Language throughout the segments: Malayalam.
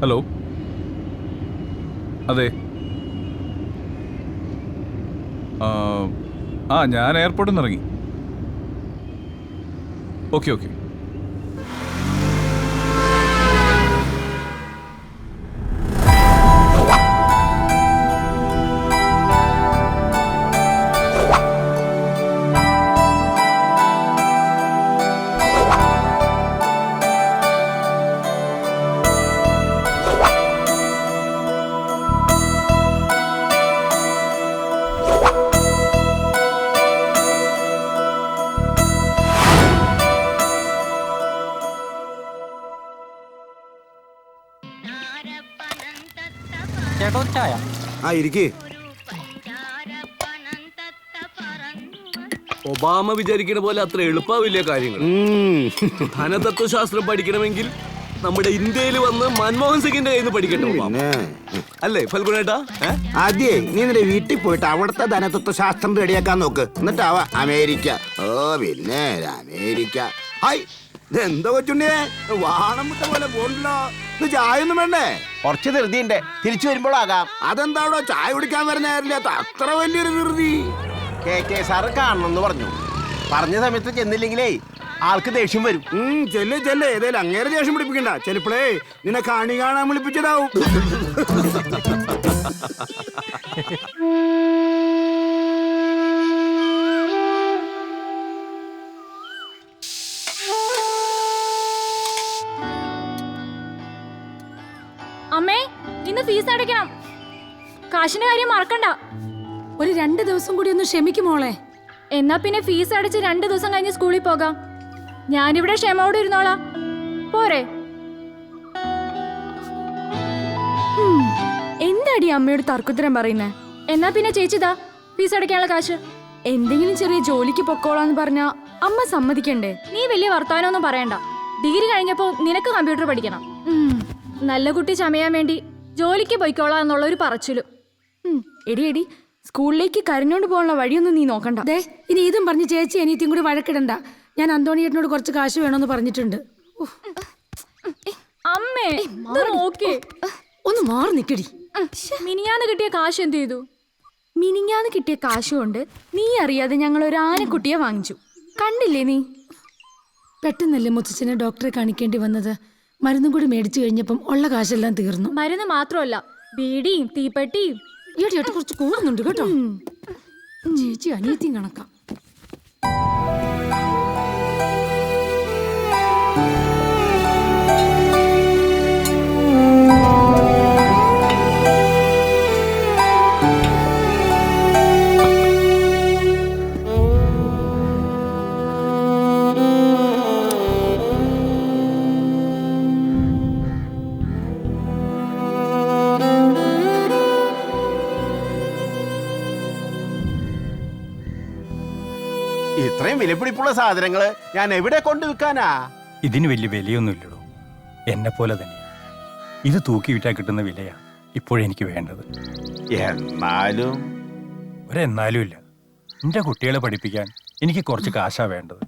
ഹലോ, അതെ. ഞാൻ എയർപോർട്ടിൽ നിന്ന് ഇറങ്ങി. Okay okay. ഒബാമ വിചാരിക്കുന്ന പോലെ അത്ര എളുപ്പമില്ല കാര്യങ്ങൾ. ധനതത്വശാസ്ത്രം പഠിക്കണമെങ്കിൽ നമ്മുടെ ഇന്ത്യയിൽ വന്ന് മൻമോഹൻ സിംഗിന്റെ കയ്യിൽ നിന്ന് പഠിക്കട്ടെ, അല്ലേ ഫൽഗുനേട്ടാ? ആദ്യേ നീ നിന്റെ വീട്ടിൽ പോയിട്ട് അവിടുത്തെ ധനതത്വശാസ്ത്രം റെഡിയാക്കാൻ നോക്ക്, എന്നിട്ടാവാ അമേരിക്ക. ഓ പിന്നെ അമേരിക്ക. ഹായ്, ഇതെന്താ കൊച്ചുണ്ണിയെ വാണം വിട്ട പോലെ പോണല്ലോ. ഇത് ചായ ഒന്നും വേണ്ടേ? കുറച്ച് ധൃതിയുണ്ട്, തിരിച്ചു വരുമ്പോഴാകാം. അതെന്താണോ ചായ കുടിക്കാൻ വരുന്ന അത്ര വലിയൊരു ധൃതി? കെ സാറ് കാണണമെന്ന് പറഞ്ഞു. പറഞ്ഞ സമയത്ത് ചെന്നില്ലെങ്കിലേ ആൾക്ക് ദേഷ്യം വരും. ചെല്ലേ ചെല്ലേ, ഏതായാലും അങ്ങേരെ ദേഷ്യം പിടിപ്പിക്കണ്ട. ചിലപ്പോഴേ നിന്നെ കാണി കാണാൻ വിളിപ്പിച്ചതാവും. അമ്മേ, ഇന്ന് ഫീസ് അടയ്ക്കണം. കാശിന്റെ കാര്യം മറക്കണ്ട. ഒരു 2 ദിവസം കൂടി ഒന്ന് ക്ഷമിക്കും മോളെ. എന്നാ പിന്നെ ഫീസ് അടച്ച് 2 ദിവസം കഴിഞ്ഞ് സ്കൂളിൽ പോകാം. ഞാനിവിടെ ക്ഷമയോടെ ഇരുന്നോളാം, പോരെ? എന്താടി അമ്മയോട് തർക്കുത്തരം പറയുന്നേ? എന്നാ പിന്നെ ചേച്ചിതാ ഫീസ് അടയ്ക്കാനുള്ള കാശ്. എന്തെങ്കിലും ചെറിയ ജോലിക്ക് പൊക്കോളാന്ന് പറഞ്ഞാ അമ്മ സമ്മതിക്കണ്ടേ? നീ വലിയ വർത്താനൊന്നും പറയണ്ട. ഡിഗ്രി കഴിഞ്ഞപ്പോ നിനക്ക് കമ്പ്യൂട്ടർ പഠിക്കണം. നല്ല കുട്ടി ചമയാൻ വേണ്ടി ജോലിക്ക് പോയിക്കോളാം എന്നുള്ള ഒരു പറച്ചിലും. എടി എടി, സ്കൂളിലേക്ക് കരഞ്ഞോണ്ട് പോകാനുള്ള വഴിയൊന്നും നീ നോക്കണ്ട. ദേ, ഇനി ഇതും പറഞ്ഞ് ചേച്ചി അനിയത്തിയും കൂടി വഴക്കിടണ്ട. ഞാൻ അന്തോണിയേട്ടനോട് കുറച്ച് കാശ് വേണമെന്ന് പറഞ്ഞിട്ടുണ്ട്. അമ്മേ, നോക്കേ, ഒന്ന് മാറി നിക്കടി. മിനിഞ്ഞാന്ന് കിട്ടിയ കാശ് എന്ത് ചെയ്തു? മിനിഞ്ഞാന്ന് കിട്ടിയ കാശ് കൊണ്ട് നീ അറിയാതെ ഞങ്ങൾ ഒരു ആനക്കുട്ടിയെ വാങ്ങിച്ചു. കണ്ടില്ലേ നീ? പെട്ടെന്നല്ലേ മുത്തച്ഛനെ ഡോക്ടറെ കാണിക്കേണ്ടി വന്നത്. മരുന്നും കൂടി മേടിച്ചു കഴിഞ്ഞപ്പം ഉള്ള കാശെല്ലാം തീർന്നു. മരുന്ന് മാത്രമല്ല, ബീഡിയും തീപ്പെട്ടിയും. ഈയിടെ കുറച്ച് കൂടുന്നുണ്ട് കേട്ടോ. ചേച്ചി അനിയത്തിയും കണക്കാം. ഇത്രയും വിലപിടിപ്പുള്ള സാധനങ്ങള് ഞാൻ എവിടെ കൊണ്ട് വിൽക്കാനാ? ഇതിന് വലിയ വിലയൊന്നുമില്ലടോ, എന്നെ പോലെ തന്നെ. ഇത് തൂക്കി വിറ്റാ കിട്ടുന്ന വിലയാ ഇപ്പോഴെനിക്ക് വേണ്ടത്. എന്നാലും ഒരെന്നാലും ഇല്ല. എന്റെ കുട്ടികളെ പഠിപ്പിക്കാൻ എനിക്ക് കുറച്ച് കാശാ വേണ്ടത്.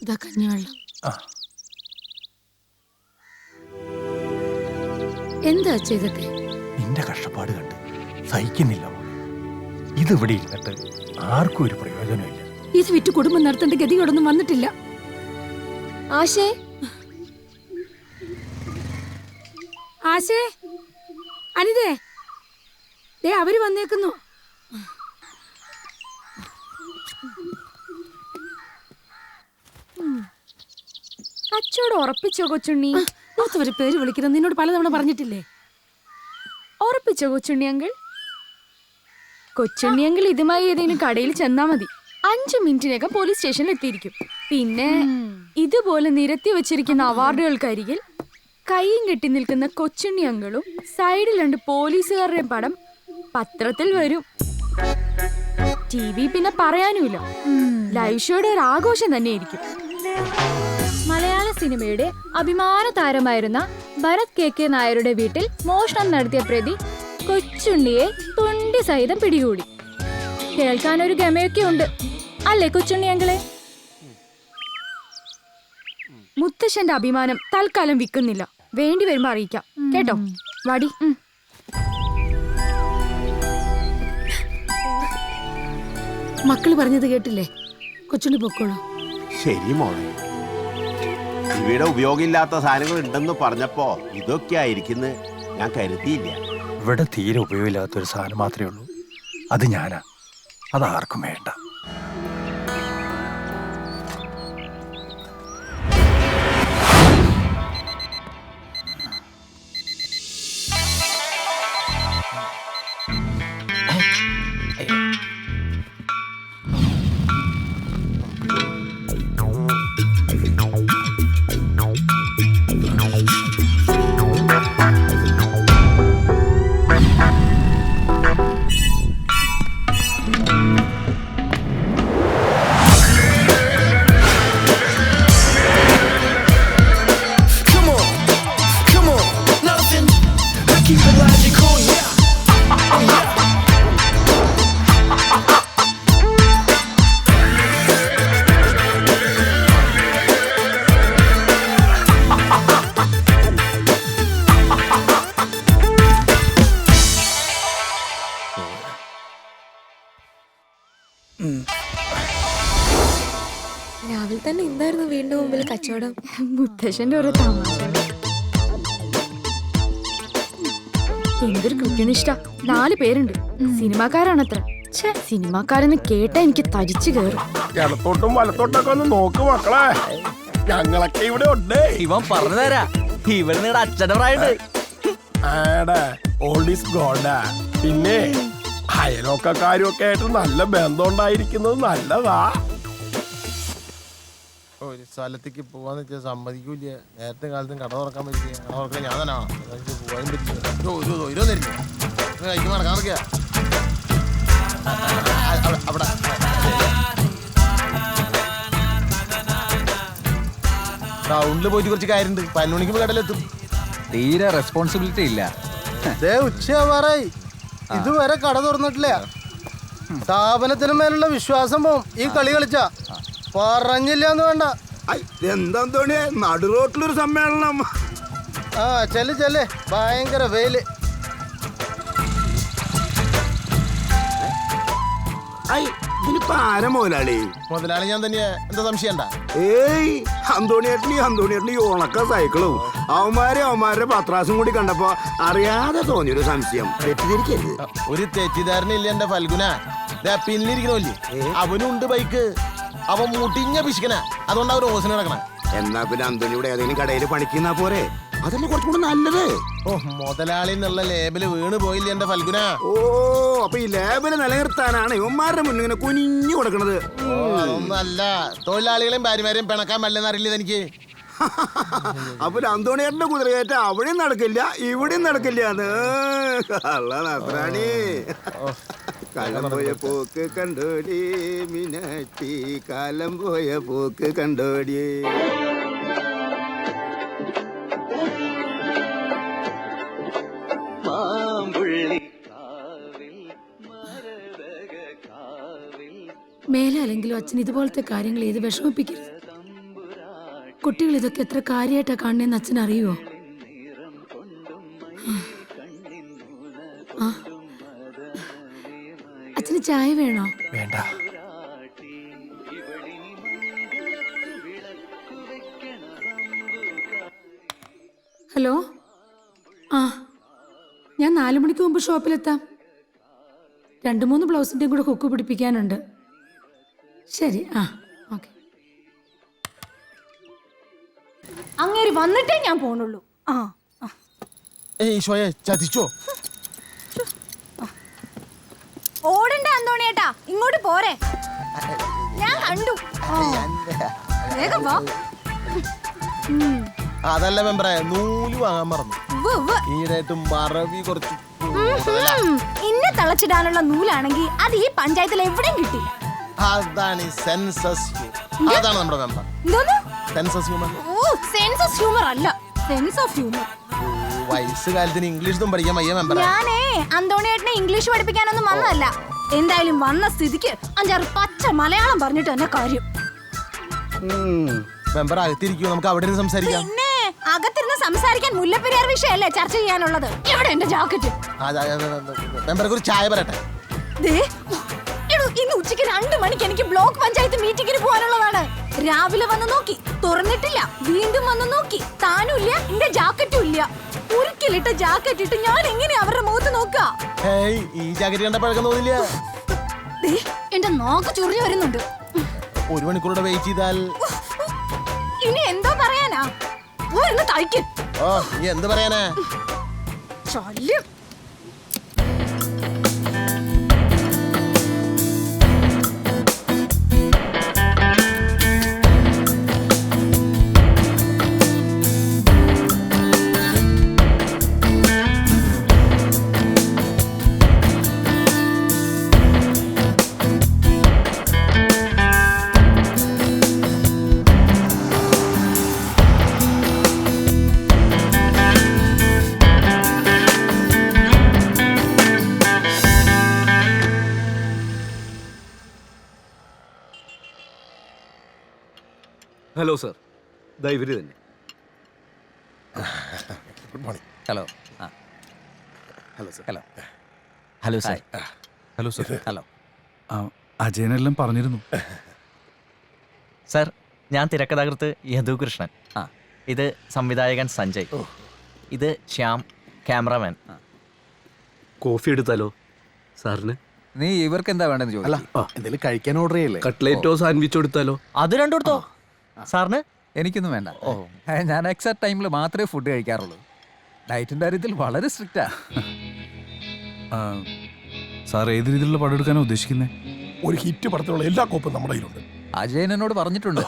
ഇതാ കഞ്ഞിവെള്ളം. എന്താ ചെയ്തൊക്കെ? നിന്റെ കഷ്ടപ്പാട് കണ്ട് സഹിക്കുന്നില്ല മോളെ. ഇതിവിടെ ഇരുന്നിട്ട് ആർക്കും ഒരു പ്രയോജനമില്ല. ഇത് വിറ്റ് കുടുംബം നടത്തേണ്ട ഗതിയോടൊന്നും വന്നിട്ടില്ല. ആശേ, ആശേ, അനിതേ, ദേ അവര് വന്നേക്കുന്നു. അച്ചോട് ഉറപ്പിച്ചോ കൊച്ചുണ്ണി? മൂത്തവര് പേര് വിളിക്കണം, നിന്നോട് പലതവണ പറഞ്ഞിട്ടില്ലേ? ഉറപ്പിച്ചോ കൊച്ചുണ്ണി അങ്കിൾ? കൊച്ചുണ്ണി അങ്കിൾ ഇതുമായി ഏതെങ്കിലും കടയിൽ ചെന്നാ മതി. 5 മിനിറ്റിനകം പോലീസ് സ്റ്റേഷനിൽ എത്തിയിരിക്കും. പിന്നെ ഇതുപോലെ നിരത്തി വെച്ചിരിക്കുന്ന അവാർഡുകൾക്കരികിൽ കൈയും കെട്ടി നിൽക്കുന്ന കൊച്ചുണ്ണി അങ്കിളും സൈഡിൽ 2 പോലീസുകാരുടെയും പടം പത്രത്തിൽ വരും. TV പിന്നെ പറയാനുമില്ല. ലൈവ് ഷോയുടെ ഒരു ആഘോഷം തന്നെയായിരിക്കും. മലയാള സിനിമയുടെ അഭിമാന താരമായിരുന്ന ഭരത് KK നായരുടെ വീട്ടിൽ മോഷണം നടത്തിയ പ്രതി കൊച്ചുണ്ണിയെ തൊണ്ടി സഹിതം പിടികൂടി. കേൾക്കാനൊരു ഗമയൊക്കെ ഉണ്ട് അല്ലേ കൊച്ചുണ്ണി അങ്കിളെ? മുത്തശ്ശന്റെ അഭിമാനം തൽക്കാലം വിൽക്കുന്നില്ല. വേണ്ടി വരുമ്പോ അറിയിക്കാം കേട്ടോ. വാടി. മക്കള് പറഞ്ഞത് കേട്ടില്ലേ? കൊച്ചുണ്ണി പൊക്കോളൂ. ശരി മോളെ, ഇവിടെ ഉപയോഗമില്ലാത്ത സാധനങ്ങൾ ഉണ്ടെന്ന് പറഞ്ഞപ്പോ ഇതൊക്കെ ആയിരിക്കുന്നു ഞാൻ കരുതിയില്ല. ഇവിടെ തീരെ ഉപയോഗമില്ലാത്തൊരു സാധനം മാത്രമേ ഉള്ളൂ, അത് ഞാനാ. അതാർക്കും വേണ്ട. രാവിലെ തന്നെ എന്തായിരുന്നു വീണ്ടും മുമ്പിൽ കച്ചവടം? മുത്തശ്ശന്റെ ഓരോ തമാശ. എന്തൊരു കൃത്യനിഷ്ഠ. 4 പേരുണ്ട്. സിനിമാക്കാരാണത്ര. സിനിമാക്കാരെന്ന് കേട്ടാ എനിക്ക് തരിച്ചു കയറും. ഇടത്തോട്ടും വലത്തോട്ടൊക്കെ ഒന്ന് നോക്ക് മക്കളെ, ഞങ്ങളൊക്കെ ഇവിടെ ഉണ്ട്. ഇവൻ പറഞ്ഞു തരാ, ഇവിടെ നിങ്ങളുടെ അച്ഛന്റെ പ്രായണ്ട്. ആടാ ഓൾഡ് ഈസ് ഗോൾഡാ. പിന്നെ അയലോക്കാരും ഒക്കെ ആയിട്ട് നല്ല ബന്ധം ഉണ്ടായിരിക്കുന്നത് നല്ലതാ. ഒരു സ്ഥലത്തേക്ക് പോവാന്ന് വെച്ചാൽ സമ്മതിക്കൂല. നേരത്തെ കാലത്തും കട തുറക്കാൻ പറ്റില്ല. കട തുറക്കാൻ ഞാൻ തന്നെ പോകാനും പറ്റില്ല. കഴിക്കുമ്പോൾ നടക്കാൻ നോക്കിയാ അവിടെ ടൗണിൽ പോയിട്ട് കുറച്ച് കാര്യമുണ്ട്. 11 മണിക്ക് കടയിലെത്തും. തീരെ റെസ്പോൺസിബിലിറ്റി ഇല്ല. ഉച്ചയാവാറായി, ഇതുവരെ കട തുറന്നിട്ടില്ല. സ്ഥാപനത്തിന് മേലുള്ള വിശ്വാസം പോവും ഈ കളി കളിച്ചാ. പറഞ്ഞില്ല എന്ന് വേണ്ട. എന്താ തോണിയെ നടു റോട്ടിലൊരു സമ്മേളനം. ആ ചെല്ല് ഭയങ്കര വെയില്. ഇതിലിപ്പോ ആരാ മുതലാളി? മുതലാളി ഞാൻ തന്നെയാ. എന്താ സംശയം? ഏയ് അന്തോണിയേട്ടനി ഉണക്ക സൈക്കിളും അവന്മാരുടെ പത്രാസും കൂടി കണ്ടപ്പോ അറിയാതെ തോന്നിയൊരു സംശയം. തെറ്റിദ്ധരിക്കരുത്. ഒരു തെറ്റിദ്ധാരണ ഇല്ല എന്റെ ഫൽഗുന. പിന്നിരിക്കണല്ലേ, അവനുണ്ട് ബൈക്ക്. അവൻ മുട്ടിഞ്ഞ പിശുക്കന, അതുകൊണ്ട് അവർ ഓസിന് കിടക്കണ. എന്നാ പിന്നെ അന്തോണിയുടെ ഏതെങ്കിലും കടയിൽ പണിക്കുന്ന പോരെ? അതല്ലേ കുറച്ചുകൂടെ നല്ലത്. ഓ മുതലാളി എന്നുള്ള ലേബല് വീണ് പോയില്ല എന്റെ ഫൽഗുന. ഓ അപ്പൊ ഈ ലേബല് നിലനിർത്താനാണ് ഇവന്മാരുടെ മുന്നിങ്ങനെ കുനിഞ്ഞു കൊടുക്കണത്. അതൊന്നല്ല, തൊഴിലാളികളെയും ഭാര്യമാരെയും പിണക്കാൻ പറ്റില്ലെന്ന് അറിയില്ല എനിക്ക്. അപ്പൊ അന്തോണിയേട്ടന്റെ കുതിരകയറ്റ അവിടെയും നടക്കില്ല ഇവിടെയും നടക്കില്ല. നസ്രാണി കാലം പോയ പോക്ക് കണ്ടോടി മിനാറ്റി, കാലം പോയ പോക്ക് കണ്ടോടി. മേലെ അല്ലെങ്കിലും അച്ഛൻ ഇതുപോലത്തെ കാര്യങ്ങൾ ചെയ്ത് വിഷമിപ്പിക്കരുത്. കുട്ടികൾ ഇതൊക്കെ എത്ര കാര്യമായിട്ടാ കാണുന്നതെന്ന് അച്ഛൻ അറിയുമോ? അച്ഛന് ചായ വേണോ? വേണ്ട. ഹലോ, ആ ഞാൻ 4 മണിക്ക് മുമ്പ് ഷോപ്പിലെത്താം. 2-3 ബ്ലൗസിൻ്റെയും കൂടെ ഹുക്ക് പിടിപ്പിക്കാനുണ്ട്. ശരി, ആ ഓക്കെ. അങ്ങേര് വന്നിട്ടേ ഞാൻ പോണുള്ളൂ. ഈശോയെ ചതിച്ചോ? ഓടണ്ട അന്തോണിയേട്ടാ, ഇങ്ങോട്ട് പോരെ. ഞാൻ കണ്ടു. വേഗം വാ. അതല്ല മെമ്പറെ, നൂല് വാങ്ങാൻ മറന്നു. ഈടായിട്ട് മറവി കുറച്ച് ഇന്നെ തളച്ചിടാനുള്ള നൂലാണെങ്കിൽ അത് ഈ പഞ്ചായത്തിൽ എവിടെയും കിട്ടില്ല. അതാണ് സെൻസസ്. അതാണ് നമ്മുടെ member. Census humour. Oh census humour അല്ല, സെൻസ് ഓഫ് ഹ്യൂമർ. വയസ്സുകാലത്തിന് ഇംഗ്ലീഷൊന്നും പഠിക്കാൻ വയ്യ മെമ്പറെ. ഞാനേ അന്തോണിയേട്ടനെ ഇംഗ്ലീഷ് പഠിപ്പിക്കാനൊന്നും വന്നതല്ല. എന്തായാലും വന്ന സ്ഥിതിക്ക് 5-6 പച്ച മലയാളം പറഞ്ഞിട്ട് തന്നെ കാര്യം. മെമ്പർ അകത്തിരിക്കൂ, നമുക്ക് അവിടെ നിന്ന് സംസാരിക്കാം. പിന്നെ അകത്തിരുന്ന് സംസാരിക്കാൻ മുല്ലപ്പെരിയാർ വിഷയല്ലേ ചർച്ച ചെയ്യാനുള്ളത്. എവിടെ എന്റെ ജാക്കറ്റ്? മെമ്പർക്ക് ഒരു ചായ പറയട്ടെ. ദേ, എടോ, ഇന്ന് ഉച്ചയ്ക്ക് 2 മണിക്ക് എനിക്ക് ബ്ലോക്ക് പഞ്ചായത്ത് മീറ്റിംഗിന് പോകാനുള്ളതാണ്. രാവിലെ വന്ന് നോക്കി, തുറന്നിട്ടില്ല. വീണ്ടും വന്ന് നോക്കി, താനും ഇല്ല, എന്റെ ജാക്കറ്റും ഇല്ല. ഒരിക്കലിട്ട ജാക്കറ്റ് ഇട്ട് ഞാൻ എങ്ങനെയാ അവരുടെ മുഖത്ത് നോക്കുക? ഈ ജാക്കറ്റ് കണ്ട പഴക്കം തോന്നില്ല. ദേ, എന്റെ നാക്ക് ചൊറിഞ്ഞു വരുന്നുണ്ട്. 1 മണിക്കൂറുടെ വെയിറ്റ് ചെയ്താൽ ഇനി എന്തോ പറയാനാ? പോയിരുന്ന് തയ്ക്ക്. ഓ, നീ എന്ത് പറയാനാ? ശല്യം. ഹലോ സർ, ദൈവര് തന്നെ. Good morning. Hello. Hello sir. Hello. Hello sir. Hello sir. Hello. അജയനെല്ലാം പറഞ്ഞിരുന്നു. സാർ, ഞാൻ തിരക്കഥാകൃത്ത് യദുകൃഷ്ണൻ. ഇത് സംവിധായകൻ സഞ്ജയ്. ഇത് ശ്യാം, ക്യാമറാമാൻ. കോഫി എടുത്താലോ സാറിന്? നീ ഇവർക്ക് എന്താ വേണ്ടെന്ന് ചോദിച്ചു. എന്തെങ്കിലും കഴിക്കാൻ ഓർഡർ ചെയ്യല്ലേ? കട്ട്ലേറ്റോ സാൻഡ്വിച്ചോ എടുത്താലോ? അത് രണ്ടും എടുത്തോ സാറിന്? എനിക്കൊന്നും വേണ്ട. ഞാൻ എക്സാക്ട് ടൈമിൽ മാത്രമേ ഫുഡ് കഴിക്കാറുള്ളൂ. ഡയറ്റിന്റെ കാര്യത്തിൽ വളരെ സ്ട്രിക്റ്റാ. സാർ ഏത് രീതിയിലുള്ള പടം എടുക്കാനാണ് ഉദ്ദേശിക്കുന്നത്? ഒരു ഹിറ്റ് പടത്തിലുള്ള എല്ലാ കോപ്പും നമ്മുടെ കയ്യിലുണ്ട്. അജയൻ എന്നോട് പറഞ്ഞിട്ടുണ്ട്.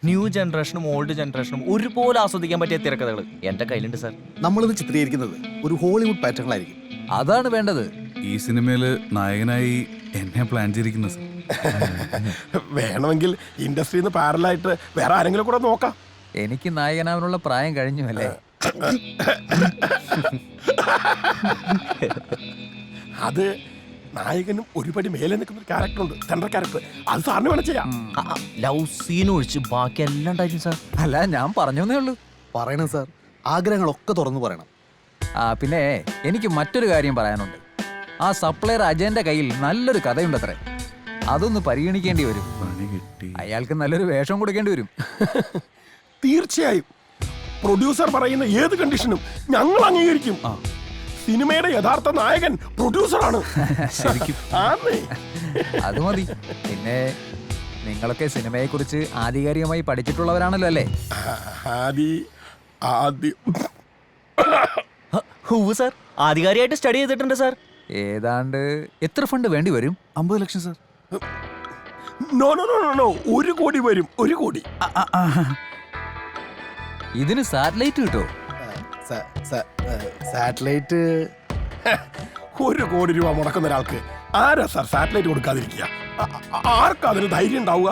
ന്യൂ ജനറേഷനും ഓൾഡ് ജനറേഷനും ഒരുപോലെ ആസ്വദിക്കാൻ പറ്റിയ തിരക്കഥകൾ എന്റെ കയ്യിലുണ്ട് സാർ. നമ്മളിത് ചിത്രീകരിക്കുന്നത് ഒരു ഹോളിവുഡ് പാറ്റേണിലായിരിക്കും. അതാണ് വേണ്ടത്. ഈ സിനിമയില് നായകനായി എന്നെ പ്ലാൻ ചെയ്തിരിക്കുന്നത് സാർ. വേണമെങ്കിൽ ഇൻഡസ്ട്രിന്ന് പാരലായിട്ട് വേറെ ആരെങ്കിലും കൂടെ നോക്കാം. എനിക്ക് നായകനാവാനുള്ള പ്രായം കഴിഞ്ഞു അല്ലേ? അത് നായകനും ഒരുപടി മേലെ നിൽക്കുന്ന ഒരു ക്യാരക്ടർ ഉണ്ട്, സെൻട്രൽ ക്യാരക്ടർ. അത് സാറിന് വേണം ചെയ്യാം. ലവ് സീൻ ഒഴിച്ച് ബാക്കി എല്ലാം ഉണ്ടായിരുന്നു സാർ. അല്ല, ഞാൻ പറഞ്ഞേ ഉള്ളൂ. പറയണം സാർ, ആഗ്രഹങ്ങളൊക്കെ തുറന്നു പറയണം. പിന്നെ എനിക്ക് മറ്റൊരു കാര്യം പറയാനുണ്ട്. ആ സപ്ലയർ അജയന്റെ കയ്യിൽ നല്ലൊരു കഥയുണ്ടത്രേ. അതൊന്ന് പരിഗണിക്കേണ്ടി വരും. പണി കിട്ടി. അയാൾക്ക് നല്ലൊരു വേഷം കൊടുക്കേണ്ടി വരും. തീർച്ചയായും പ്രൊഡ്യൂസർ പറയുന്ന ഏത് കണ്ടീഷനും ഞങ്ങൾ അംഗീകരിക്കും. സിനിമയുടെ യഥാർത്ഥ നായകൻ പ്രൊഡ്യൂസറാണ്. ശരിക്കും അത് മതി. പിന്നെ നിങ്ങളൊക്കെ സിനിമയെ കുറിച്ച് ആധികാരികമായി പഠിച്ചിട്ടുള്ളവരാണല്ലോ അല്ലേ? സാർ, ആധികാരികമായിട്ട് സ്റ്റഡി ചെയ്തിട്ടുണ്ട് സാർ. ഏതാണ്ട് എത്ര ഫണ്ട് വേണ്ടി വരും? 50 ലക്ഷം sir. No no no no 1 കോടി വരും. 1 കോടി. ഇതിന് സാറ്റലൈറ്റ് കിട്ടോ? സാറ്റലൈറ്റ് 1 കോടി രൂപ മുടക്കുന്ന ഒരാൾക്ക് ആരാ സാർ സാറ്റലൈറ്റ് കൊടുക്കാതിരിക്കുക? ആർക്കാ അതിന് ധൈര്യം ഉണ്ടാവുക?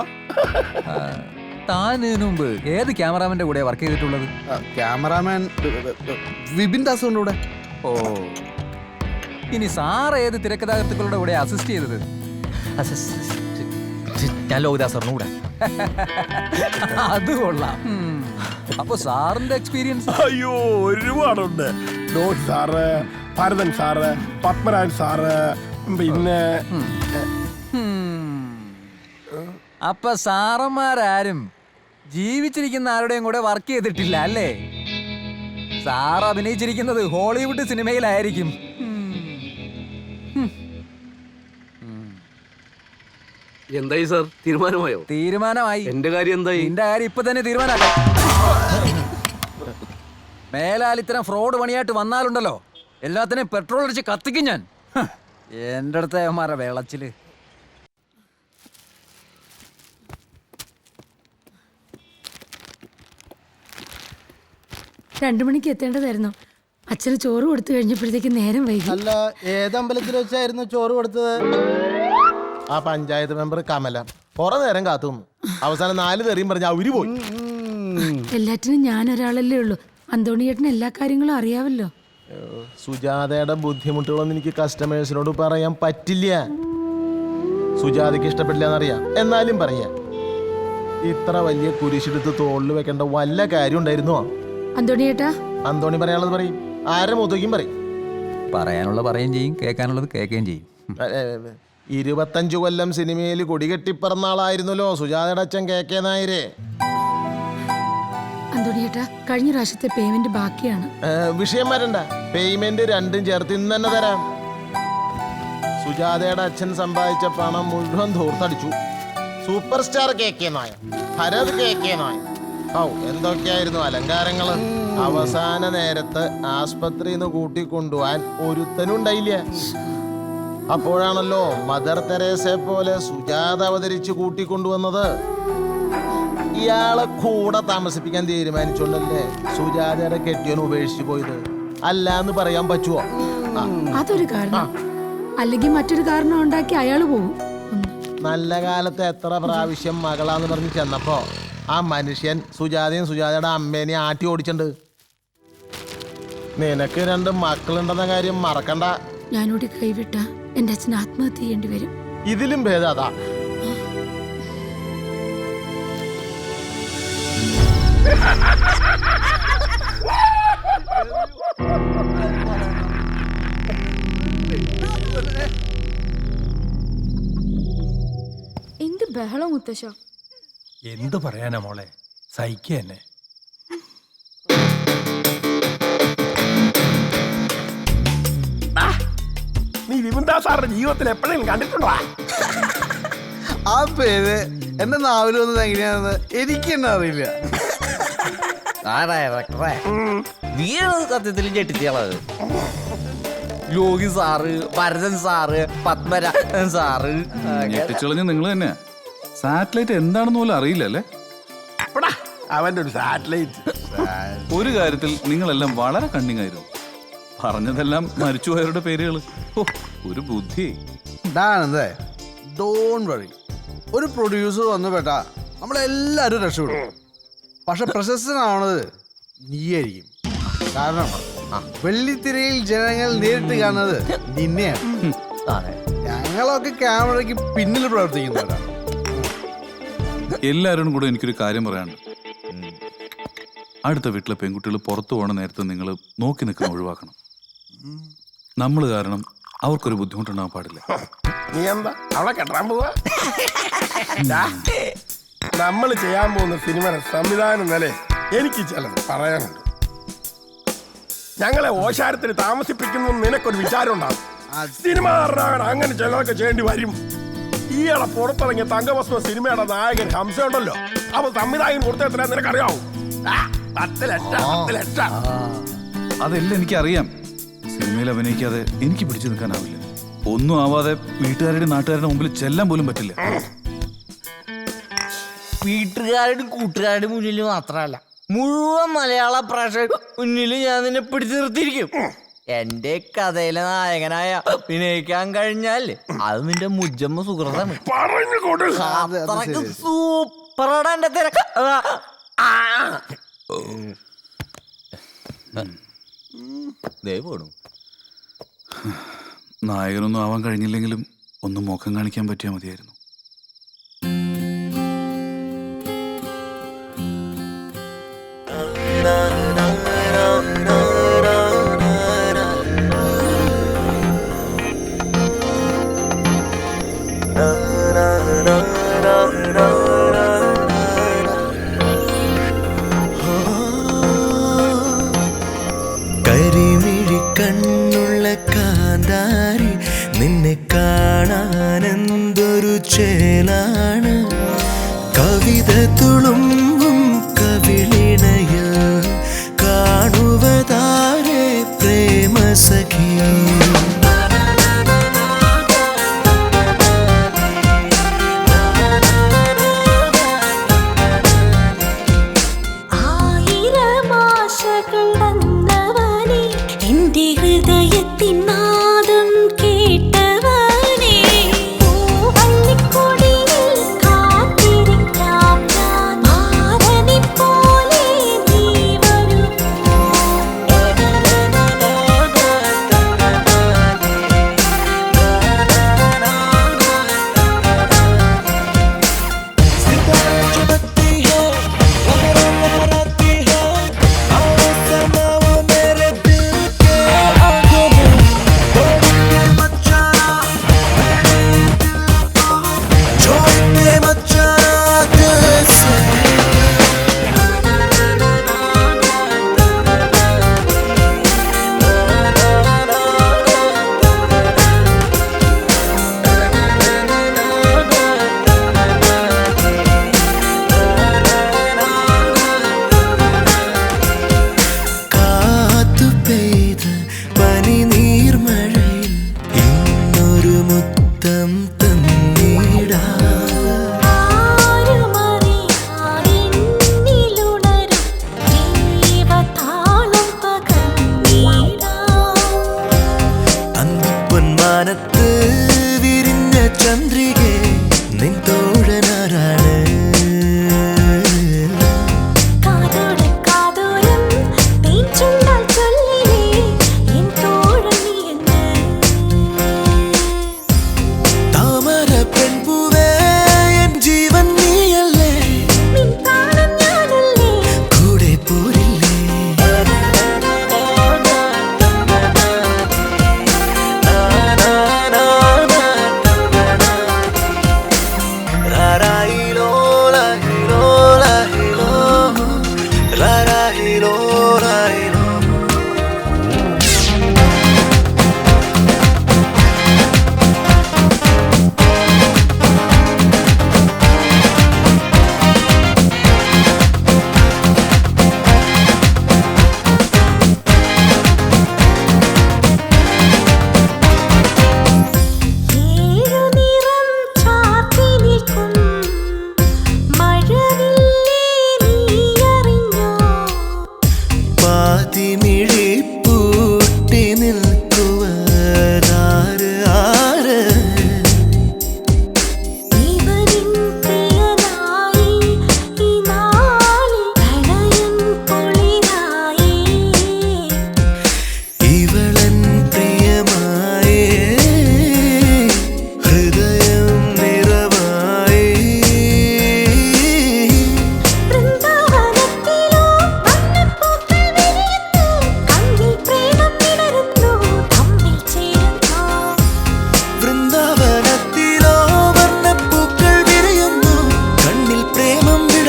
താൻ ഇതിനു മുമ്പ് ഏത് ക്യാമറാമാന്റെ കൂടെ വർക്ക് ചെയ്തിട്ടുള്ളത്? ക്യാമറാമാൻ വിപിൻ ദാസുണ്ട് കൂടെ. ഓ, ഇനി സാർ ഏത് തിരക്കഥാകൃത്തുക്കളുടെ കൂടെ അസിസ്റ്റ് ചെയ്തത്? ഞാൻ ലോകദാസറിന് കൂടെ. അത് കൊള്ളാം. അപ്പൊ സാറിന്റെ എക്സ്പീരിയൻസ്? അയ്യോ, ഒരുപാടുണ്ട്. ഡോട്ട് sir, Bharathan sir, Padmarajan sir, പിന്നെ അപ്പൊ സാറന്മാരാരും ജീവിച്ചിരിക്കുന്ന ആരുടെയും കൂടെ വർക്ക് ചെയ്തിട്ടില്ല അല്ലേ? സാർ അഭിനയിച്ചിരിക്കുന്നത് ഹോളിവുഡ് സിനിമയിലായിരിക്കും. എന്തായി സാർ, തീരുമാനമായോ? തീരുമാനമായി. എന്റെ കാര്യം എന്തായി? എന്റെ കാര്യം ഇപ്പൊ തന്നെ തീരുമാനമാക്കാം. മേലാൽ ഇത്തരം ഫ്രോഡ് പണിയായിട്ട് വന്നാലുണ്ടല്ലോ, എല്ലാത്തിനെയും പെട്രോൾ അടിച്ച് കത്തിക്കും ഞാൻ. എന്റെ അടുത്ത അവന്മാരെ വെളച്ചില്. രണ്ടു മണിക്ക് എത്തേണ്ടതായിരുന്നു. അച്ഛന് ചോറ് കൊടുത്തു കഴിഞ്ഞപ്പോഴത്തേക്ക് നേരം വൈകി. അല്ല, ഏത് അമ്പലത്തിൽ വെച്ചായിരുന്നു ചോറ് കൊടുത്തത്? ആ പഞ്ചായത്ത് മെമ്പർ കമല കുറെ നേരം കാത്തു നിന്നു. അവസാനം 4 തെറിയും പറഞ്ഞ അവര് പോയി. എല്ലാറ്റിനും ഞാൻ ഒരാളല്ലേ ഉള്ളൂ. അന്തോണിയേട്ടന് എല്ലാ കാര്യങ്ങളും അറിയാവല്ലോ. സുജാതയുടെ ബുദ്ധിമുട്ടുകളൊന്നും എനിക്ക് കസ്റ്റമേഴ്സിനോട് പറയാൻ പറ്റില്ല. സുജാതയ്ക്ക് ഇഷ്ടപ്പെടില്ല എന്നറിയാം, എന്നാലും പറയാ. ഇത്ര വലിയ കുരിശെടുത്ത് തോളിൽ വെക്കേണ്ട വല്ല കാര്യം ഉണ്ടായിരുന്നോ? അന്തോണി ചേട്ടാ, അന്തോണി പറയാനുള്ളത് പറയും, ആരെ മുതക്കും പറയും. പറയാനുള്ള പറയുകയും ചെയ്യും, കേൾക്കാനുള്ളത് കേൾക്കുകയും ചെയ്യും. 25 കൊല്ലം സിനിമയിൽ കൊടികെട്ടിപ്പറന്ന ആളായിരുന്നല്ലോ സുജാതയുടെ അച്ഛൻ KK നായരെ. അന്തോണി ചേട്ടാ, കഴിഞ്ഞ പ്രാവശ്യത്തെ പേയ്മെന്റ് ബാക്കിയാണ്. വിഷയം വരണ്ട, പേയ്മെന്റ് രണ്ടും ചേർത്ത് ഇന്ന് തന്നെ തരാം. സുജാതയുടെ അച്ഛൻ സമ്പാദിച്ച പണം മുഴുവൻ ധൂർത്തടിച്ചു. Super star KK Nair, Bharath KK Nair. എന്തൊക്കെയായിരുന്നു അലങ്കാരങ്ങള്. അവസാന നേരത്ത് ആസ്പത്രിന്ന് കൂട്ടിക്കൊണ്ടുപോവാൻ ഒരുത്തനും ഉണ്ടായില്ല. അപ്പോഴാണല്ലോ മദർ തെരേസയെ പോലെ സുജാത അവതരിച്ച് കൂട്ടിക്കൊണ്ടുവന്നത്. ഇയാളെ കൂടെ താമസിപ്പിക്കാൻ തീരുമാനിച്ചോണ്ടല്ലേ സുജാതയുടെ കെട്ടിയോൻ ഉപേക്ഷിച്ചു പോയത്. അല്ലാന്ന് പറയാൻ പറ്റുമോ? അതൊരു കാരണം, അല്ലെങ്കിൽ മറ്റൊരു കാരണം ഉണ്ടാക്കി അയാള് പോകും. നല്ല കാലത്ത് എത്ര പ്രാവശ്യം മകളാന്ന് പറഞ്ഞ് ചെന്നപ്പോ ആ മനുഷ്യൻ സുജാതയും സുജാതയുടെ അമ്മേനെ ആട്ടി ഓടിച്ചിട്ടുണ്ട്. നിനക്ക് 2 മക്കളുണ്ടെന്ന കാര്യം മറക്കണ്ട. ഞാനോട് കൈവിട്ട എന്റെ അച്ഛൻ ആത്മഹത്യ ചെയ്യേണ്ടി വരും. ഇതിലും ഭേദം അതാ. എന്ത് ബഹളം മുത്തശ്ശ. എന്ത് പറയാനാ മോളെ, സഹിക്ക തന്നെ. നീ വിമുന്താ സാറിന്റെ ജീവിതത്തിൽ എപ്പോഴെങ്കിലും കണ്ടിട്ടുണ്ടോ? ആ പേര് എന്റെ നാവിൽ വന്നത് എങ്ങനെയാണെന്ന് എനിക്ക് തന്നെ അറിയില്ല. നീയാണ് സത്യത്തിൽ ഞെട്ടിച്ചത്. Yogi sir, Bharathan sir, Padmarajan sir. ഞെട്ടിച്ചളഞ്ഞ് നിങ്ങൾ തന്നെ. സാറ്റലൈറ്റ് എന്താണെന്ന് പോലും അറിയില്ലല്ലേ? അവന്റെ ഒരു സാറ്റലൈറ്റ്. ഒരു കാര്യത്തിൽ നിങ്ങളെല്ലാം വളരെ കണ്ണിങ് ആയിരുന്നു. പറഞ്ഞതെല്ലാം മരിച്ചുപോയവരുടെ പേരുകൾ. ഒരു ബുദ്ധി. ഒരു പ്രൊഡ്യൂസർ വന്നു പെട്ടാ നമ്മളെല്ലാരും രക്ഷപ്പെടും. പക്ഷെ പ്രശസ്തനാവണത് നീയായിരിക്കും. കാരണം വെള്ളിത്തിരയിൽ ജനങ്ങൾ നേരിട്ട് കാണുന്നത് നിന്നെയാണ്. ഞങ്ങളൊക്കെ ക്യാമറയ്ക്ക് പിന്നിൽ പ്രവർത്തിക്കുന്നവരാണ്. എല്ലാവരോടും കൂടെ എനിക്കൊരു കാര്യം പറയാനുണ്ട്. അടുത്ത വീട്ടിലെ പെൺകുട്ടികൾ പുറത്തു പോകണ നേരത്തെ നിങ്ങൾ നോക്കി നിൽക്കുന്ന ഒഴിവാക്കണം. നമ്മൾ കാരണം അവർക്കൊരു ബുദ്ധിമുട്ടുണ്ടാകാൻ പാടില്ല. നീ എന്താ അവളെ കെട്ടാൻ പോവാ? നമ്മൾ ചെയ്യാൻ പോകുന്ന സിനിമയുടെ സംവിധാനം നില എനിക്ക് ചിലത് പറയാനുണ്ട്. ഞങ്ങളെ ഓശാരത്തിന് താമസിപ്പിക്കുന്നു നിനക്കൊരു വിചാരം ഉണ്ടാകും. സിനിമ അങ്ങനെ ചിലതൊക്കെ ചെയ്യേണ്ടി വരും. ഈയിടെ പുറത്തിറങ്ങിയ തങ്കഭസ്മ സിനിമയുടെ നായകൻ ഹംസ ഉണ്ടല്ലോ, അവ സംവിധായകൻ കൊടുത്ത നിനക്കറിയാവൂ? 10 ലക്ഷം. അതെല്ലാം എനിക്കറിയാം. സിനിമയിൽ അഭിനയിക്കാതെ എനിക്ക് പിടിച്ചു നിൽക്കാനാവില്ല. ഒന്നും ആവാതെ വീട്ടുകാരുടെ നാട്ടുകാരുടെ മുമ്പിൽ ചെല്ലാൻ പോലും പറ്റില്ല. വീട്ടുകാരുടെയും കൂട്ടുകാരുടെ മുന്നിൽ മാത്രമല്ല, മുഴുവൻ മലയാള പ്രേക്ഷകരുടെ മുന്നിൽ ഞാൻ നിന്നെ പിടിച്ചു നിർത്തിയിരിക്കും. എന്റെ കഥയിലെ നായകനായ അഭിനയിക്കാൻ കഴിഞ്ഞാൽ അത് നിന്റെ മുജ്ജമ്മ സുഹൃത്താണ്. സൂപ്പറാണ് എന്റെ തിരക്ക്. നായകനൊന്നും ആവാൻ കഴിഞ്ഞില്ലെങ്കിലും ഒന്ന് മുഖം കാണിക്കാൻ പറ്റിയാൽ മതിയായിരുന്നു. കരിമിഴി കണ്ണുള്ള കാന്താരി, നിന്നെ കാണാനെന്തൊരു ചേലാണ്. കവിത തുളുമ്പും കവിളിണയിൽ കാണുവതാരെ പ്രേമസഖി.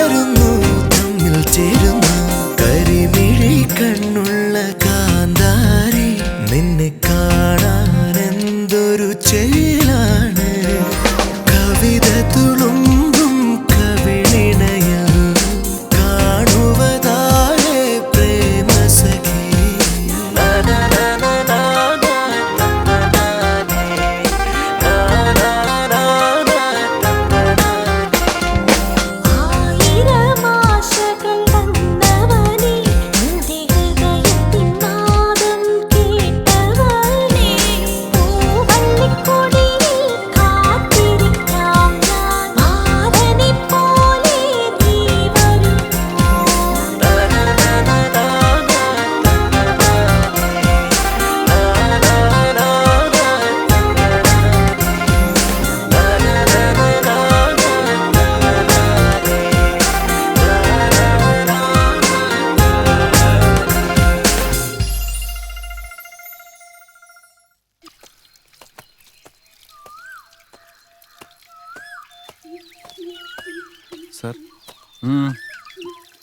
ചേരുന്നു തമ്മിൽ ചേരുന്നു കരിമിഴി കണ്ണുള്ള കാന്താരി നിന്നെ കാണാൻ എന്തൊരു ചേലാണ് കവിത തുളുമ്പും കവിളിണയിൽ കാണുവതാരേ പ്രേമസഖി സാർ,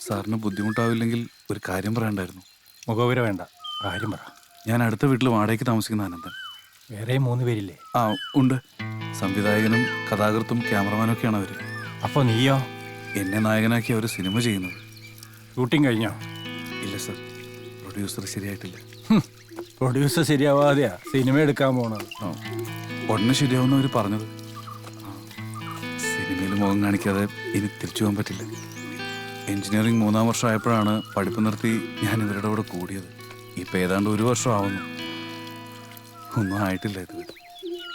സാറിന് ബുദ്ധിമുട്ടാവില്ലെങ്കിൽ ഒരു കാര്യം പറയണ്ടായിരുന്നു. മുഖവിര വേണ്ട, കാര്യം പറ. ഞാൻ അടുത്ത വീട്ടിൽ വാടകയ്ക്ക് താമസിക്കുന്ന അനന്തൻ. വേറെ 3 പേരില്ലേ? ആ ഉണ്ട്. സംവിധായകനും കഥാകൃത്തും ക്യാമറമാനും ഒക്കെയാണ് അവർ. അപ്പോൾ നീയോ? എന്നെ നായകനാക്കി അവർ സിനിമ ചെയ്യുന്നത്. ഷൂട്ടിംഗ് കഴിഞ്ഞോ? ഇല്ല സാർ, പ്രൊഡ്യൂസർ ശരിയായിട്ടില്ല. പ്രൊഡ്യൂസർ ശരിയാവാതെയാ സിനിമ എടുക്കാൻ പോണത്. ഉടനെ ശരിയാവുന്ന അവർ പറഞ്ഞത്. സിനിമയിൽ മുഖം കാണിക്കാതെ ഇനി തിരിച്ചു പോകാൻ പറ്റില്ല. എഞ്ചിനീയറിംഗ് 3ാം വർഷം ആയപ്പോഴാണ് പഠിപ്പ് നിർത്തി ഞാൻ ഇവരുടെ കൂടെ കൂടിയത്. ഇപ്പം ഏതാണ്ട് 1 വർഷം ആവുന്നു. ഒന്നും ആയിട്ടില്ല ഇതുവരെ.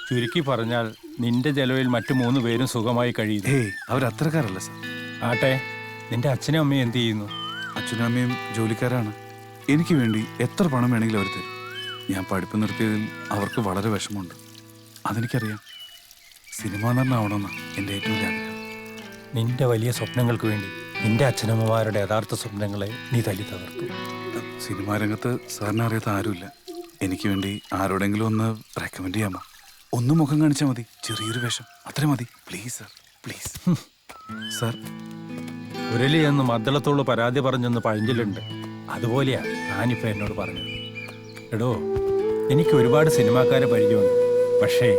ചുരുക്കി പറഞ്ഞാൽ നിന്റെ ചെലവിൽ മറ്റു 3 പേരും സുഖമായി കഴിയുന്നു. ഏയ്, അവരത്രക്കാരല്ല സാർ. ആട്ടെ, നിന്റെ അച്ഛനും അമ്മയും എന്ത് ചെയ്യുന്നു? അച്ഛനും അമ്മയും ജോലിക്കാരാണ്. എനിക്ക് വേണ്ടി എത്ര പണം വേണമെങ്കിലും അവർ തരും. ഞാൻ പഠിപ്പ് നിർത്തിയതിൽ അവർക്ക് വളരെ വിഷമമുണ്ട്. അതെനിക്കറിയാം. സിനിമാ നടനാവണമെന്നാണ് എൻ്റെ ഏറ്റവും വലിയ ആഗ്രഹം. നിന്റെ വലിയ സ്വപ്നങ്ങൾക്ക് വേണ്ടി നിന്റെ അച്ഛനമ്മമാരുടെ യഥാർത്ഥ സ്വപ്നങ്ങളെ നീ തല്ലി തകർത്തു. സിനിമാ രംഗത്ത് സാറിനെ അറിയാത്ത ആരുമില്ല. എനിക്ക് വേണ്ടി ആരോടെങ്കിലും ഒന്ന് റെക്കമെൻഡ് ചെയ്യാമോ? ഒന്ന് മുഖം കാണിച്ചാൽ മതി, ചെറിയൊരു വേഷം, അത്ര മതി. Please sir, please. സാർ, ഉരലി എന്ന് മദ്ദളത്തോട് പരാതി പറഞ്ഞെന്ന് പഴഞ്ചൊല്ലുണ്ട്. അതുപോലെയാ ഞാനിപ്പോൾ എന്നോട് പറഞ്ഞത്. എടോ, എനിക്ക് ഒരുപാട് സിനിമാക്കാരെ പരിചയമുണ്ട്. പക്ഷേ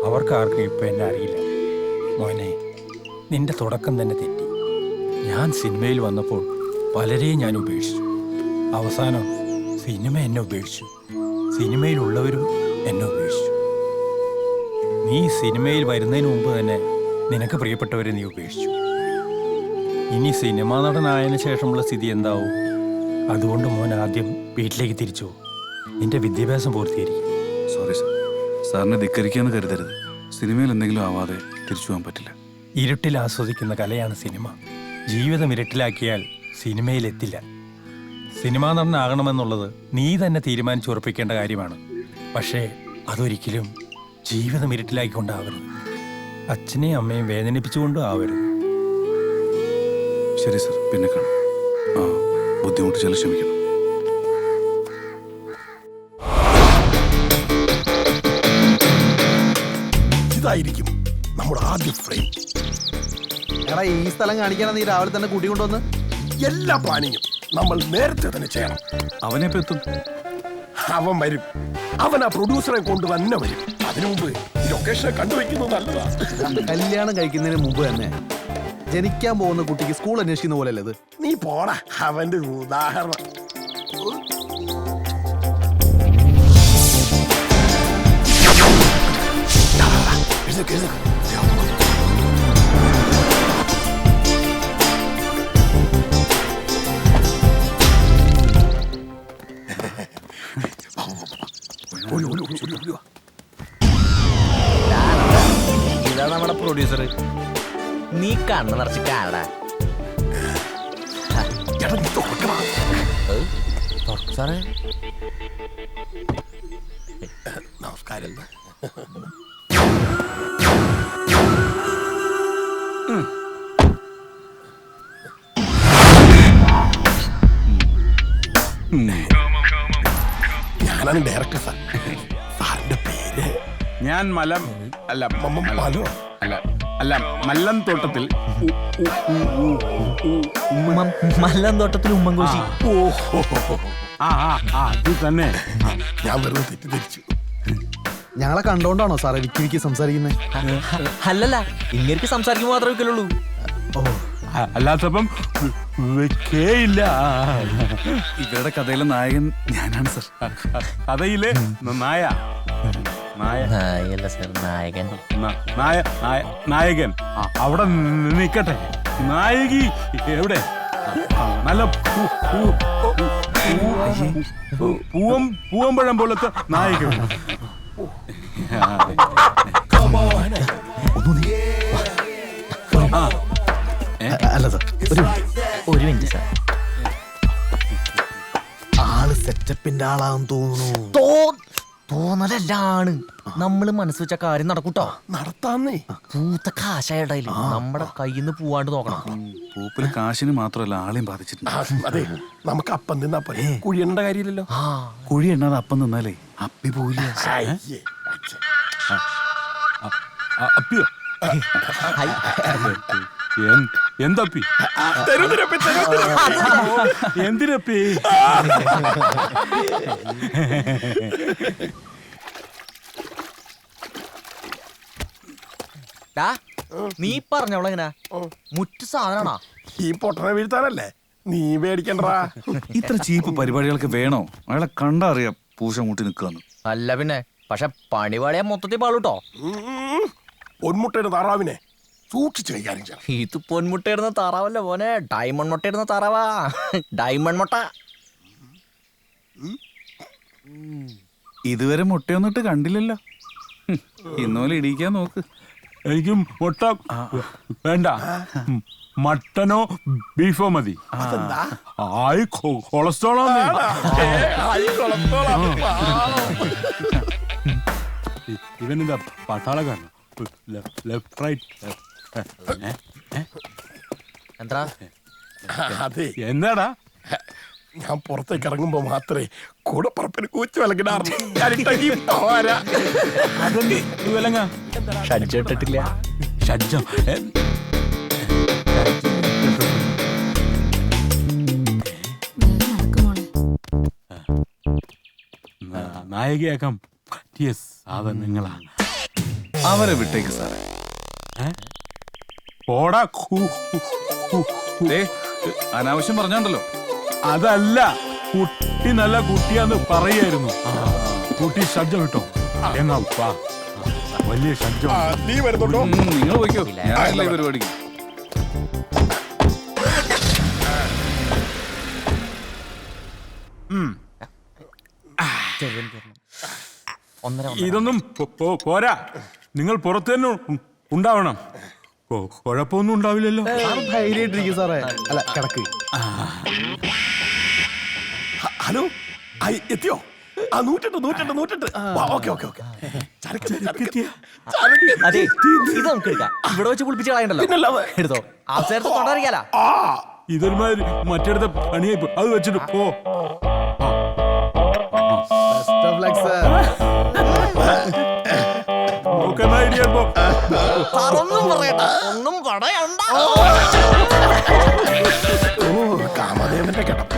അവർക്കാർക്കും ഇപ്പം എന്നെ അറിയില്ല. മോനെ, നിന്റെ തുടക്കം തന്നെ തെറ്റി. ഞാൻ സിനിമയിൽ വന്നപ്പോൾ പലരെയും ഞാൻ ഉപേക്ഷിച്ചു. അവസാനം സിനിമ എന്നെ ഉപേക്ഷിച്ചു. സിനിമയിലുള്ളവരും എന്നെ ഉപേക്ഷിച്ചു. നീ സിനിമയിൽ വരുന്നതിന് മുമ്പ് തന്നെ നിനക്ക് പ്രിയപ്പെട്ടവരെ നീ ഉപേക്ഷിച്ചു. ഇനി സിനിമാ നടനായതിനു ശേഷമുള്ള സ്ഥിതി എന്താവും? അതുകൊണ്ട് മോൻ ആദ്യം വീട്ടിലേക്ക് തിരിച്ചു പോകും. നിന്റെ വിദ്യാഭ്യാസം പൂർത്തീകരിക്കും. സോറി സാർ, സാറിനെ ധിക്കരിക്കാന്ന് കരുതരുത്. സിനിമയിൽ എന്തെങ്കിലും ആവാതെ തിരിച്ചു പോകാൻ പറ്റില്ല. ഇരുട്ടിൽ ആസ്വദിക്കുന്ന കലയാണ് സിനിമ. ജീവിതം ഇരുട്ടിലാക്കിയാൽ സിനിമയിലെത്തില്ല. സിനിമാ നടനാകണമെന്നുള്ളത് നീ തന്നെ തീരുമാനിച്ചുറപ്പിക്കേണ്ട കാര്യമാണ്. പക്ഷേ അതൊരിക്കലും ജീവിതം ഇരുട്ടിലാക്കിക്കൊണ്ടാവരുത്. അച്ഛനെയും അമ്മയും വേദനിപ്പിച്ചുകൊണ്ടും ആവരുത്. ശരി സാർ, പിന്നെ കാണാം. ആ, ബുദ്ധിമുട്ട് ചില ക്ഷമിക്കണം. ഇതായിരിക്കും നമ്മുടെ ആദ്യ ഫ്രെയിം. എടാ, ഈ സ്ഥലം കാണിക്കാനാ നീ രാവിലെ തന്നെ കൂട്ടിക്കൊണ്ടുവന്ന്? എല്ലാ പ്ലാനിങ്ങും നമ്മൾ നേരത്തെ തന്നെ ചെയ്യണം. അവനെപ്പോ എത്തും? അവൻ വരും. അവൻ ആ പ്രൊഡ്യൂസറെ കൊണ്ട് തന്നെ വരും. അതിനു മുമ്പ് ഈ ലൊക്കേഷനെ കണ്ടുവെക്കുന്നത് നല്ലതാ. കല്യാണം കഴിക്കുന്നതിന് മുമ്പ് തന്നെ ജനിക്കാൻ പോകുന്ന കുട്ടിക്ക് സ്കൂൾ അന്വേഷിക്കുന്ന പോലെയല്ലേ ഇത്? നീ പോടാ, അവന്റെ ഒരു ഉദാഹരണം. ഇതാ നമ്മുടെ പ്രൊഡ്യൂസർ. നീ കണ്ണ് നിറച്ച് കാണടാ. സാറേ, നമസ്കാരം. ഞാനാണ് ഡയറക്ടർ സാർ. സാറിന്റെ പേര്? ഞാൻ മലം അല്ല മലോ അല്ല അല്ല മല്ലം തോട്ടത്തിൽ മല്ലന്തോട്ടത്തിൽ ഉമ്മൻകോശി. അത് തന്നെ ഞാൻ വെറുതെ തെറ്റിദ്ധരിച്ചു. ഞങ്ങളെ കണ്ടോണ്ടാണോ സാറേ വിക്കി സംസാരിക്കുന്നത്? അല്ലല്ല, ഇങ്ങനെ സംസാരിക്കുമ്പോൾ മാത്രമേ വെക്കലുള്ളൂ. അല്ലാത്തപ്പം വെക്കേയില്ല. ഇവരുടെ കഥയിലെ നായകൻ ഞാനാണ് സർ. കഥയിലെ നായ നായകല്ല സർ, നായകൻ. നായകൻ അവിടെ നിക്കട്ടെ. നായകി എവിടെ? നല്ല പൂവമ്പഴം പോലത്തെ നായകൻ. അല്ല സാർ, ഒരു മിനിറ്റ് സാർ. ആള് സെറ്റപ്പിന്റെ ആളാന്ന് തോന്നുന്നു. തോന്നലാണ്. നമ്മള് മനസ്സ് വെച്ച കാര്യം നടക്കൂട്ടോ. നടത്താന്നേ. പൂത്ത കാശായ ഇടയില് നമ്മുടെ കയ്യിൽ നിന്ന് പോവാണ്ട് നോക്കണം. പൂപ്പിൽ കാശിന് മാത്രമല്ല ആളെയും ബാധിച്ചിട്ടുണ്ട്. അതെ, നമുക്ക് അപ്പം തിന്നാ പോലെ കുഴിയേണ്ട കാര്യമില്ലല്ലോ. കുഴി എണ്ണാതെ അപ്പം നിന്നാലേ അപ്പി പോയില്ല. അപ്പിയോ? എന്തപ്പി? എന്തിനപ്പി? നീ പറഞ്ഞവളെങ്ങനാ മുറ്റു സാധനാണോ? ഈ പൊട്ടനെ വീഴ്ത്താനല്ലേ? നീ പേടിക്കണ്ടാ. ഇത്ര ചീപ്പ് പരിപാടികൾക്ക് വേണോ? അയാളെ കണ്ടറിയാം പൂശ മുട്ടി നിൽക്കാന്ന്. അല്ല പിന്നെ, പക്ഷെ പണിപാടിയാ മൊത്തത്തിൽ പാളൂട്ടോ. പൊന്മുട്ടയുടെ താറാവിനെ സൂക്ഷിച്ച് കൈകാര്യം ചെയ്യണം. ഇത് പൊന്മുട്ടയിടുന്ന താറാവല്ല പോനെ, ഡയമണ്ട് മുട്ട ഇടുന്ന താറാവാ. ഡയമണ്ട് മുട്ട. ഇതുവരെ മുട്ടയൊന്നിട്ട് കണ്ടില്ലല്ലോ. ഇന്നോലെ ഇടിക്കാൻ നോക്ക്. എനിക്ക് മുട്ട വേണ്ട, മട്ടനോ ബീഫോ മതി. ആയി കൊളസ്ട്രോളോ? ഇവനെന്താ പട്ടാളക്കാരൻ? ലെഫ്റ്റ് റൈറ്റ് എന്താ? അതെ, എന്താടാ? ഞാൻ പുറത്തേക്ക് ഇറങ്ങുമ്പോ മാത്രമേ കൂടെ പറപ്പിന് കൂച്ചു വിലങ്ങിടാറുള്ളൂ. ഷഡ്ജിട്ടില്ല. ഷഡ്ജോ? നായികയാക്കാം പറ്റിയ സാധനങ്ങളാ. അവരെ വിട്ടേക്ക് സാറേ. പോടാ. അനാവശ്യം പറഞ്ഞോണ്ടല്ലോ. അതല്ല, കുട്ടി നല്ല കുട്ടിയാന്ന് പറയായിരുന്നു. കുട്ടി ഷഡ്ജം കിട്ടോ? എന്നാ വലിയ ഷഡ്ജം. നീ വരുന്നുണ്ടോ? നിങ്ങൾ പോയിക്കോ, ഞാനല്ല ഈ പരിപാടിക്ക്. ഇതൊന്നും പോരാ. നിങ്ങൾ പുറത്തു തന്നെ ഉണ്ടാവണം. കുഴപ്പമൊന്നും ഉണ്ടാവില്ലല്ലോ. ധൈര്യമായിട്ടിരിക്കും സാറേ. അല്ല, കിടക്ക്. ഹലോ, എത്തിയോ? 108. അതെ, ഇത് നമുക്ക് എടുക്കാം. ഇവിടെ വെച്ച് കുളിപ്പിച്ച് കളയണ്ടല്ലോ. എടുത്തോ, ആ ചേർത്ത് തൊണ്ടറിയാലോ. ഇതൊരുമാതിരി മറ്റേടത്തെ പണിയായി. അത് വെച്ചിട്ട് പോ. ഒന്നും പറയണ്ട. കാമദേവന്റെ കിടപ്പ്.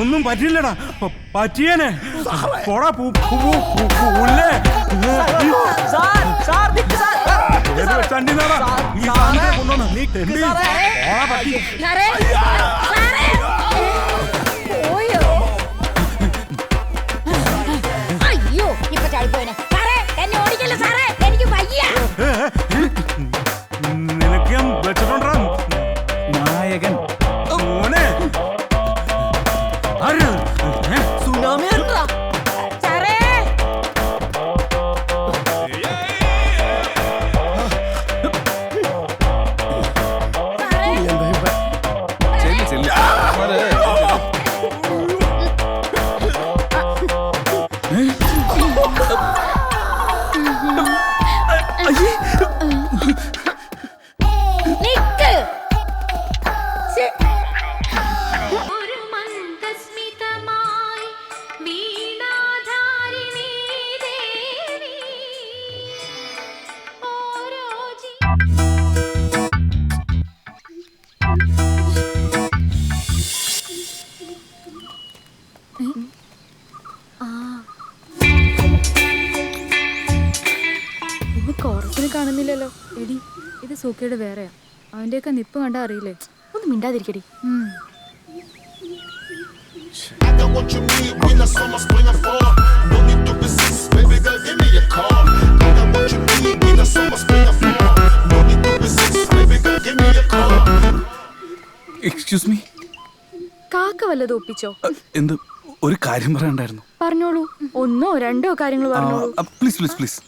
ഒന്നും പറ്റില്ലടാ. പറ്റിയേനെ. പോടാ. അയ്യോ ഇപ്പൊ ചാടിപ്പോയനെ സാറേ എന്നെ ഓടിക്കല്ലേ സാറേ എനിക്ക് വയ്യ. നിനക്ക് ഞാൻ വെച്ചിട്ടുണ്ടാ നായകൻ മോനെ സുനാമി സാറേ നിക്ക്. ഒരു മന്ദസ്മിതമായി വീണാധാരിണീ ദേവി ഓരോ ഇന്ന് കോറസിനെ കാണുന്നില്ലല്ലോ. എടി ഇത് സൂക്കയുടെ വേറെയാ. അവന്റെയൊക്കെ നിപ്പ് കണ്ടാ അറിയില്ലേ. ഒന്ന് മിണ്ടാതിരിക്കടി. Excuse me. കാക്ക വല്ലതും ഒപ്പിച്ചോ? എന്ത് ഒരു കാര്യം പറയാണ്ടായിരുന്നു. പറഞ്ഞോളൂ. ഒന്നോ രണ്ടോ കാര്യങ്ങൾ പറഞ്ഞോളൂ. Please please please.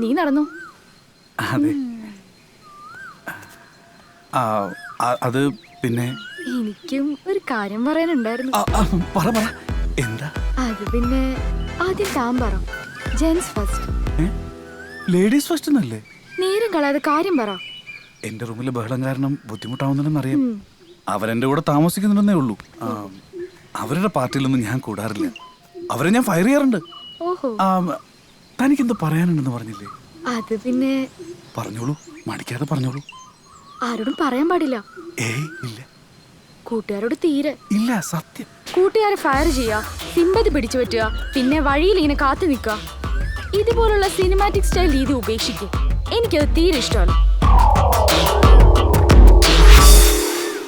നീ നടന്നു. അതെ അത് പിന്നെ എനിക്കും ഒരു കാര്യം പറയാനുണ്ടായിരുന്നു. പറ പറ. എന്താ അത് പിന്നെ ആദ്യം താൻ പറ. Gents first. ലേഡീസ് ഫസ്റ്റ് എന്നല്ലേ? നേരം കളയാതെ കാര്യം പറ. എന്റെ റൂമിലെ ബഹളം കാരണം ബുദ്ധിമുട്ടാവുന്നുണ്ടെന്നറിയാം. അവരെന്റെ കൂടെ താമസിക്കുന്നുണ്ടെന്നേ ഉള്ളൂ. അവരുടെ പാർട്ടിയിലൊന്നും ഞാൻ കൂടാറില്ല. അവരെ ഞാൻ ഫയർ ചെയ്യാറുണ്ട്. ഓഹോ. തനിക്കെന്ത് പറയാനുണ്ടെന്ന് പറഞ്ഞില്ലേ? അത് പിന്നെ പറഞ്ഞോളൂ, മടിക്കാതെ പറഞ്ഞോളൂ. ആരോടും പറയാൻ പാടില്ല. ഏയ് ഇല്ല. കൂട്ടുകാരോട് തീരെ ഇല്ല. സത്യം. കൂട്ടുകാരെ ഫയർ ചെയ്യാ, സിമ്പതി പിടിച്ചു പറ്റുക, പിന്നെ വഴിയിൽ ഇങ്ങനെ കാത്തു നിൽക്കുക. ഇതുപോലുള്ള സിനിമാറ്റിക് സ്റ്റൈൽ രീതി ഉപേക്ഷിക്കും. എനിക്കത് തീരെ ഇഷ്ടമല്ല.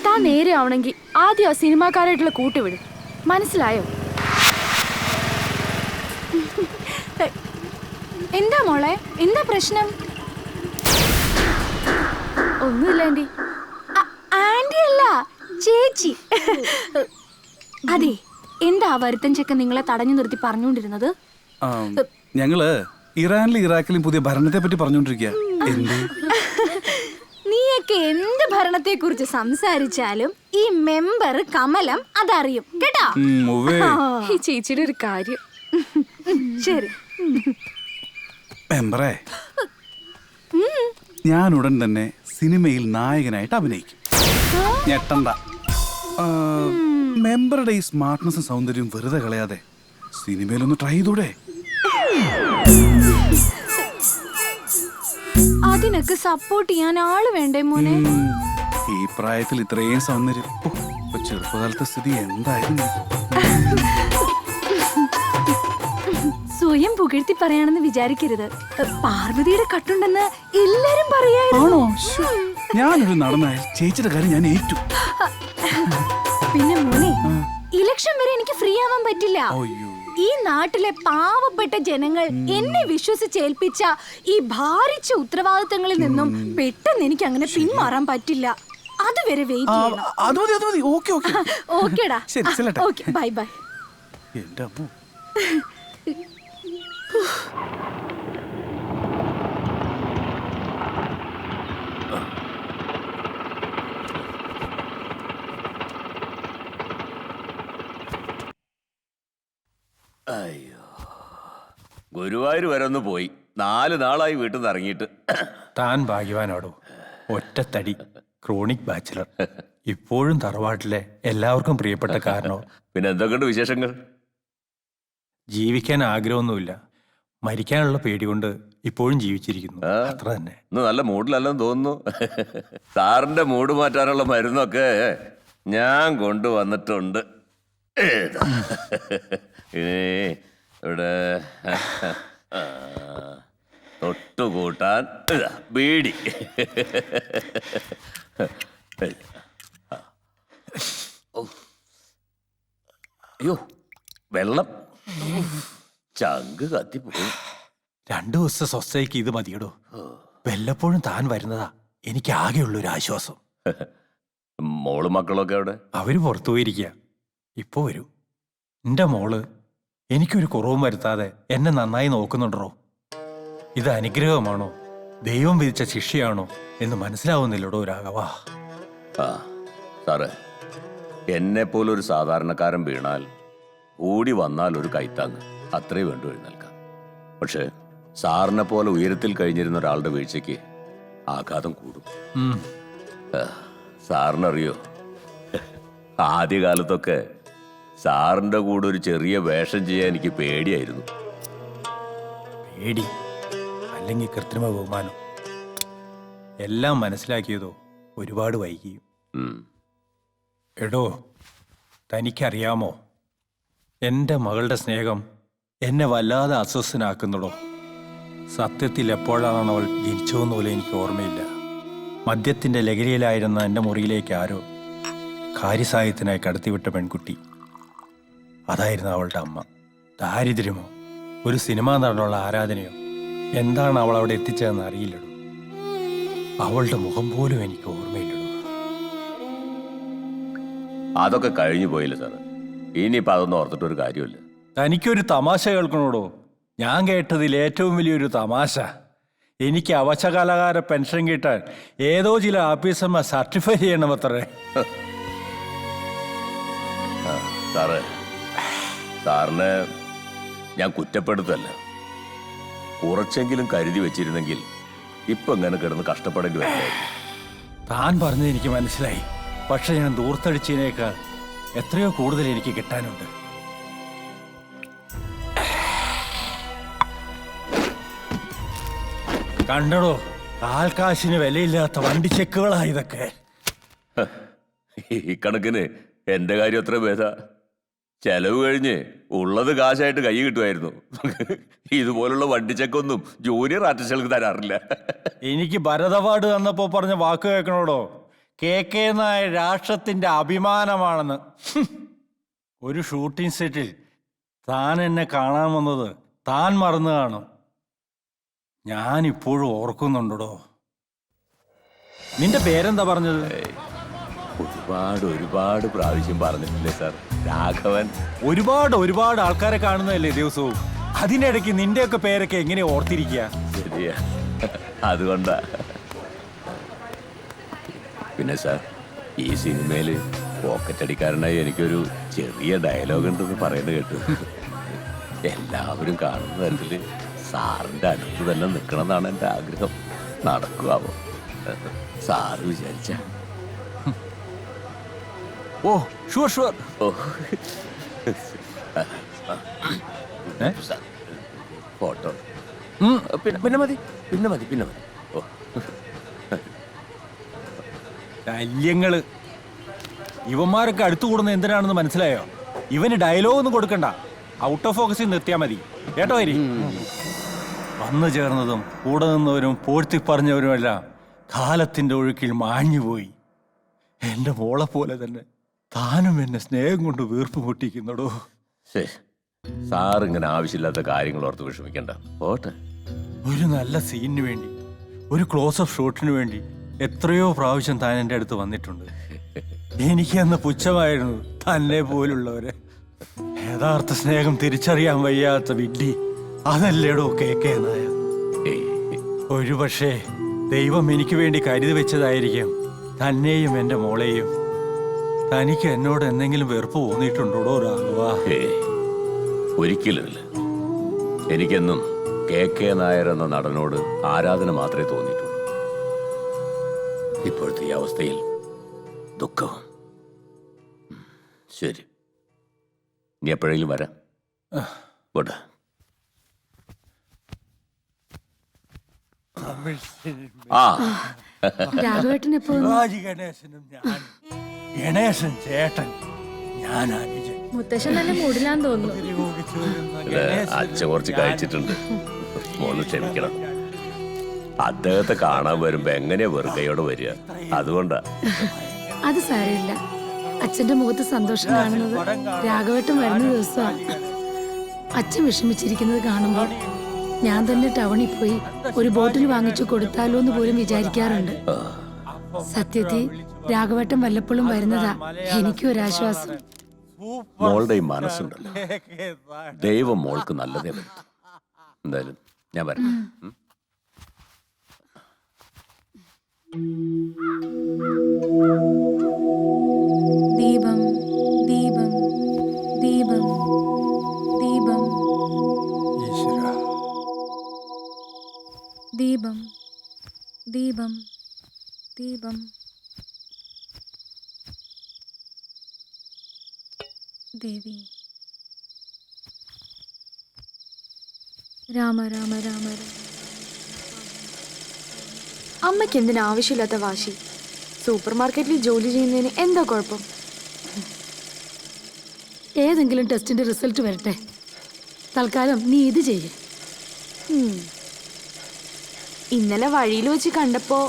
താൻ നേരെ ആവണമെങ്കിൽ ആദ്യം ആ സിനിമാക്കാരായിട്ടുള്ള കൂട്ടുവിടും. മനസ്സിലായോ? എന്താ മോളെ, എന്താ പ്രശ്നം? ഒന്നുമില്ല ആന്റി. ആന്റി അല്ല, ചേച്ചി. അതെ, എന്താ വരുത്തൻ ചെക്കൻ നിങ്ങളെ തടഞ്ഞു നിർത്തി പറഞ്ഞുകൊണ്ടിരുന്നത്? ഞങ്ങള് ഇറാനിലും ഇറാഖിലും പുതിയ ഭരണത്തെ പറ്റി പറഞ്ഞോണ്ടിരിക്കുക. നീയൊക്കെ എന്ത് ഭരണത്തെ കുറിച്ച് സംസാരിച്ചാലും ഈ മെമ്പർ കമലം അതറിയും കേട്ടാ. ഈ ചേച്ചിയുടെ ഒരു കാര്യം. ശരി മെമ്പറേ, ഞാൻ ഉടൻ തന്നെ സിനിമയിൽ നായകനായിട്ട് അഭിനയിക്കും. ഞെട്ടണ്ട. മെമ്പറുടെ ഈ സ്മാർട്ട്നെസ്സും സൗന്ദര്യവും വെറുതെ കളയാതെ സിനിമയിലൊന്ന് ട്രൈ ചെയ്തൂടെ? അതിനൊക്കെ സപ്പോർട്ട് ചെയ്യാൻ ആള് വേണ്ടേ മോനെ? ഈ പ്രായത്തിൽ ഇത്രയും സൗന്ദര്യം. ചെറുപ്പകാലത്തെ സ്ഥിതി എന്തായിരുന്നു? സ്വയം പുകഴ്ത്തി പറയാണെന്ന് വിചാരിക്കരുത്. പാർവതിയുടെ കട്ടുണ്ടെന്ന് എല്ലാരും പറയായിരുന്നു. ഞാനൊരു നടനായ ചേച്ചിയുടെ കാര്യം ഞാൻ ഏറ്റു. പിന്നെ മോനെ, ഇലക്ഷൻ വരെ എനിക്ക് ഫ്രീ ആവാൻ പറ്റില്ല. ഈ നാട്ടിലെ പാവപ്പെട്ട ജനങ്ങൾ എന്നെ വിശ്വസിച്ചേൽപ്പിച്ച ഈ ഭാരിച്ച ഉത്തരവാദിത്തങ്ങളിൽ നിന്നും പെട്ടെന്ന് എനിക്ക് അങ്ങനെ പിന്മാറാൻ പറ്റില്ല. അതുവരെ വെയിറ്റ് ചെയ്യണം. ഓക്കേടാ. Okay, bye bye. എന്റെ അമ്മോ. അയ്യോ, ഗുരുവായൂർ വരെ ഒന്ന് പോയി. 4 നാളായി വീട്ടിൽ നിന്ന് ഇറങ്ങിയിട്ട്. താൻ ഭാഗ്യവാനോടോ. ഒറ്റത്തടി, ക്രോണിക് ബാച്ചിലർ, ഇപ്പോഴും തറവാട്ടിലെ എല്ലാവർക്കും പ്രിയപ്പെട്ട കാരണോ. പിന്നെ എന്തൊക്കെയുണ്ട് വിശേഷങ്ങൾ? ജീവിക്കാൻ ആഗ്രഹമൊന്നുമില്ല, മരിക്കാനുള്ള പേടി കൊണ്ട് ഇപ്പോഴും ജീവിച്ചിരിക്കുന്നു, അത്ര തന്നെ. ഇന്ന് നല്ല മൂഡിലല്ലെന്ന് തോന്നുന്നു. സാറിന്റെ മൂഡ് മാറ്റാനുള്ള മരുന്നൊക്കെ ഞാൻ കൊണ്ടുവന്നിട്ടുണ്ട്. ഇനി ഇവിടെ തൊട്ടുകൂട്ടാൻ ബീഡി. അയ്യോ വെള്ളം, ചങ്ക് കത്തിപ്പോയി. 2 ദിവസത്തെ സ്വസ്ഥയ്ക്ക് ഇത് മതിയടോ. വല്ലപ്പോഴും താൻ വരുന്നതാ എനിക്ക് ആകെയുള്ളൊരു ആശ്വാസം. മോളും മക്കളൊക്കെ അവിടെ? അവര് പുറത്തു പോയിരിക്കുക. ഇപ്പൊ വരും. എന്റെ മോള് എനിക്കൊരു കുറവും വരുത്താതെ എന്നെ നന്നായി നോക്കുന്നുണ്ടോ? ഇത് അനുഗ്രഹമാണോ ദൈവം വിധിച്ച ശിക്ഷയാണോ എന്ന് മനസ്സിലാവുന്നില്ലടോ രാഘവാ. ആ സാറേ, എന്നെ പോലൊരു സാധാരണക്കാരൻ വീണാൽ ഓടി വന്നാൽ ഒരു കൈത്താങ്ങ് അത്രേ വേണ്ടു എഴുന്നേൽക്കാം. പക്ഷെ സാറിനെ പോലെ ഉയരത്തിൽ കഴിഞ്ഞിരുന്ന ഒരാളുടെ വീഴ്ചയ്ക്ക് ആഘാതം കൂടും. സാറിനറിയോ, ആദ്യകാലത്തൊക്കെ സാറിന്റെ കൂടെ ഒരു ചെറിയ വേഷം ചെയ്യാൻ എനിക്ക് പേടിയായിരുന്നു. പേടി അല്ലെങ്കിൽ കൃത്രിമ ബഹുമാനം എല്ലാം മനസ്സിലാക്കിയതോ ഒരുപാട് വൈകിയും. എടോ, തനിക്കറിയാമോ എൻ്റെ മകളുടെ സ്നേഹം എന്നെ വല്ലാതെ അസ്വസ്ഥനാക്കുന്നടോ. സത്യത്തിൽ എപ്പോഴാണ് അവൾ ജനിച്ചതെന്ന് പോലും എനിക്ക് ഓർമ്മയില്ല. മദ്യത്തിൻ്റെ ലഹരിയിലായിരുന്ന എൻ്റെ മുറിയിലേക്ക് ആരോ കാര്യസാഹ്യത്തിനായി കടത്തിവിട്ട പെൺകുട്ടി, അതായിരുന്നു അവളുടെ അമ്മ. ദാരിദ്ര്യമോ ഒരു സിനിമാ നടനുള്ള ആരാധനയോ എന്താണ് അവൾ അവിടെ എത്തിച്ചതെന്ന് അറിയില്ലടോ. അവളുടെ മുഖം പോലും എനിക്ക് ഓർമ്മയില്ലടോ. അതൊക്കെ കഴിഞ്ഞു പോയില്ല സാറ്. ഇനിയിപ്പോൾ അതൊന്നും ഓർത്തിട്ടൊരു കാര്യമില്ല. തനിക്കൊരു തമാശ കേൾക്കണോടോ. ഞാൻ കേട്ടതിൽ ഏറ്റവും വലിയൊരു തമാശ, എനിക്ക് അവശകാലകാല പെൻഷൻ കിട്ടാൻ ഏതോ ചില ഓഫീസർമാർ സർട്ടിഫൈ ചെയ്യണമത്രേ. സാറ്, സാറിനെ ഞാൻ കുറ്റപ്പെടുത്തല്ല. കുറച്ചെങ്കിലും കരുതി വെച്ചിരുന്നെങ്കിൽ ഇപ്പൊ ഇങ്ങനെ കിടന്ന് കഷ്ടപ്പെടേണ്ടി വരില്ലായിരുന്നു. താൻ പറഞ്ഞത് എനിക്ക് മനസ്സിലായി. പക്ഷെ ഞാൻ ദൂർത്തടിച്ചതിനേക്കാൾ എത്രയോ കൂടുതൽ എനിക്ക് കിട്ടാനുണ്ട്. കണ്ടടോ, കാൽക്കാശിന് വിലയില്ലാത്ത വണ്ടി ചെക്കുകളാ ഇതൊക്കെ. ഈ കണക്കിന് എന്റെ കാര്യം എത്ര ഭേദ. ചെലവ് കഴിഞ്ഞ് ഉള്ളത് കാശായിട്ട് കൈ കിട്ടുമായിരുന്നു. ഇതുപോലുള്ള വണ്ടിച്ചക്കൊന്നും ജൂനിയർ ആർട്ടിസ്റ്റുകൾക്ക് തരാറില്ല. എനിക്ക് ഭരത് അവാർഡ് തന്നപ്പോ പറഞ്ഞ വാക്ക് കേൾക്കണോടോ. KK നായർ രാഷ്ട്രത്തിന്റെ അഭിമാനമാണെന്ന്. ഒരു ഷൂട്ടിംഗ് സെറ്റിൽ താൻ എന്നെ കാണാൻ വന്നത് താൻ മറന്നു കാണും. ഞാൻ ഇപ്പോഴും ഓർക്കുന്നുണ്ടോ. നിന്റെ പേരെന്താ പറഞ്ഞത്? ഒരുപാട് പ്രാവശ്യം പറഞ്ഞിട്ടില്ലേ സാർ, രാഘവൻ. ഒരുപാട് ആൾക്കാരെ കാണുന്നതല്ലേ ദിവസവും. അതിനിടയ്ക്ക് നിന്റെയൊക്കെ പേരൊക്കെ എങ്ങനെ ഓർത്തിരിക്കുക? ശരിയാ, അതുകൊണ്ടാ. പിന്നെ സാർ, ഈ സിനിമയില് പോക്കറ്റടിക്കാരനായി എനിക്കൊരു ചെറിയ ഡയലോഗ് ഉണ്ടെന്ന് പറയുന്നത് കേട്ടു. എല്ലാവരും കാണുന്ന തരത്തില് സാറിന്റെ അടുത്ത് തന്നെ നിൽക്കണം എന്നാണ് എൻ്റെ ആഗ്രഹം. നടക്കുവാമോ സാറ് വിചാരിച്ച? ഓ ഷുവർ. ഓ ഫോട്ടോ പിന്നെ മതി. ഓ ശല്യങ്ങള്. ഇവന്മാരൊക്കെ അടുത്തു കൂടുന്നത് എന്തിനാണെന്ന് മനസ്സിലായോ? ഇവന് ഡയലോഗ് ഒന്നും കൊടുക്കണ്ട, ഔട്ട് ഓഫ് ഫോക്കസിൽ നിർത്തിയാൽ മതി കേട്ടോ. ഹരി, വന്നു ചേർന്നതും കൂടെ നിന്നവരും പോഴ്ത്തി പറഞ്ഞവരുമെല്ലാം കാലത്തിന്റെ ഒഴുക്കിൽ മാഞ്ഞുപോയി. എന്റെ മോളെ പോലെ തന്നെ താനും എന്നെ സ്നേഹം കൊണ്ട് വീർപ്പ് മുട്ടിക്കുന്നടോ. സാർ ഇങ്ങനെ ആവശ്യമില്ലാത്ത കാര്യങ്ങൾ ഓർത്ത് വിഷമിക്കണ്ട, പോട്ടെ. ഒരു നല്ല സീനിന് വേണ്ടി, ഒരു ക്ലോസപ്പ് ഷോട്ടിന് വേണ്ടി എത്രയോ പ്രാവശ്യം താൻ എൻ്റെ അടുത്ത് വന്നിട്ടുണ്ട്. എനിക്കന്ന് പുച്ഛമായിരുന്നു തന്നെ പോലുള്ളവരെ. യഥാർത്ഥ സ്നേഹം തിരിച്ചറിയാൻ വയ്യാത്ത വിഡ്ഢി അതല്ലേടോ KK നായർ. ഒരു പക്ഷേ ദൈവം എനിക്ക് വേണ്ടി കരുതി വെച്ചതായിരിക്കും തന്നെയും എൻ്റെ മോളെയും. തനിക്ക് എന്നോട് എന്തെങ്കിലും വെറുപ്പ് തോന്നിയിട്ടുണ്ടോ രാഘവ? ഒരിക്കലുമില്ല. എനിക്കെന്നും KK നായർ എന്ന നടനോട് ആരാധന മാത്രമേ തോന്നിയിട്ടുള്ളൂ. ഇപ്പോഴത്തെ ഈ അവസ്ഥയിൽ ദുഃഖവും. ശരി, ഇനി എപ്പോഴെങ്കിലും വരാം. പോട്ടെ. രാഘവേട്ടൻ എപ്പോഴും ഗണേശനും ഞാൻ, ഗണേശൻ ചേട്ടൻ, ഞാൻ അനുജൻ. മുത്തശ്ശൻ നല്ല മൂടിലാന്ന് തോന്നുന്നു. അച്ഛൻ കുറച്ച് കഴിച്ചിട്ടുണ്ട്, മോള് ക്ഷമിക്കണം. അദ്ദേഹത്തെ കാണാൻ വരുമ്പോ എങ്ങനെയാ വെറുകയോട് വരിക? അതുകൊണ്ടാ. അത് സാരമില്ല. അച്ഛന്റെ മുഖത്ത് സന്തോഷം കാണുന്നത് രാഘവേട്ടൻ വരുന്ന ദിവസമാണ്. അച്ഛൻ വിഷമിച്ചിരിക്കുന്നത് കാണുമ്പോൾ ഞാൻ തന്നെ ടൗണിൽ പോയി ഒരു ബോട്ടിൽ വാങ്ങിച്ചു കൊടുത്താലോ എന്ന് പോലും വിചാരിക്കാറുണ്ട്. സത്യത്തിൽ രാഘവേട്ടൻ വല്ലപ്പോഴും വരുന്നതാ എനിക്കും ഒരാശ്വാസം. മോളുടെ ഈ മനസ്സുണ്ടല്ലോ, ദൈവം മോൾക്ക് നല്ലതേ വരുത്തും. എന്തായാലും ഞാൻ വരാം. ദീപം ദീപം ദീപം ദീപം ദീപം ദീപം ദീപം ദേവി രാമ രാമ രാമ രാമ. അമ്മയ്ക്ക് എന്തിനാ ആവശ്യമില്ലാത്ത വാശി? സൂപ്പർ മാർക്കറ്റിൽ ജോലി ചെയ്യുന്നതിന് എന്താ കുഴപ്പം? ഏതെങ്കിലും ടെസ്റ്റിന്റെ റിസൾട്ട് വരട്ടെ. തൽക്കാലം നീ ഇത് ചെയ്യേ. ഇന്നലെ വഴിയിൽ വെച്ച് കണ്ടപ്പോ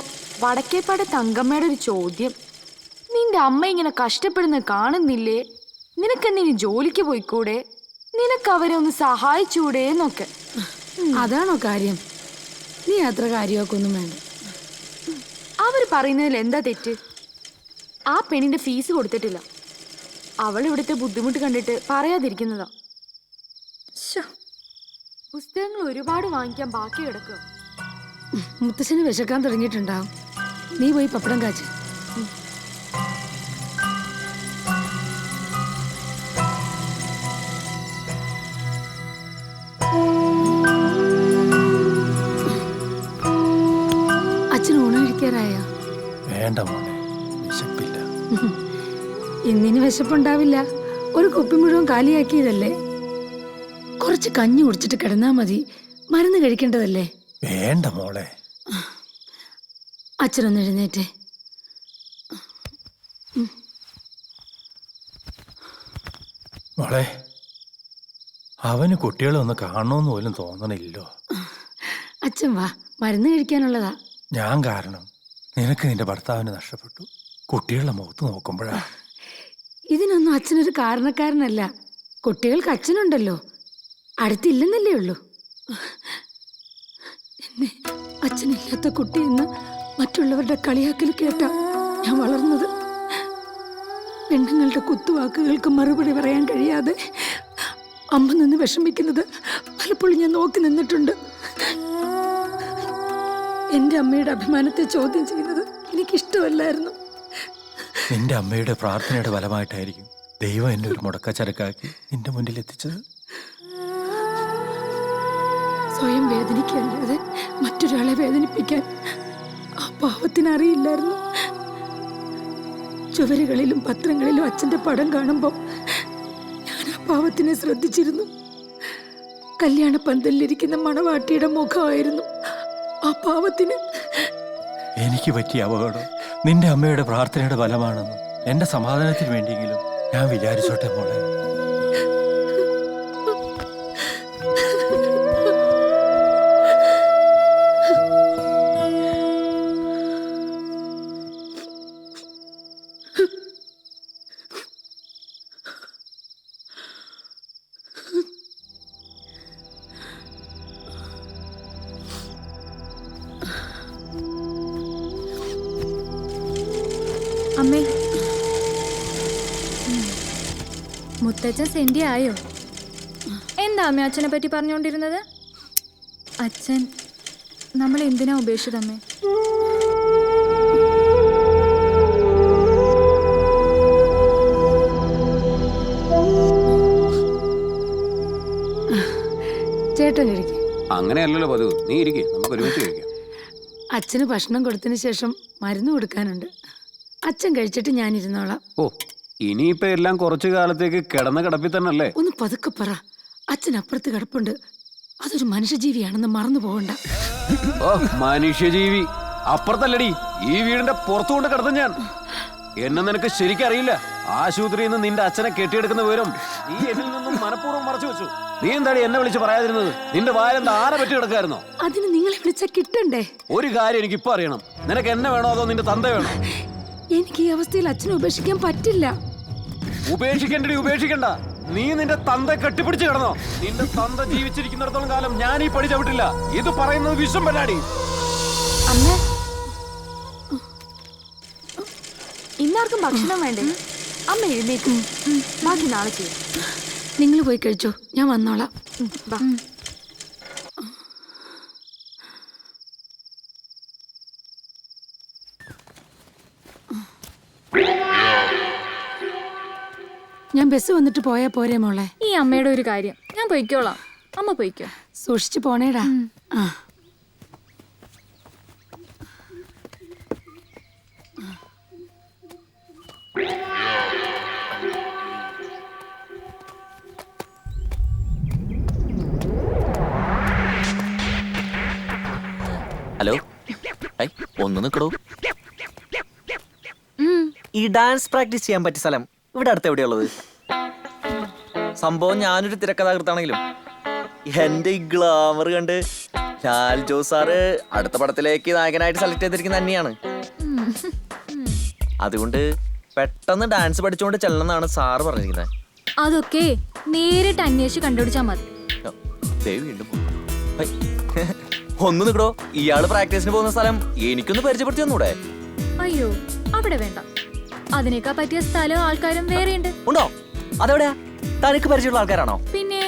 വടക്കേപ്പാട് തങ്കമ്മയുടെ ഒരു ചോദ്യം, നിന്റെ അമ്മ ഇങ്ങനെ കഷ്ടപ്പെടുന്നത് കാണുന്നില്ലേ, നിനക്കെന്തിന് ജോലിക്ക് പോയിക്കൂടെ, നിനക്ക് അവരെ ഒന്ന് സഹായിച്ചൂടെ എന്നൊക്കെ. അതാണോ കാര്യം? നീ അത്ര കാര്യമൊക്കെ ഒന്നും വേണ്ട. അവർ പറയുന്നതിൽ എന്താ തെറ്റ്? ആ പെണ്ണിന്റെ ഫീസ് കൊടുത്തിട്ടില്ല. അവൾ ഇവിടുത്തെ ബുദ്ധിമുട്ട് കണ്ടിട്ട് പറയാതിരിക്കുന്നതാ. പുസ്തകങ്ങൾ ഒരുപാട് വാങ്ങിക്കാൻ ബാക്കി കിടക്കുക. മുത്തശ്ശന് വിശക്കാൻ തുടങ്ങിയിട്ടുണ്ടാവും. നീ പോയി പപ്പടം കാച്ച്. അച്ഛൻ ഊണ് കഴിക്കാറായോ? വേണ്ട മോനെ, വിശപ്പില്ല. ഇന്നിന് വിശപ്പുണ്ടാവില്ല. ഒരു കുപ്പി മുഴുവൻ കാലിയാക്കിയതല്ലേ. കുറച്ച് കഞ്ഞി കുടിച്ചിട്ട് കിടന്നാ മതി. മരുന്ന് കഴിക്കേണ്ടതല്ലേ. വേണ്ട മോളെ. അച്ഛനൊന്ന് എഴുന്നേറ്റേ. മോളെ, അവന് കുട്ടികളെ ഒന്ന് കാണണമെന്ന് പോലും തോന്നണില്ലോ. അച്ഛൻ വാ, മരുന്ന് കഴിക്കാനുള്ളതാ. ഞാൻ കാരണം നിനക്ക് നിന്റെ ഭർത്താവിനെ നഷ്ടപ്പെട്ടു. കുട്ടികളുടെ മുഖത്ത് നോക്കുമ്പോഴാ. ഇതിനൊന്നും അച്ഛനൊരു കാരണക്കാരനല്ല. കുട്ടികൾക്ക് അച്ഛനുണ്ടല്ലോ, അടുത്തില്ലെന്നല്ലേ ഉള്ളൂ. എന്നെ അച്ഛനില്ലാത്ത കുട്ടിയെന്ന് മറ്റുള്ളവരുടെ കളിയാക്കൽ കേട്ടാ ഞാൻ വളർന്നത്. പെണ്ണുങ്ങളുടെ കുത്തുവാക്കുകൾക്ക് മറുപടി പറയാൻ കഴിയാതെ അമ്മ നിന്ന് വിഷമിക്കുന്നത് പലപ്പോഴും ഞാൻ നോക്കി നിന്നിട്ടുണ്ട്. എന്റെ അമ്മയുടെ അഭിമാനത്തെ ചോദ്യം ചെയ്യുന്നത് എനിക്കിഷ്ടമല്ലായിരുന്നു. നിന്റെ അമ്മയുടെ പ്രാർത്ഥനയുടെ ഫലമായിട്ടായിരിക്കും ദൈവം എന്നെ ഒരു മുടക്കച്ചരക്കാക്കി നിന്റെ മുന്നിൽ എത്തിച്ചത്. സ്വയം വേദനിക്കല്ലാതെ മറ്റൊരാളെ വേദനിപ്പിക്കാൻ ആ പാവത്തിനറിയില്ലായിരുന്നു. ചുവരുകളിലും പത്രങ്ങളിലും അച്ഛന്റെ പടം കാണുമ്പോൾ ഞാൻ ആ പാവത്തിനെ ശ്രദ്ധിച്ചിരുന്നു. കല്യാണ പന്തലിലിരിക്കുന്ന മണവാട്ടിയുടെ മുഖമായിരുന്നു ആ പാവത്തിന്. എനിക്ക് പറ്റിയ അപകടം നിന്റെ അമ്മയുടെ പ്രാർത്ഥനയുടെ ഫലമാണെന്ന് എന്റെ സമാധാനത്തിന് വേണ്ടിയെങ്കിലും ഞാൻ വിചാരിച്ചോട്ടെ മോളെ. അമ്മേ, മുത്തച്ഛൻ സെൻഡി ആയോ? എന്താ അമ്മ അച്ഛനെ പറ്റി പറഞ്ഞുകൊണ്ടിരുന്നത്? അച്ഛൻ നമ്മൾ എന്തിനാ ഉപേക്ഷിച്ചതമ്മേ? ചേട്ടൻ കഴിക്കും. അങ്ങനെയല്ലല്ലോ പതിവ്. നീ ഇരിക്കേ, നമുക്ക് ഒരുമിച്ച് കഴിക്കാം. അച്ഛന് ഭക്ഷണം കൊടുത്തതിന് ശേഷം മരുന്ന് കൊടുക്കാനുണ്ട്. അച്ഛൻ കഴിച്ചിട്ട് ഞാൻ ഇരുന്നോളാം. ഓ, ഇനിയിപ്പോ എല്ലാം കുറച്ചു കാലത്തേക്ക് കിടന്ന കിടപ്പിൽ തന്നെയല്ലേ? ഒന്ന് പതുക്കെ പറ. അച്ഛൻ അപ്പുറത്ത് കിടപ്പുണ്ട്. അതൊരു മനുഷ്യജീവിയാണെന്ന് മറന്നു പോകണ്ട. ഓ, മനുഷ്യജീവി അപ്പുറത്തല്ലടി, ഈ വീടിന്റെ പുറത്തുകൊണ്ട് കിടത്തും ഞാൻ. എന്നെ നിനക്ക് ശരിക്കറിയില്ല. ആശുപത്രിയിൽ നിന്ന് നിന്റെ അച്ഛനെ കെട്ടിയെടുക്കുന്ന വിവരം നീ എന്നിൽ നിന്നും മനഃപൂർവ്വം മറച്ചു വെച്ചു. നീ എന്താടി എന്നെ വിളിച്ച് പറയാതിരുന്നത്? നിന്റെ വായെന്താ ആന പറ്റി കിടക്കായിരുന്നോ? അതിന് നിങ്ങളെ വിളിച്ച കിട്ടണ്ടേ? ഒരു കാര്യം എനിക്ക് ഇപ്പൊ അറിയണം. നിനക്ക് എന്നെ വേണോ അതോ നിന്റെ തന്ത വേണോ? എനിക്ക് ഈ അവസ്ഥയിൽ അച്ഛനെ ഉപേക്ഷിക്കാൻ പറ്റില്ല. ഉപേക്ഷിക്കണ്ടടി, ഉപേക്ഷിക്കണ്ട. നീ നിന്റെ തന്ത കെട്ടിപ്പിടിച്ച് കിടന്നോ? നിന്റെ തന്ത ജീവിച്ചിരിക്കുന്നിടത്തോളം കാലം ഞാൻ ഈ പടി ചവിട്ടില്ല. ഇത് പറയുന്നത് വിഷം പറ്റാടി. അമ്മ, ഇന്നാർക്കും ഭക്ഷണം വേണ്ടേ? അമ്മ എഴുന്നേക്കും, ബാക്കി നാളെ ചെയ്യും. നിങ്ങൾ പോയി കഴിച്ചോ, ഞാൻ വന്നോളാം. ഞാൻ ബസ് വന്നിട്ട് പോയാ പോരെ മോളെ? ഈ അമ്മയുടെ ഒരു കാര്യം, ഞാൻ പൊയ്ക്കോളാം. അമ്മ പൊയ്ക്കോ. സൂക്ഷിച്ചു പോണേടാ. ആ, ഹലോ, ഒന്ന് നിൽക്കടോ. ഈ ഡാൻസ് പ്രാക്ടീസ് ചെയ്യാൻ പറ്റിയ സ്ഥലം ഇവിടെ അടുത്ത് എവിടെയുള്ളത്? സംഭവം ഞാനൊരു തിരക്കഥാകൃത്താണെങ്കിലും എന്റെ ഈ ഗ്ലാമർ കണ്ട് ലാൽ ജോസ് സാറ് അടുത്ത പടത്തിലേക്ക് നായകനായിട്ട് സെലക്ട് ചെയ്തിരിക്കുന്ന തന്നെയാണ്. അതുകൊണ്ട് പെട്ടെന്ന് ഡാൻസ് പഠിച്ചുകൊണ്ട് ചെല്ലണമെന്നാണ് സാറ് പറഞ്ഞിരിക്കുന്നത്. അതൊക്കെ നേരിട്ട് അന്വേഷിച്ച് കണ്ടുപിടിച്ചാൽ മതി. വീണ്ടും ഒന്ന് നിൽക്കടോ. ഇയാള് പ്രാക്ടീസിന് പോകുന്ന സ്ഥലം എനിക്കൊന്ന് പരിചയപ്പെടുത്തി തന്നൂടെ? അയ്യോ, അവിടെ വേണ്ട. അതിനേക്കാ പറ്റിയ സ്ഥലവും ആൾക്കാരും വേറെയുണ്ട്. ഉണ്ടോ? അതെവിടെയാ? തനിക്ക് പരിചയമുള്ള ആൾക്കാരാണോ? പിന്നെ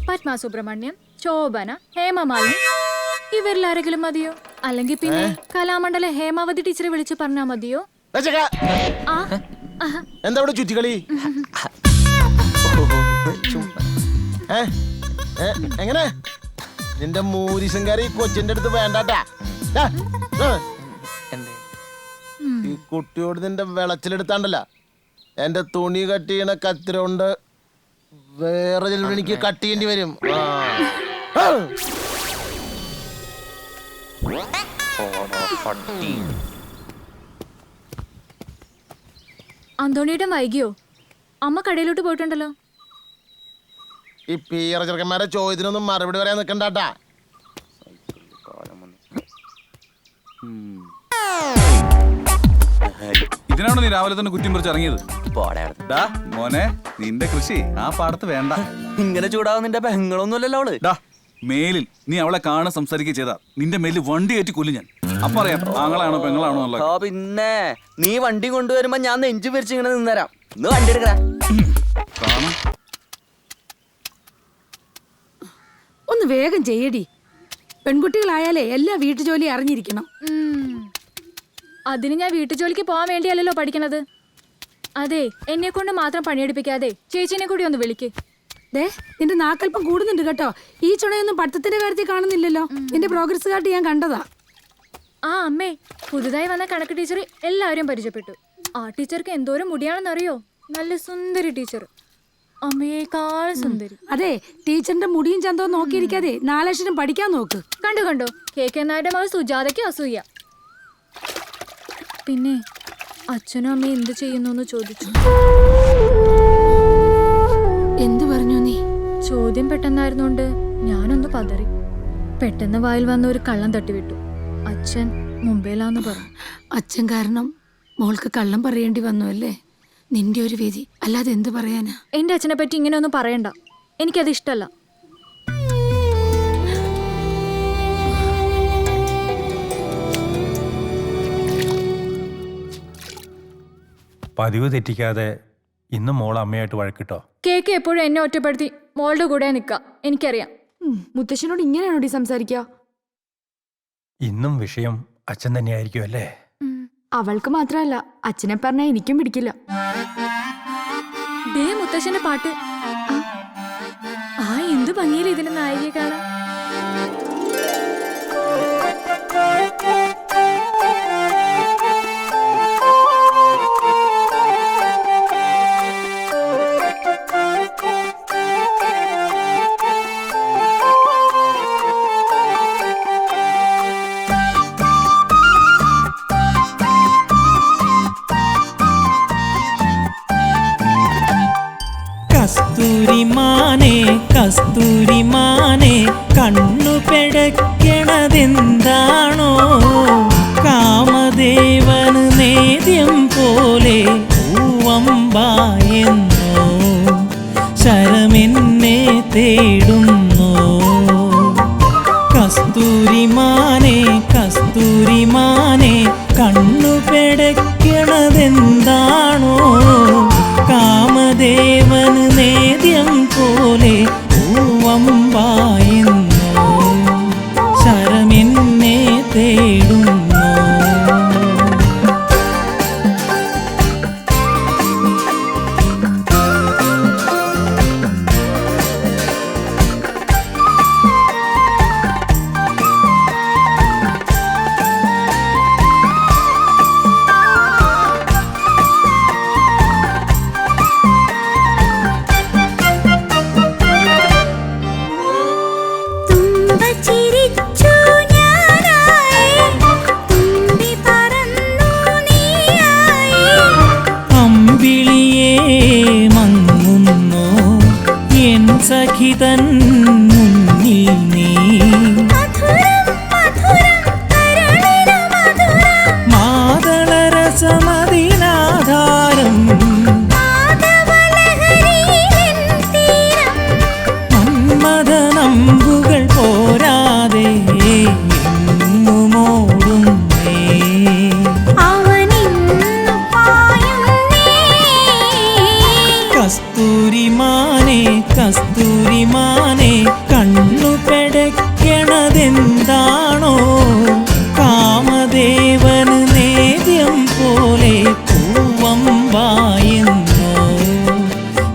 പത്മ സുബ്രഹ്മണ്യം, ശോഭന, ഹേമമാലിനി, ഇവരിലാരെങ്കിലും മതിയോ? അല്ലെങ്കിൽ പിന്നെ കലാമണ്ഡല ഹേമാവതി ടീച്ചറെ വിളിച്ച് പറഞ്ഞാ മതിയോ? എന്താ ഇവിടെ ചുറ്റിക്കളി? എങ്ങനെ നിന്റെ മൂരിശങ്കാരി കൊച്ചിന്റെ അടുത്ത് വേണ്ടാട്ടാ. ഈ കുട്ടിയോട് നിന്റെ വിളച്ചിലെടുത്താണ്ടല്ല, എന്റെ തുണി കട്ട് ചെയ്യണ കത്തിരോണ്ട് വേറെ ചിലപ്പോൾ എനിക്ക് കട്ട് ചെയ്യേണ്ടി വരും. അന്തോണിയുടെ വൈകിയോ? അമ്മ കടയിലോട്ട് പോയിട്ടുണ്ടല്ലോ. ഈ പീറ ചെറുക്കന്മാരെ ചോദ്യത്തിനൊന്നും മറുപടി പറയാൻ നിൽക്കണ്ടാട്ടാ. ഇതിനാണോ നീ രാവിലെ തന്നെ കുറ്റി മുറിച്ച് ഇറങ്ങിയത്? മോനെ, നിന്റെ കൃഷി ആ പാടത്ത് വേണ്ട. ഇങ്ങനെ ചൂടാവും നിന്റെ പെങ്ങളൊന്നുമല്ലല്ലോ അവള്. മേലിൽ നീ അവളെ കാണാൻ സംസാരിക്കുക ചെയ്താ നിന്റെ മേലിൽ വണ്ടി കയറ്റി കൊല്ലും ഞാൻ. അപ്പൊ അറിയാം ആങ്ങളാണോ പെങ്ങളാണോ ഉള്ളത്. പിന്നെ നീ വണ്ടി കൊണ്ടുവരുമ്പോ ഞാൻ നെഞ്ചു പിരിച്ച് ഇങ്ങനെ നിന്നരാം. ഇന്ന് വണ്ടി എടുക്കടാ. ഒന്ന് വേഗം ചെയ്യടി. പെൺകുട്ടികളായാലേ എല്ലാ വീട്ടുജോലി അറിഞ്ഞിരിക്കണം. അതിന് ഞാൻ വീട്ടുജോലിക്ക് പോകാൻ വേണ്ടിയല്ലോ പഠിക്കണത്. അതെ, എന്നെ കൊണ്ട് മാത്രം പണിയെടുപ്പിക്കാതെ ചേച്ചിനെ കൂടി ഒന്ന് വിളിക്ക്. ദേ, നിന്റെ നാക്കൽപ്പം കൂടുന്നുണ്ട് കേട്ടോ. ഈ ചുണയൊന്നും പഠിത്തത്തിന്റെ കാര്യത്തിൽ കാണുന്നില്ലല്ലോ. നിന്റെ പ്രോഗ്രസ് കാർഡ് ഞാൻ കണ്ടതാ. ആ അമ്മേ, പുതുതായി വന്ന കണക്ക് ടീച്ചർ എല്ലാവരും പരിചയപ്പെട്ടു. ആ ടീച്ചർക്ക് എന്തോരം മുടിയാണെന്നറിയോ? നല്ല സുന്ദരി ടീച്ചർ, അമ്മയേക്കാൾ സുന്ദരി. അതെ, ടീച്ചറിന്റെ മുടിയും ചന്തവും നോക്കിയിരിക്കാതെ 4 അക്ഷരം പഠിക്കാൻ നോക്ക്. കണ്ടോ KK നായരുടെ മകൾ സുജാതയ്ക്ക് അസൂയ. പിന്നെ അച്ഛനും അമ്മയും എന്ത് ചെയ്യുന്നു ചോദിച്ചു. എന്തു പറഞ്ഞു നീ? ചോദ്യം പെട്ടെന്നായിരുന്നോണ്ട് ഞാനൊന്ന് പതറി. പെട്ടെന്ന് വായിൽ വന്ന ഒരു കള്ളം തട്ടിവിട്ടു. അച്ഛൻ മുംബൈയിലാന്ന് പറഞ്ഞു. അച്ഛൻ കാരണം മോൾക്ക് കള്ളം പറയേണ്ടി വന്നു അല്ലേ? നിന്റെ ഒരു വിധി, അല്ലാതെ എന്ത് പറയാനാ? എന്റെ അച്ഛനെ പറ്റി ഇങ്ങനെ ഒന്നും പറയണ്ട, എനിക്കത് ഇഷ്ടല്ല. പതിവ് തെറ്റിക്കാതെ ഇന്ന് മോൾ അമ്മയായിട്ട് വഴക്കിട്ടോ? KK എപ്പോഴും എന്നെ ഒറ്റപ്പെടുത്തി മോളുടെ കൂടെ നിൽക്കാം, എനിക്കറിയാം. മുത്തശ്ശനോട് ഇങ്ങനെയാണോടി സംസാരിക്കുക? ഇന്നും വിഷയം അച്ഛൻ തന്നെയായിരിക്കും അല്ലേ? അവൾക്ക് മാത്രമല്ല, അച്ഛനെ പറഞ്ഞാൽ എനിക്കും പിടിക്കില്ല. ദേ മുത്തശ്ശന്റെ പാട്ട്. ആ എന്ത് ഭംഗിയില്ല ഇതിന്റെ നായികയെ കാണാൻ. കസ്തൂരിമാനെ കസ്തൂരിമാനെ കണ്ണു പെടയ്ക്കണതെന്താണോ കാമദേവന് നേദ്യം പോലെ പൂവമ്പായെന്നോ ശരമെന്നെ തേടുന്നു കസ്തൂരിമാനെ കസ്തൂരിമാനെ കണ്ണു പെടയ്ക്കണതെന്താണോ കാമദേവന് നേദ്യം പോലെ പൂവമ്പായെന്നോ ശരമെന്നെ തേടുന്നു സഖിതൻ മുന്നിൽ നീ മാതളരസമതിനാധാരം മന്മഥനമ്പുകൾ പോരാതെ എങ്ങുമോടുന്നേ കസ്തൂരിമാനെ കസ്തൂരിമാനെ കണ്ണു പെടയ്ക്കണതെന്താണോ കാമദേവന് നേദ്യം പോലെ പൂവമ്പായെന്നോ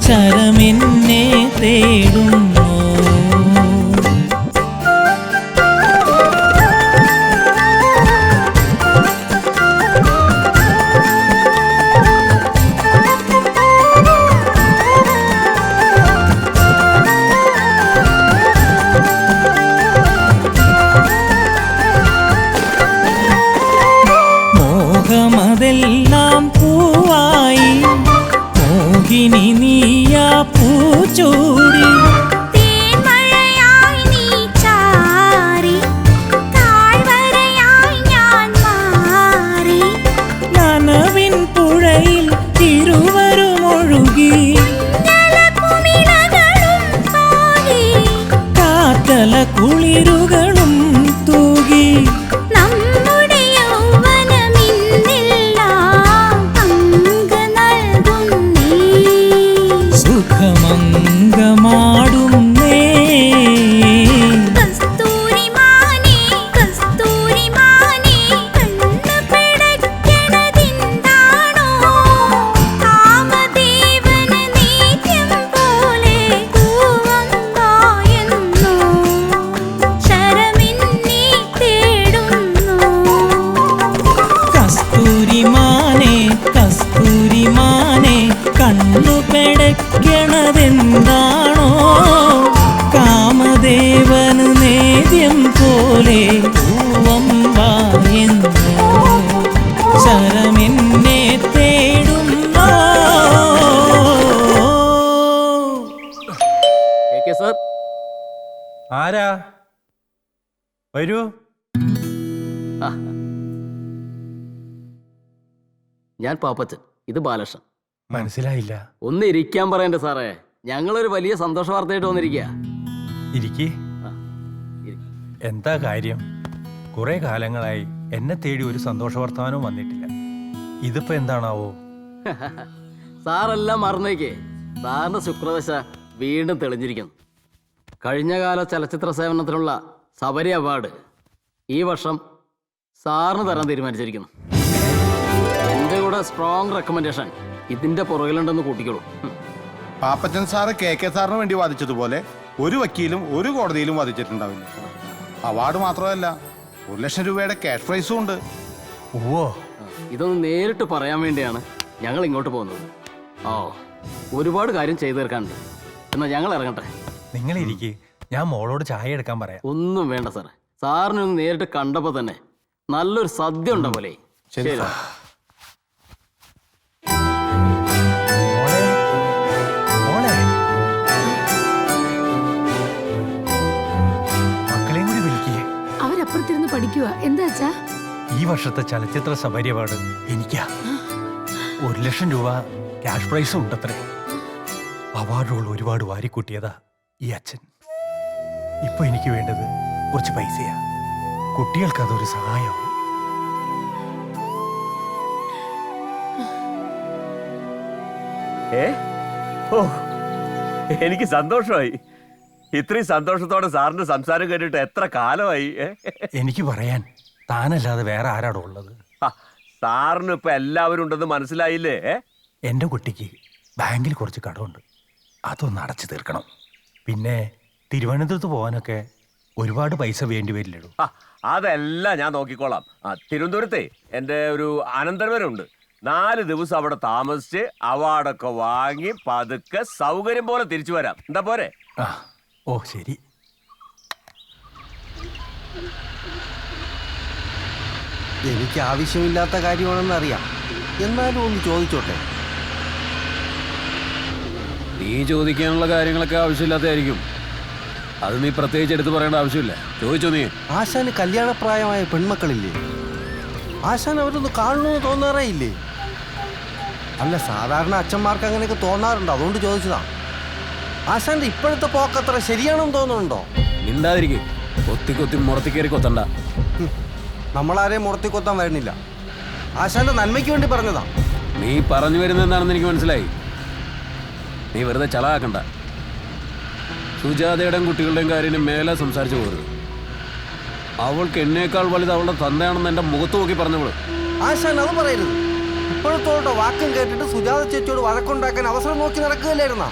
ശരമെന്നെ തേടുന്നു മോഹമതെല്ലാം പൂവായി മോഹിനി നീയാ പൂച്ചൂടി നനവിൻ പുഴയിൽ തിരുവരുമൊഴുകി കാറ്റല കുളിരുകളും തൂകി സുഖമംഗമാടുന്നേ കസ്തൂരിമാനെ കസ്തൂരിമാനെ കണ്ണു പെടയ്ക്കണതെന്താണോ കാമദേവന് നേദ്യം പോലെ പൂവമ്പായെന്നോ ശരമെന്നെ തേടുന്നോ ആരാ വരൂ ഞാൻ പാപ്പച്ചൻ, ഇത് ബാലകൃഷ്ണൻ. മനസ്സിലായില്ല. ഒന്ന് ഇരിക്കാൻ പറയണ്ടേ സാറേ, ഞങ്ങളൊരു വലിയ സന്തോഷ വാർത്തയായിട്ട് വന്നിരിക്കുക. ഇരിക്കേ. എന്താ കാര്യം? കുറെ കാലങ്ങളായി എന്നെ തേടി ഒരു സന്തോഷ വർത്തമാനവും വന്നിട്ടില്ല. ഇതിപ്പോ എന്താണാവോ? സാറെല്ലാം മറന്നേക്കേ. സാറിന്റെ ശുക്രദശ വീണ്ടും തെളിഞ്ഞിരിക്കുന്നു. കഴിഞ്ഞകാല ചലച്ചിത്ര സേവനത്തിനുള്ള സബരി അവാർഡ് ഈ വർഷം സാറിന് തരാൻ തീരുമാനിച്ചിരിക്കുന്നു. എന്റെ കൂടെ സ്ട്രോങ് റെക്കമെൻഡേഷൻ ഇതിന്റെ പുറകിലുണ്ടെന്ന് കൂട്ടിക്കോളൂ. പാപ്പച്ചൻ സാറ് കെ സാറിന് വേണ്ടി വാദിച്ചതുപോലെ ഒരു വക്കീലും ഒരു കോടതിയിലും വാദിച്ചിട്ടുണ്ടാവില്ല. അവാർഡ് മാത്രമല്ല, 1 ലക്ഷം രൂപയുടെ ക്യാഷ് പ്രൈസും ഉണ്ട്. ഓ, ഇതൊന്ന് നേരിട്ട് പറയാൻ വേണ്ടിയാണ് ഞങ്ങൾ ഇങ്ങോട്ട് പോകുന്നത്. ഓ, ഒരുപാട് കാര്യം ചെയ്തു തീർക്കാനുണ്ട്. എന്നാ ഞങ്ങൾ ഇറങ്ങട്ടെ. നിങ്ങൾ ഇരിക്കേ, ഞാൻ മോളോട് ചായ എടുക്കാൻ പറയാം. ഒന്നും വേണ്ട സാറേ, സാറിനെ ഒന്ന് നേരിട്ട് കണ്ടപ്പോ തന്നെ നല്ലൊരു സദ്യ ഉണ്ട പോലെ. ശരി. അച്ഛാ? ഈ വർഷത്തെ ചലച്ചിത്ര സബരി അവാർഡ് എനിക്കാ. 1,00,000 രൂപ ക്യാഷ് പ്രൈസും ഉണ്ടത്രേ. അവാർഡുകൾ ഒരുപാട് വാരിക്കൂട്ടിയതാ ഈ അച്ഛൻ. ഇപ്പൊ എനിക്ക് വേണ്ടത് കുറച്ച് പൈസയാ. കുട്ടികൾക്ക് അതൊരു സഹായമാവും. ഓ, എനിക്ക് സന്തോഷമായി. ഇത്രയും സന്തോഷത്തോടെ സാറിന്റെ സംസാരം കേട്ടിട്ട് എത്ര കാലമായി. എനിക്ക് പറയാൻ താനല്ലാതെ വേറെ ആരാടോ ഉള്ളത്? സാറിന് ഇപ്പൊ എല്ലാവരും ഉണ്ടെന്ന് മനസ്സിലായില്ലേ? എന്റെ കുട്ടിക്ക് ബാങ്കിൽ കുറച്ച് കടമുണ്ട്, അതൊന്ന് അടച്ചു തീർക്കണം. പിന്നെ തിരുവനന്തപുരത്ത് പോകാനൊക്കെ ഒരുപാട് പൈസ വേണ്ടി വരില്ലടോ. അതെല്ലാം ഞാൻ നോക്കിക്കോളാം. തിരുവനന്തപുരത്തെ എൻ്റെ ഒരു അനന്തരവനുണ്ട്. 4 ദിവസം അവിടെ താമസിച്ച് അവാർഡൊക്കെ വാങ്ങി പതുക്കെ സൗകര്യം പോലെ തിരിച്ചു വരാം. എന്താ പോരെ? ഓ ശരി. എനിക്ക് ആവശ്യമില്ലാത്ത കാര്യമാണെന്ന് അറിയാം, എന്നാലും ഒന്ന് ചോദിച്ചോട്ടെ. നീ ചോദിക്കാനുള്ള കാര്യങ്ങളൊക്കെ ആവശ്യമില്ലാത്തതായിരിക്കും. അത് നീ പ്രത്യേകിച്ച് എടുത്ത് പറയേണ്ട ആവശ്യമില്ല. ചോദിച്ചോ നീ. ആശാന് കല്യാണപ്രായമായ പെൺമക്കളില്ലേ? ആശാൻ അവരൊന്ന് കാണണമെന്ന് തോന്നാറേ ഇല്ലേ? അല്ല, സാധാരണ അച്ഛന്മാർക്ക് അങ്ങനെയൊക്കെ തോന്നാറുണ്ട്, അതുകൊണ്ട് ചോദിച്ചതാ. ആശാന്റെ ഇപ്പോഴത്തെ പോക്കത്ര ശരിയാണെന്ന് തോന്നുന്നുണ്ടോ? മിണ്ടാതിരിക്കും. കൊത്തി കൊത്തി മുറത്തി കയറി കൊത്തണ്ട. നമ്മളാരെയും മുറത്തി കൊത്താൻ വരുന്നില്ല. ആശാന്റെ നന്മയ്ക്ക് വേണ്ടി പറഞ്ഞതാ. നീ പറഞ്ഞു വരുന്നത് എന്താണെന്ന് എനിക്ക് മനസ്സിലായി. നീ വെറുതെ ചളാക്കണ്ട. സുജാതയുടെയും കുട്ടികളുടെയും കാര്യം മേലെ സംസാരിച്ചു പോകരുത്. അവൾക്ക് എന്നേക്കാൾ വലുത് അവളുടെ തന്തയാണെന്ന് എൻ്റെ മുഖത്ത് നോക്കി പറഞ്ഞവള്. ആശാൻ അത് പറയരുത്. ഇപ്പോഴത്തോടെ വാക്കും കേട്ടിട്ട് സുജാത ചേച്ചിയോട് വഴക്കുണ്ടാക്കാൻ അവസരം നോക്കി നടക്കുകയല്ലായിരുന്നാ?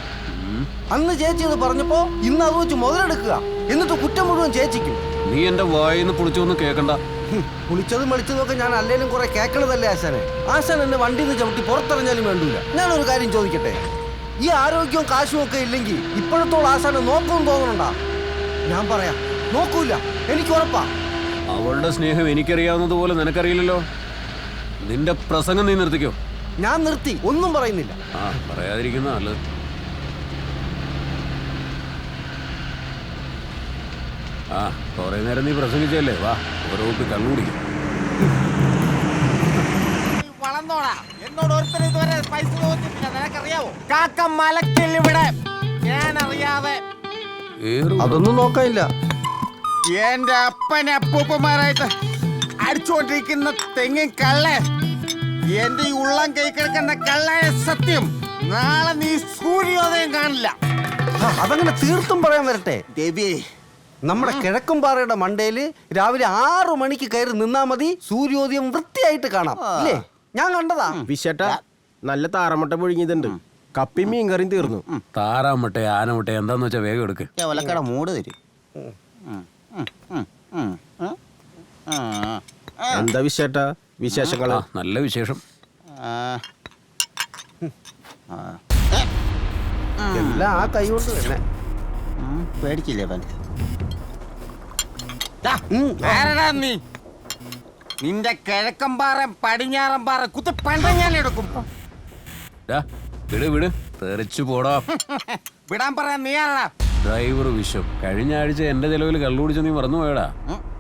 അന്ന് ചേച്ചി അത് പറഞ്ഞപ്പോ ഇന്ന് അത് വെച്ച് മുതലെടുക്കുക, എന്നിട്ട് കുറ്റം മുഴുവൻ ചേച്ചിക്കും. നീ എന്റെ വായിന്ന് പൊളിച്ചൊന്നും കേൾക്കണ്ട. കുളിച്ചതും വെളിച്ചതും ഞാൻ അല്ലേലും കുറെ കേൾക്കണതല്ലേ ആശാനെ? ആശാൻ എന്നെ വണ്ടിയിൽ നിന്ന് ചവിട്ടി പുറത്തിറങ്ങിയാലും വേണ്ടൂല. ഞാനൊരു കാര്യം ചോദിക്കട്ടെ, ഈ ആരോഗ്യവും കാശും ഒക്കെ ഇല്ലെങ്കിൽ ഇപ്പോഴത്തോളം ആശാനെ നോക്കുമെന്ന് തോന്നണുണ്ടാ? ഞാൻ പറയാം, നോക്കൂല, എനിക്ക് ഉറപ്പാ. അവളുടെ സ്നേഹം എനിക്കറിയാവുന്നതുപോലെ നിനക്കറിയില്ലല്ലോ. നിന്റെ പ്രസംഗം നീ നിർത്തിക്കോ. ഞാൻ നിർത്തി, ഒന്നും പറയുന്നില്ല. പറയാതിരിക്കുന്ന നല്ലത്. കുറെ നേരം നീ പ്രസംഗിച്ചല്ലേ, വാ ഓരോ കണ്ണുകൂടിക്കും. വളർന്നോടാ, എന്നോട് ഒരുത്തരും ഇതുവരെ പൈസ ചോദിച്ചിട്ടില്ല, നിനക്കറിയാവോ? കാക്ക മലക്കിൽ ഇവിടെ ഞാൻ അറിയാതെ അതൊന്നും നോക്കാനില്ല. എന്റെ അപ്പനെ അപ്പൂപ്പന്മാരായിട്ട് അടിച്ചുകൊണ്ടിരിക്കുന്ന തെങ്ങിൻ കള്ളേ, എന്റെ ഈ ഉള്ളം കൈ കിടക്കുന്ന കള്ളായ സത്യം, നാളെ നീ സൂര്യോദയം കാണില്ല. അതങ്ങനെ തീർത്തും പറയാൻ വരട്ടെ ദേവി. നമ്മുടെ കിഴക്കുംപാറയുടെ മണ്ടയില് രാവിലെ 6 മണിക്ക് കയറി നിന്നാ മതി, സൂര്യോദയം വൃത്തിയായിട്ട് കാണാം. ഇല്ലേ? ഞാൻ കണ്ടതാ. വിശേട്ടാ, നല്ല താറമുട്ട പുഴുങ്ങിയതുണ്ട്. കപ്പി മീൻ കറിയും തീർന്നു. താറാമുട്ട ആനമുട്ട എന്താന്ന് വെച്ചാ വേഗം എടുക്ക്. ഒലക്കട മൂട് തരും. എന്താ വിശേട്ടാ വിശേഷങ്ങള്? നല്ല വിശേഷം. എല്ലാം ആ കൈ കൊണ്ട് തന്നെ. പേടിച്ചില്ലേ പൻ? നീ നിന്റെ കിഴക്കമ്പാറ പടിഞ്ഞാറമ്പാറ കുത്തി പണ്ട ഞാൻ എടുക്കും. വിട് വിട്, തെറിച്ചു പോടാ. വിടാൻ പറയാൻ നീ ആരാ? ഡ്രൈവർ വിശ്വം. കഴിഞ്ഞ ആഴ്ച എന്റെ ചെലവിൽ കള്ളുപിടിച്ച നീ മറന്നു പോയടാ.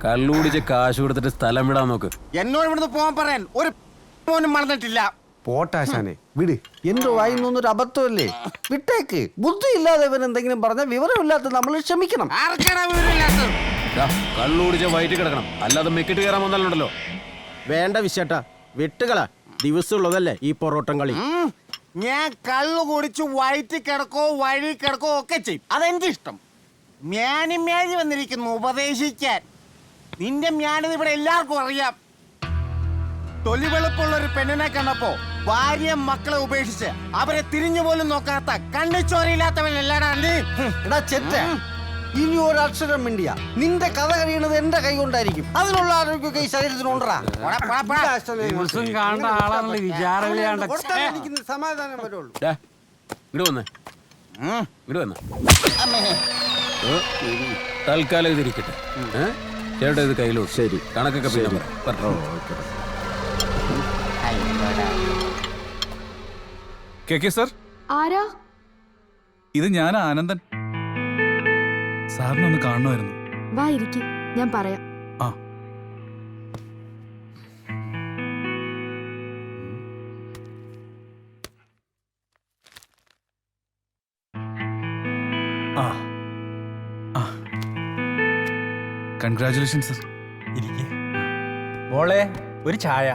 കള്ളുപിടിച്ച് കാശ് കൊടുത്തിട്ട് സ്ഥലം വിടാൻ നോക്ക്. എന്നോട് ഇവിടുന്ന് പോകാൻ പറയാൻ ഒരു പോലും മറന്നിട്ടില്ല. പോട്ടാശാനെ വിട്, എന്റെ വായിൽ നിന്നൊരു അബദ്ധമല്ലേ, വിട്ടേക്ക്. ബുദ്ധി ഇല്ലാതെ ഇവൻ എന്തെങ്കിലും പറഞ്ഞ വിവരമില്ലാത്ത നമ്മൾ ക്ഷമിക്കണം. കള്ളുപിടിച്ച വയറ്റി കിടക്കണം, അല്ലാതെ മെക്കിട്ട് കയറാൻ വന്നാലുണ്ടല്ലോ. വേണ്ട വിശേട്ടാ, വിട്ടുകള. ദിവസമുള്ളതല്ലേ ഈ പൊറോട്ടം കളി. ഞാൻ കള്ളു കുടിച്ച് വയറ്റി കിടക്കോ വഴി കിടക്കോ ഒക്കെ ചെയ്യും, അതെന്റെ ഇഷ്ടം. മ്യാനി വന്നിരിക്കുന്നു ഉപദേശിക്കാൻ. നിന്റെ മ്യാനത് ഇവിടെ എല്ലാവർക്കും അറിയാം. തൊലി വെളുപ്പുള്ള ഒരു പെണ്ണിനെ കണ്ടപ്പോ ഭാര്യ മക്കളെ ഉപേക്ഷിച്ച് അവരെ തിരിഞ്ഞു പോലും നോക്കാത്ത കണ്ണിച്ചോരയില്ലാത്തവനല്ലടാ നീ. എടാ ചെറ്റ, ഇനി ഒരക്ഷരം മിണ്ടിയ നിന്റെ കഥ കഴിയണത് എന്റെ കൈ കൊണ്ടായിരിക്കും. അതിനുള്ള ആരോഗ്യമൊക്കെ ഈ ശരീരത്തിനുണ്ടാ. സമാധാനം വരുള്ളൂ. തൽക്കാലം ഇതിരിക്കട്ടെ. ചേട്ടാ ഇത് കയ്യിലോ. ശരി, കണക്കൊക്കെ പിന്നെ പറയാം. സർ, ആരാ? ഇത് ഞാൻ ആനന്ദൻ. സാറിനൊന്ന് കാണണമായിരുന്നു. വാ ഇരിക്കും, ഞാൻ പറയാം. Congratulations sir. മോളെ ഒരു ചായ.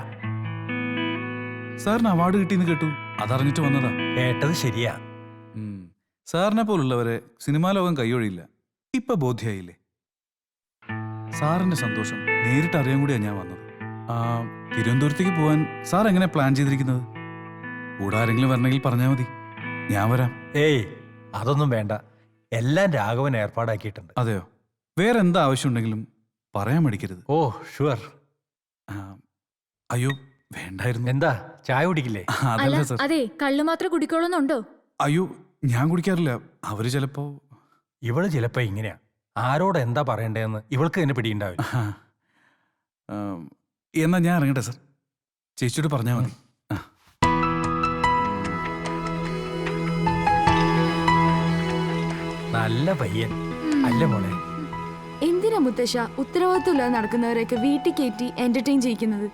സാറിന് അവാർഡ് കിട്ടിയെന്ന് കേട്ടു, അതറിഞ്ഞിട്ട് വന്നതാ. കേട്ടത് ശരിയാ. സാറിനെ പോലുള്ളവരെ സിനിമാ ലോകം കൈയൊഴിയില്ല. ഇപ്പൊ ബോധ്യായില്ലേ? സാറിന്റെ സന്തോഷം നേരിട്ട് അറിയാൻ കൂടിയാ ഞാൻ വന്നത്. തിരുവനന്തപുരത്തേക്ക് പോവാൻ സാർ എങ്ങനെ പ്ലാൻ ചെയ്തിരിക്കുന്നത്? കൂടെ ആരെങ്കിലും വരണമെങ്കിൽ പറഞ്ഞാൽ മതി, ഞാൻ വരാം. ഏയ് അതൊന്നും വേണ്ട, എല്ലാം രാഘവൻ ഏർപ്പാടാക്കിയിട്ടുണ്ട്. അതെയോ? വേറെ എന്താ ആവശ്യമുണ്ടെങ്കിലും പറയാൻ മടിക്കരുത്. ഓ ഷുവർ. അയ്യോ വേണ്ടായിരുന്നു. എന്താ ചായ കുടിക്കില്ലേ? അതല്ല സാർ. അതെ, കള്ളു മാത്രം കുടിക്കോളൂന്നുണ്ടോ? അയ്യോ ഞാൻ കുടിക്കാറില്ല. അവര് ചിലപ്പോ ഇവള് ചിലപ്പോ ഇങ്ങനെയാ, ആരോട് എന്താ പറയണ്ടേന്ന് ഇവൾക്ക് തന്നെ പിടിയുണ്ടാവില്ല. എന്നാ ഞാൻ ഇറങ്ങട്ടെ സാർ, ചേച്ചിയോട് പറഞ്ഞാൽ മതി. നല്ല പയ്യൻ അല്ല മോളെ? എന്തിനാ മുത്തശ്ശ ഉത്തരവാദിത്വമില്ലാതെ നടക്കുന്നവരെയൊക്കെ വീട്ടിൽ കയറ്റി എന്റർടൈൻ ചെയ്യിക്കുന്നത്?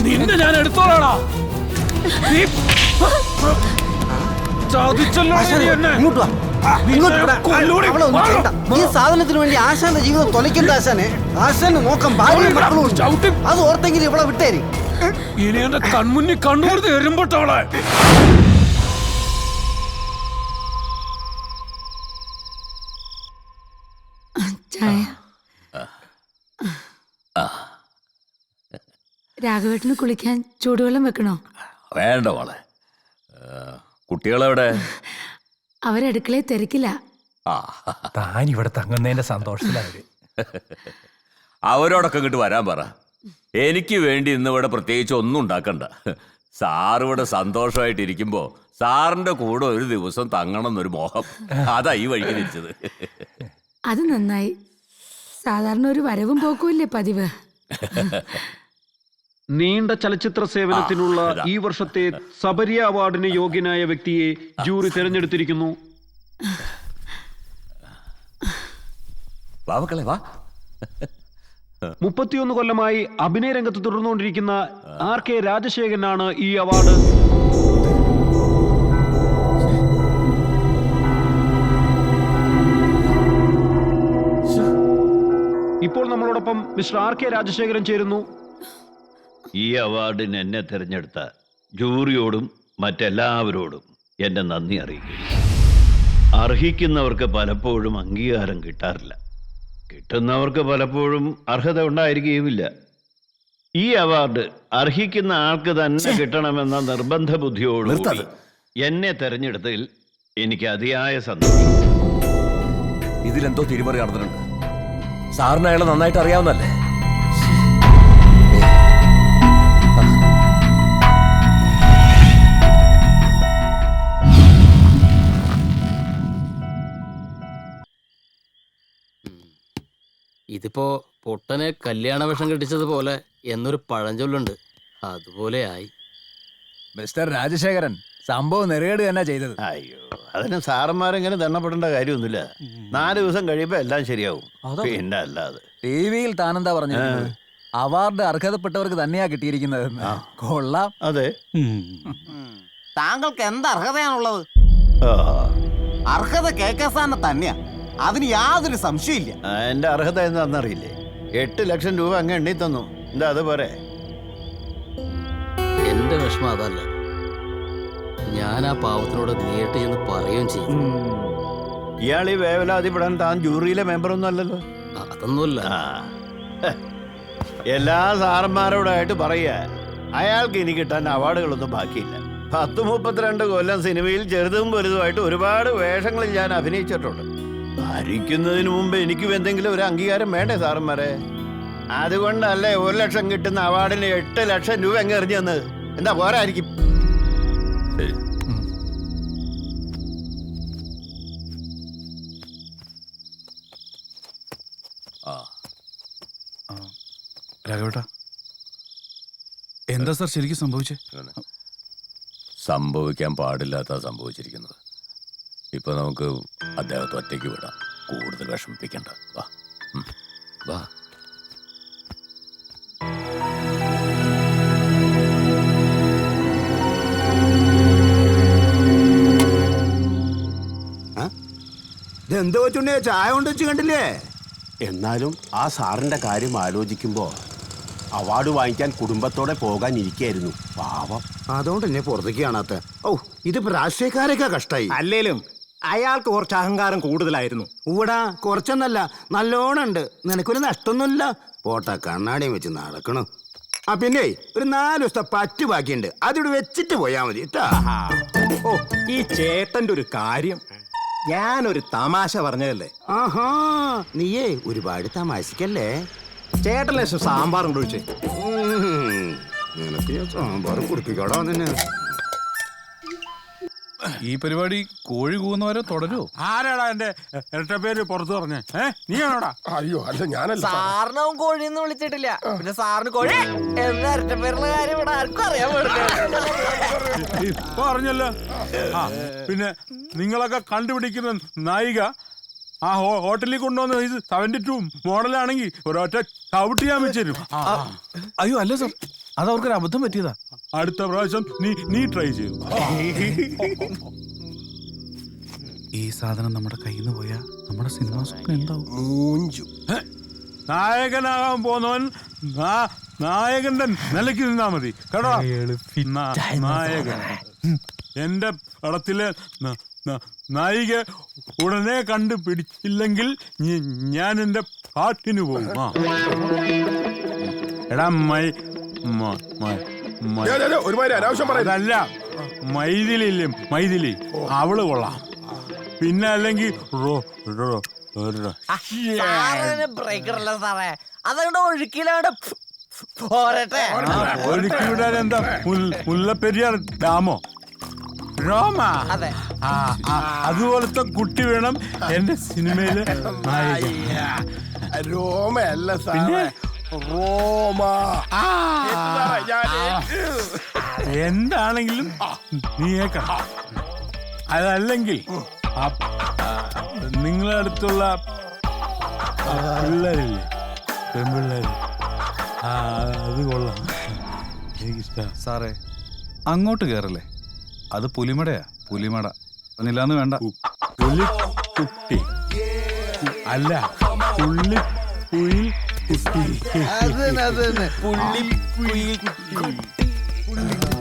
നിന്നെ ഞാൻ എടുത്തോളാടാ. ഈ സാധനത്തിന് വേണ്ടി ആശാന്റെ ജീവിതം തൊലയ്ക്കണ്ട ആശാനെ. ആശാന് നോക്കാൻ ഭാര്യ മക്കളും അത് ഓർത്തെങ്കിലും ഇവിടെ വിട്ടേരി. ഇനി എന്റെ കൺമുന്നിൽ കണ്ണുകൊടുത്ത് എരുമ്പട്ടവളെ. ചായ. രാഘവേട്ടന് കുളിക്കാൻ ചൂടുവെള്ളം വെക്കണോ? വേണ്ട മോളെ. കുട്ടികളെവിടെ? അവരടുക്കളയിൽ തിരക്കില്ല. താൻ ഇവിടെ തങ്ങുന്നതിന്റെ സന്തോഷത്തിലവര്. അവരോടൊക്കെ ഇങ്ങോട്ട് വരാൻ പറ. എനിക്ക് വേണ്ടി ഇന്ന് ഇവിടെ പ്രത്യേകിച്ച് ഒന്നും ഉണ്ടാക്കണ്ട. സാറിവിടെ സന്തോഷമായിട്ടിരിക്കുമ്പോ സാറിന്റെ കൂടെ ഒരു ദിവസം തങ്ങണം എന്നൊരു മോഹം, അതാ ഈ വഴിക്ക് തിരിച്ചത്. അത് നന്നായി. സാധാരണ ഒരു വരവും പോക്കുമില്ലേ പതിവ്. നീണ്ട ചലച്ചിത്ര സേവനത്തിനുള്ള ഈ വർഷത്തെ സബരിയ അവാർഡിന് യോഗ്യനായ വ്യക്തിയെ ജൂറി തിരഞ്ഞെടുത്തിരിക്കുന്നു. വാ മക്കളെ വാ. 31 കൊല്ലമായി അഭിനയ രംഗത്ത് തുടർന്നുകൊണ്ടിരിക്കുന്ന RK രാജശേഖരനാണ് ഈ അവാർഡ്. ഇപ്പോൾ നമ്മളോടൊപ്പം മിസ്റ്റർ RK രാജശേഖരൻ ചേരുന്നു. ഈ അവാർഡിന് എന്നെ തിരഞ്ഞെടുത്ത ജൂറിയോടും മറ്റെല്ലാവരോടും എൻ്റെ നന്ദി അറിയിക്കും. അർഹിക്കുന്നവർക്ക് പലപ്പോഴും അംഗീകാരം കിട്ടാറില്ല, കിട്ടുന്നവർക്ക് പലപ്പോഴും അർഹത ഉണ്ടായിരിക്കുകയുമില്ല. ഈ അവാർഡ് അർഹിക്കുന്ന ആൾക്ക് തന്നെ കിട്ടണമെന്ന നിർബന്ധ ബുദ്ധിയോടുകൂടി എന്നെ തെരഞ്ഞെടുത്തതിൽ എനിക്ക് അതിയായ സന്തോഷം. ഇതിലെന്തോ തിരിമറി നടന്നിട്ടുണ്ട്. സാറിന് അയാളെ നന്നായിട്ട് അറിയാവുന്നല്ലേ? ഇതിപ്പോ പൊട്ടനെ കല്യാണ വേഷം കെട്ടിച്ചതുപോലെ എന്നൊരു പഴഞ്ചൊല്ലുണ്ട്, അതുപോലെ ആയി. മിസ്റ്റർ രാജശേഖരൻ, സംഭവം നെറുകേട് തന്നെ ചെയ്തത്. അയ്യോ, അതിന് സാറന്മാരെങ്ങനെ ദണ്ണപ്പെടേണ്ട കാര്യമൊന്നുമില്ല. 4 ദിവസം കഴിയുമ്പോ എല്ലാം ശരിയാവും. പിന്നെ അല്ലാതെ TV-യിൽ താനെന്താ പറഞ്ഞിരിക്കുന്നത്? അവാർഡ് അർഹതപ്പെട്ടവർക്ക് തന്നെയാ കിട്ടിയിരിക്കുന്നത്. കൊള്ളാം. അതെ. താങ്കൾക്ക് എന്ത് അർഹതയാണുള്ളത്? അർഹത KK സാറിന് തന്നെയാ, അതിന് യാതൊരു സംശയമില്ല. എന്റെ അർഹത എന്താണെന്നറിയില്ലേ? 8 ലക്ഷം രൂപ അങ്ങ് എണ്ണി തന്നു. എന്താ അത് പോരെ? എന്റെ വിഷമം അതല്ല, ഞാൻ ആ പാവത്തിനോട് നേരിട്ട് ചെന്ന് പറയുകയും ചെയ്തു. ഇയാൾ ഈ വേവലാതിപ്പെടാൻ താൻ ജൂറിയിലെ മെമ്പറൊന്നും അല്ലല്ലോ. അതൊന്നുമല്ല. എല്ലാ സാറന്മാരോടായിട്ട് പറയുക, അയാൾക്ക് ഇനി കിട്ടാൻ അവാർഡുകളൊന്നും ബാക്കിയില്ല. 10-32 കൊല്ലം സിനിമയിൽ ചെറുതും വലുതുമായിട്ട് ഒരുപാട് വേഷങ്ങളിൽ ഞാൻ അഭിനയിച്ചിട്ടുണ്ട്. ഭരിക്കുന്നതിന് മുമ്പ് എനിക്കും എന്തെങ്കിലും ഒരു അംഗീകാരം വേണ്ടേ സാറന്മാരെ? അതുകൊണ്ടല്ലേ 1 ലക്ഷം കിട്ടുന്ന അവാർഡിന് 8 ലക്ഷം രൂപ അങ്ങ് എറിഞ്ഞു തന്നത്. എന്താ പോരായിരിക്കും? രാഘവേട്ടാ, എന്താ സാർ ശരിക്കും സംഭവിച്ചേ? സംഭവിക്കാൻ പാടില്ലാത്ത സംഭവിച്ചിരിക്കുന്നത്. ഇപ്പൊ നമുക്ക് അദ്ദേഹത്തെ ഒറ്റയ്ക്ക് വിടാം, കൂടുതൽ വിഷമിപ്പിക്കണ്ട. വാ വാ. ഇതെന്തോ കൊച്ചുണ്ണിയെ ചായ കൊണ്ട് വെച്ച് കണ്ടില്ലേ? എന്നാലും ആ സാറിന്റെ കാര്യം ആലോചിക്കുമ്പോ അവാർഡ് വാങ്ങിക്കാൻ കുടുംബത്തോടെ പോകാൻ ഇരിക്കായിരുന്നു. പാവം. അതുകൊണ്ട് എന്നെ പുറത്തേക്ക് കാണാത്ത. ഓ, ഇതിപ്പോ രാഷ്ട്രീയക്കാരൊക്കെ കഷ്ടായി. അല്ലേലും അയാൾക്ക് കുറച്ച് അഹങ്കാരം കൂടുതലായിരുന്നു. ഊടാ, കുറച്ചൊന്നല്ല, നല്ലോണം ഉണ്ട്. നിനക്കൊരു നഷ്ടമൊന്നുമില്ല. പോട്ട കണ്ണാടിയും വെച്ച് നടക്കണു. ആ പിന്നെ ഒരു 4 ദിവസത്തെ പറ്റ് ബാക്കിയുണ്ട്, അതിവിടെ വെച്ചിട്ട് പോയാ മതി കേട്ടാ. ഓ, ഈ ചേട്ടന്റെ ഒരു കാര്യം, ഞാനൊരു തമാശ പറഞ്ഞതല്ലേ. ആഹാ, നീയേ ഒരുപാട് തമാശക്കല്ലേ. ചേട്ടൻ ലേശം സാമ്പാറും ഒഴിച്ചേ. നിനക്ക് ഞാൻ സാമ്പാർ കുടിപ്പിക്കടാ നിന്നെ. ഈ പരിപാടി കോഴി കൂവുന്നവരെ തുടരോ? ആരാടാ എന്റെ ഇരട്ട പേര് പുറത്തു പറഞ്ഞേ? നീയാണോടാ? അയ്യോ, അല്ല ഞാനല്ല. സാറിന് അവൻ കോഴിന്ന് വിളിച്ചിട്ടില്ല, പിന്നെ സാറിന് കോഴി എന്ന ഇരട്ടപ്പേരുള്ള കാര്യം ഇവിടെ ആർക്കും അറിയാൻ പാടില്ല. പറഞ്ഞല്ലോ. പിന്നെ നിങ്ങളൊക്കെ കണ്ടുപിടിക്കുന്ന നായിക ആ ഹോട്ടലിൽ കൊണ്ടുവന്ന് 72 മോഡലാണെങ്കിൽ ഒരൊറ്റ ചവിട്ടി ഞാൻ വെച്ചുതരും. അയ്യോ അല്ല സാർ, അത് അവർക്കൊരു അബദ്ധം പറ്റിയതാ. അടുത്ത പ്രാവശ്യം നീ ട്രൈ ചെയ്തു. ഈ സാധനം നമ്മുടെ കയ്യിൽ നിന്ന് പോയാ നമ്മുടെ സിനിമാ സ്വപ്നം എന്താവും? നായകനാകാൻ പോന്നവൻ നായകന്റെ നിലയ്ക്ക് നിന്നാ മതി കേട്ടോ. നായകൻ എന്റെ പടത്തിലെ നായിക ഉടനെ കണ്ടുപിടിച്ചില്ലെങ്കിൽ ഞാൻ എന്റെ പാട്ടിന് പോകും. എടാ ഒരുമാതിരി അനാവശ്യം പറയുന്നല്ല. മൈഥിലില്ലേ, മൈഥിലി, അവള് കൊള്ളാം. പിന്നെ അല്ലെങ്കിൽ ബ്രേക്കറല്ല സാറേ, അതുകൊണ്ട് ഒഴുക്കിലാണ് പോരട്ടെ. ഒഴുക്കി വിടാൻ എന്താ മുല്ലപ്പെരിയാർ ഡാമോ? റോമ. അതുപോലത്തെ കുട്ടി വേണം എന്റെ സിനിമയില് നായിക. രോമയല്ല പിന്നെ റോമ. എന്താണെങ്കിലും നീയേക്കണം. അതല്ലെങ്കിൽ നിങ്ങളുടെ അടുത്തുള്ള പിള്ളേരില്ലേ, പെൺപിള്ളേര്, അത് കൊള്ളാം, എനിക്കിഷ്ടം. സാറേ, അങ്ങോട്ട് കയറല്ലേ, അത് പുലിമടയാ, പുലിമട. പറഞ്ഞില്ലാന്ന് വേണ്ട. പുലിക്കുട്ടി അല്ല, പുള്ളി കുയിൽ കുട്ടി. പുള്ളിക്കുയിൽ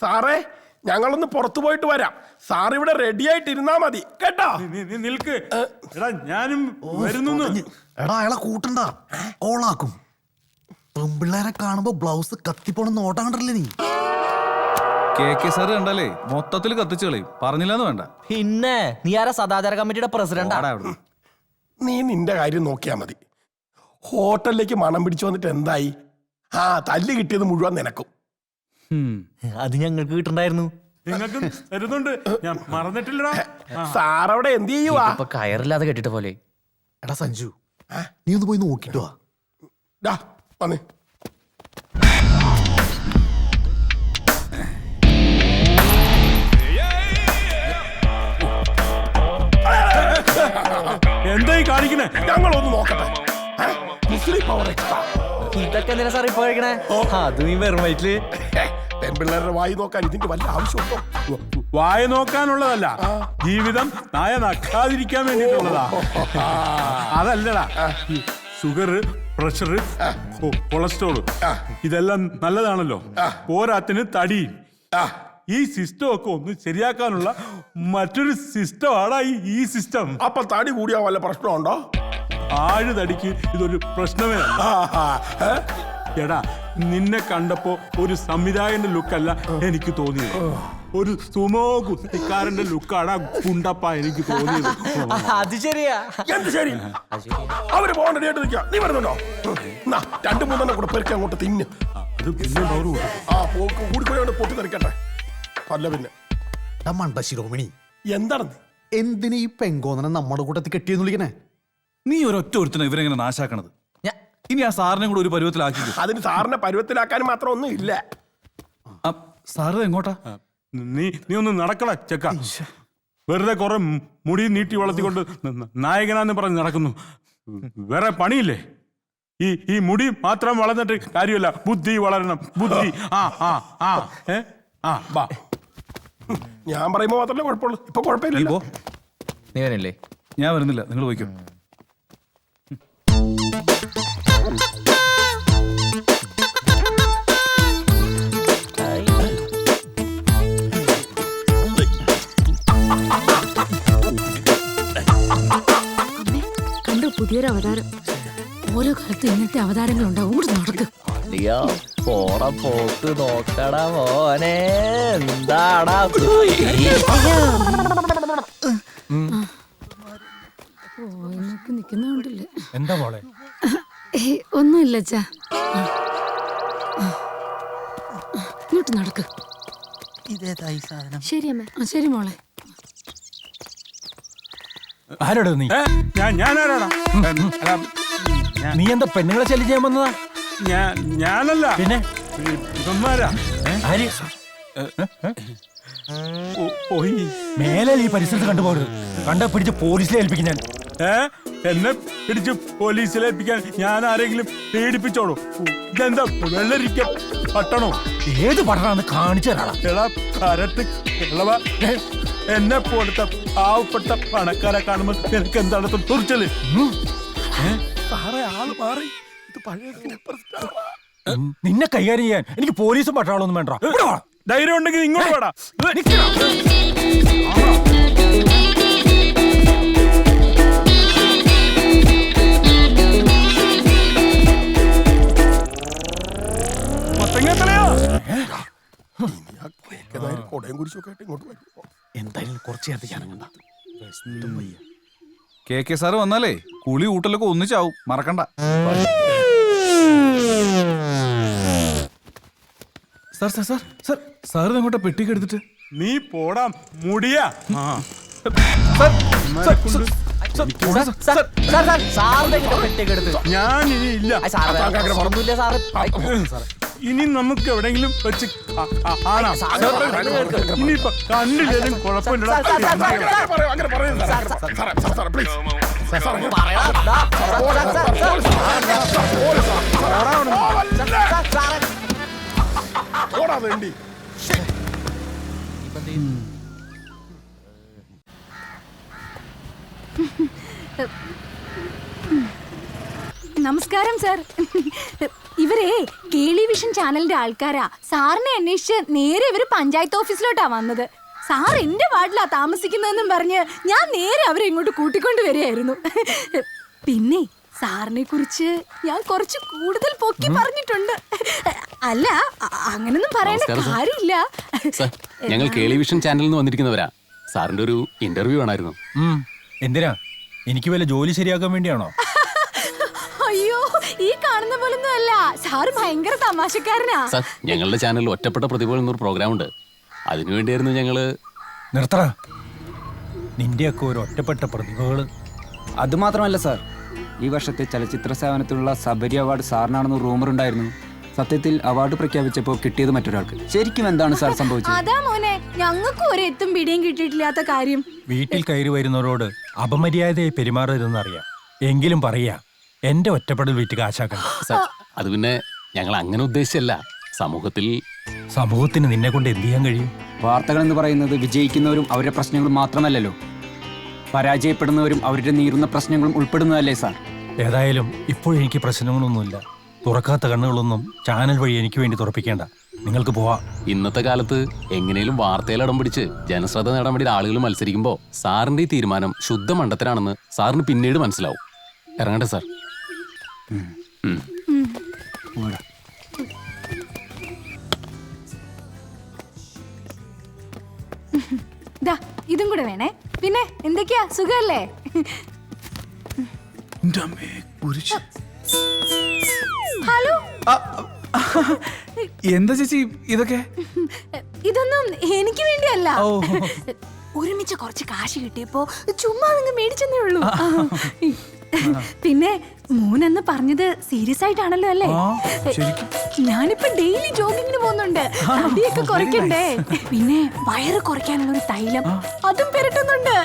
സാറേ ഞങ്ങളൊന്ന് പുറത്തു പോയിട്ട് വരാം. സാർ ഇവിടെ റെഡി ആയിട്ട് ഇരുന്നാ മതി കേട്ടോ. നിൽക്ക് എടാ, ഞാനും വരുന്നു. എടാ അയാളെ കൂട്ടണ്ട, ഓളാക്കും. പെമ്പിള്ളേരെ കാണുമ്പോ ബ്ലൗസ് കത്തിപ്പോണെന്ന് ഓട്ടം കണ്ടല്ലേ നീ. KK സാറ് കണ്ടല്ലേ മൊത്തത്തിൽ കത്തിച്ചു കളയും. പറഞ്ഞില്ലെന്ന് വേണ്ട. പിന്നെ നീ ആരാ സദാചാര കമ്മിറ്റിയുടെ പ്രസിഡന്റ്? നീ നിന്റെ കാര്യം നോക്കിയാ മതി. ഹോട്ടലിലേക്ക് മണം പിടിച്ചു വന്നിട്ട് എന്തായി? ആ തല്ല് കിട്ടിയത് മുഴുവൻ നിനക്കും. അത് ഞങ്ങൾക്ക് കിട്ടണ്ടായിരുന്നു. നിങ്ങൾക്കും തരുന്നുണ്ട്, ഞാൻ മറന്നിട്ടില്ലടാ. സാറവിടെ എന്ത് ചെയ്യുവാ? ഇപ്പൊ കയറില്ലാതെ കെട്ടിട്ട പോലെ. എടാ സഞ്ജു, നീ ഒന്ന് പോയി നോക്കിട്ടോ. വന്നേ. എന്തായി കാണിക്കണേ? ഞങ്ങളൊന്ന് നോക്കട്ടെ. മുസ്ലിം പവർ എക്സ്ട്രാ. ഇതൊക്കെ എന്തിനാ സാർ ഇപ്പൊ കഴിക്കണേ? അത് നീ വെറും വയറ്റില് പെൺപിള്ളേരുടെ വായി നോക്കാൻ ഇതിന്റെ വല്ല ആവശ്യമുണ്ടോ? വായ നോക്കാനുള്ളതല്ല, ജീവിതം നായ നക്കാതിരിക്കാൻ വേണ്ടിട്ടുള്ളതാ. അതല്ലടാ, ഷുഗർ, പ്രഷർ, കൊളസ്ട്രോള് ഇതെല്ലാം നല്ലതാണല്ലോ. പോരാത്തിന് തടി. ഈ സിസ്റ്റം ഒക്കെ ഒന്ന് ശരിയാക്കാനുള്ള മറ്റൊരു സിസ്റ്റമാണ് ഈ സിസ്റ്റം. അപ്പൊ തടി കൂടിയാ വല്ല പ്രശ്നമുണ്ടോ? ആഴ് തടിക്ക് ഇതൊരു പ്രശ്നമേ അല്ല. എടാ, നിന്നെ കണ്ടപ്പോ ഒരു സംവിധായകന്റെ ലുക്കല്ല എനിക്ക് തോന്നിയത്, ഒരു സുമോ കുത്തിക്കാരന്റെ ലുക്കാണ് ഗുണ്ടപ്പ എനിക്ക് തോന്നിയത്. അത് ശരിയാ. എന്ത് ശരി? അവര് പോകാൻ റെഡിയായിട്ട് നിൽക്കുക. നീ വരുന്നുണ്ടോ? 2-3 കൂടെ പെരുക്കി അങ്ങോട്ട് തിന്നു. കൂടിക്കൂടെ പൊട്ടി തെറിക്കട്ടെ. അല്ല പിന്നെ മണ്ട ശിരോമണി, എന്താണ് എന്തിനാ ഈ പെങ്കോന്നനെ നമ്മുടെ കൂട്ടത്തിൽ കെട്ടിയെന്ന് വിളിക്കണേ? നീ ഒരൊറ്റ ഒരുത്തന ഇവരെങ്ങനെ നാശാക്കണത്? ഇനി ആ സാറിനെ കൂടെ ഒരു പരുവത്തിലാക്കി. അതിന് സാറിനെ പരുവത്തിലാക്കാൻ മാത്രം ഒന്നും ഇല്ല. സാറ് എങ്ങോട്ടാ? നീ ഒന്ന് നടക്കട ചെക്ക. വെറുതെ കുറെ മുടി നീട്ടി വളർത്തിക്കൊണ്ട് നായകനാന്ന് പറഞ്ഞ് നടക്കുന്നു. വേറെ പണിയില്ലേ? ഈ മുടി മാത്രം വളർന്നിട്ട് കാര്യമല്ല, ബുദ്ധി വളരണം. ബുദ്ധി. ഞാൻ പറയുമ്പോ മാത്രമല്ലേ കുഴപ്പമുള്ളൂ. ഇപ്പൊ കുഴപ്പമില്ല. നീ വരില്ലേ? ഞാൻ വരുന്നില്ല, നിങ്ങൾ പോയിക്കോ. കണ്ടു പുതിയൊരു അവതാരം. ഓരോ കാലത്ത് ഇങ്ങനത്തെ അവതാരങ്ങളുണ്ടാവും. കൂടെ നടക്ക്. പോട പോക്ക് നോക്കടാ മോനെ. എന്താടാ നിക്കുന്നുണ്ടല്ലേ? എന്താ മോളെ? ഒന്നുമില്ല അച്ഛാ. ഇങ്ങോട്ട് നടക്ക്. ശരി അമ്മ. ശരി മോളെ. ആരോടാ നീ? ഞാനാരാടാ? നീ എന്താ പെണ്ണുങ്ങളെ ശല്യം ചെയ്യാൻ വന്നതാ? ഞാനല്ല, പിന്നെ ഇവന്മാരാ. മേലെ ഈ പരിസരത്ത് കണ്ടുപോകരുത്. കണ്ട പിടിച്ച് പോലീസിലെ ഏൽപ്പിക്കും ഞാൻ. എന്നെ പിടിച്ച് പോലീസിലേൽപ്പിക്കാൻ ഞാൻ ആരെങ്കിലും പീഡിപ്പിച്ചോളൂ? ഇതെന്താ വെള്ളരിക്ക പട്ടണോ? ഏത് പട്ടണാന്ന് കാണിച്ചു തരാം. എടാ കരട്ട് കിളവ, എന്നെ പോലത്തെ പാവപ്പെട്ട പണക്കാരെ കാണുമ്പോൾ എനിക്ക് എന്താണ് തുറിച്ചല്? സാറേ ആള് മാറി. ഇത് പഴയ നിന്നെ കൈകാര്യം ചെയ്യാൻ എനിക്ക് പോലീസും പട്ടാളൊന്നും വേണ്ട. ധൈര്യം ഉണ്ടെങ്കിൽ ഇങ്ങോട്ട് വേടാ. എന്തായാലും കുറച്ച് നേരത്തെ ഞാനങ്ങണ്ട. KK സാറ് വന്നാലേ കുളി ഊട്ടലൊക്കെ ഒന്നിച്ചാവും, മറക്കണ്ട. സാർ അങ്ങോട്ടാ പെട്ടിക്ക് എടുത്തിട്ട്? നീ പോടാ മുടിയാ. ഞാൻ ഇനി ഇല്ല. ഇനി നമുക്ക് എവിടെങ്കിലും വെച്ച് കാണാം. ഇനിയിപ്പൊ കണ്ടില്ലേലും കുഴപ്പമില്ല. നമസ്കാരം സാർ. ഇവ ഇവരെ കേളി വിഷൻ ചാനലിന്റെ ആൾക്കാരാ. സാറിനെ അന്വേഷിച്ച് നേരെ ഇവര് പഞ്ചായത്ത് ഓഫീസിലോട്ടാ വന്നത്. സാർ എന്റെ വാർഡിലാ താമസിക്കുന്നതെന്നും പറഞ്ഞ് ഞാൻ നേരെ അവരെ ഇങ്ങോട്ട് കൂട്ടിക്കൊണ്ട് വരികയായിരുന്നു. പിന്നെ സാറിനെ കുറിച്ച് ഞാൻ കുറച്ച് കൂടുതൽ പൊക്കി പറഞ്ഞിട്ടുണ്ട്. അല്ല, അങ്ങനൊന്നും പറയേണ്ട കാര്യമില്ല. ഞങ്ങൾ കേളി വിഷൻ ചാനലിൽ നിന്ന് വന്നിരിക്കുന്നവരാ. സാറിന്റെ ഒരു ഇന്റർവ്യൂ ആണായിരുന്നു. എന്തിനാ? എനിക്ക് വല്ല ജോലി ശരിയാക്കാൻ വേണ്ടിയാണോ? അയ്യോ, ഈ കാണുന്ന പോലൊന്നും അല്ല. സാറ് ഭയങ്കര തമാശക്കാരനാ. സാർ, ഞങ്ങളുടെ ചാനലിൽ ഒറ്റപ്പെട്ട പ്രതിഭകൾ എന്നൊരു പ്രോഗ്രാം ഉണ്ട്. അതിനുവേണ്ടിയായിരുന്നു ഞങ്ങള്. നിർത്തറ, നിന്റെയൊക്കെ ഒരു ഒറ്റപ്പെട്ട പ്രതിഭകള്. അത് മാത്രമല്ല സാർ, ഈ വർഷത്തെ ചലച്ചിത്ര സേവനത്തിനുള്ള സബരി അവാർഡ് സാറിനാണെന്ന് റൂമർ ഉണ്ടായിരുന്നു. സത്യത്തിൽ അവാർഡ് പ്രഖ്യാപിച്ചപ്പോൾ കിട്ടിയത് മറ്റൊരാൾക്ക്. ശരിക്കും എന്താണ് സാർ സംഭവിച്ചത്? അതാ മോനെ, ഞങ്ങൾക്ക് ഒരു എത്തും പിടിയും കിട്ടിയിട്ടില്ലാത്ത കാര്യം. വീട്ടിൽ കയറി വരുന്നവരോട് അപമര്യാദയായി പെരുമാറരുതെന്നറിയാം. എങ്കിലും പറയാ, എന്റെ ഒറ്റപ്പെടൽ വീട്ടിൽ കാശാക്കണ്ട. സാർ, അത് പിന്നെ ഞങ്ങൾ അങ്ങനെ ഉദ്ദേശിച്ചല്ല. സമൂഹത്തിന് നിന്നെ കൊണ്ട് എന്ത് ചെയ്യാൻ കഴിയും? വാർത്തകൾ എന്ന് പറയുന്നത് വിജയിക്കുന്നവരും അവരുടെ പ്രശ്നങ്ങളും മാത്രമല്ലല്ലോ, പരാജയപ്പെടുന്നവരും അവരുടെ നീറുന്ന പ്രശ്നങ്ങളും ഉൾപ്പെടുന്നതല്ലേ സാർ? ഏതായാലും ഇപ്പോഴെനിക്ക് പ്രശ്നങ്ങളൊന്നുമില്ല. തുറക്കാത്ത കണ്ണുകളൊന്നും ചാനൽ വഴി എനിക്ക് വേണ്ടി തുറപ്പിക്കേണ്ട. നിങ്ങൾക്ക് പോവാ. ഇന്നത്തെ കാലത്ത് എങ്ങനെയും വാർത്തയിൽ ഇടം പിടിച്ച് ജനശ്രദ്ധ നേടാൻ വേണ്ടി ആളുകൾ മത്സരിക്കുമ്പോൾ സാറിന്റെ ഈ തീരുമാനം ശുദ്ധ മണ്ടത്തരാണെന്ന് സാറിന് പിന്നീട് മനസ്സിലാവും. ഇറങ്ങട്ടെ സാർ. ഇതും കൂടെ വേണേ. പിന്നെ എന്തൊക്കെയാ, സുഖല്ലേ? ഹലോ, എന്താ ചേച്ചി ഇതൊക്കെ? ഇതൊന്നും എനിക്ക് വേണ്ടിയല്ല. ഒരുമിച്ച് കുറച്ച് കാശ് കിട്ടിയപ്പോ ചുമ്മാ നിങ്ങൾ മേടിച്ചെന്നേ ഉള്ളൂ. പിന്നെ മോനെന്ന് പറഞ്ഞത് സീരിയസ് ആയിട്ടാണല്ലോ അല്ലേ? ഞാനിപ്പോ ഡെയിലി ജോഗിങ്ങിന് പോകുന്നുണ്ട്. തടിയൊക്കെ കുറയ്ക്കണ്ടേ. പിന്നെ വയറ് കുറയ്ക്കാനുള്ള ഒരു തൈലം അതും പെരട്ടുന്നുണ്ട്.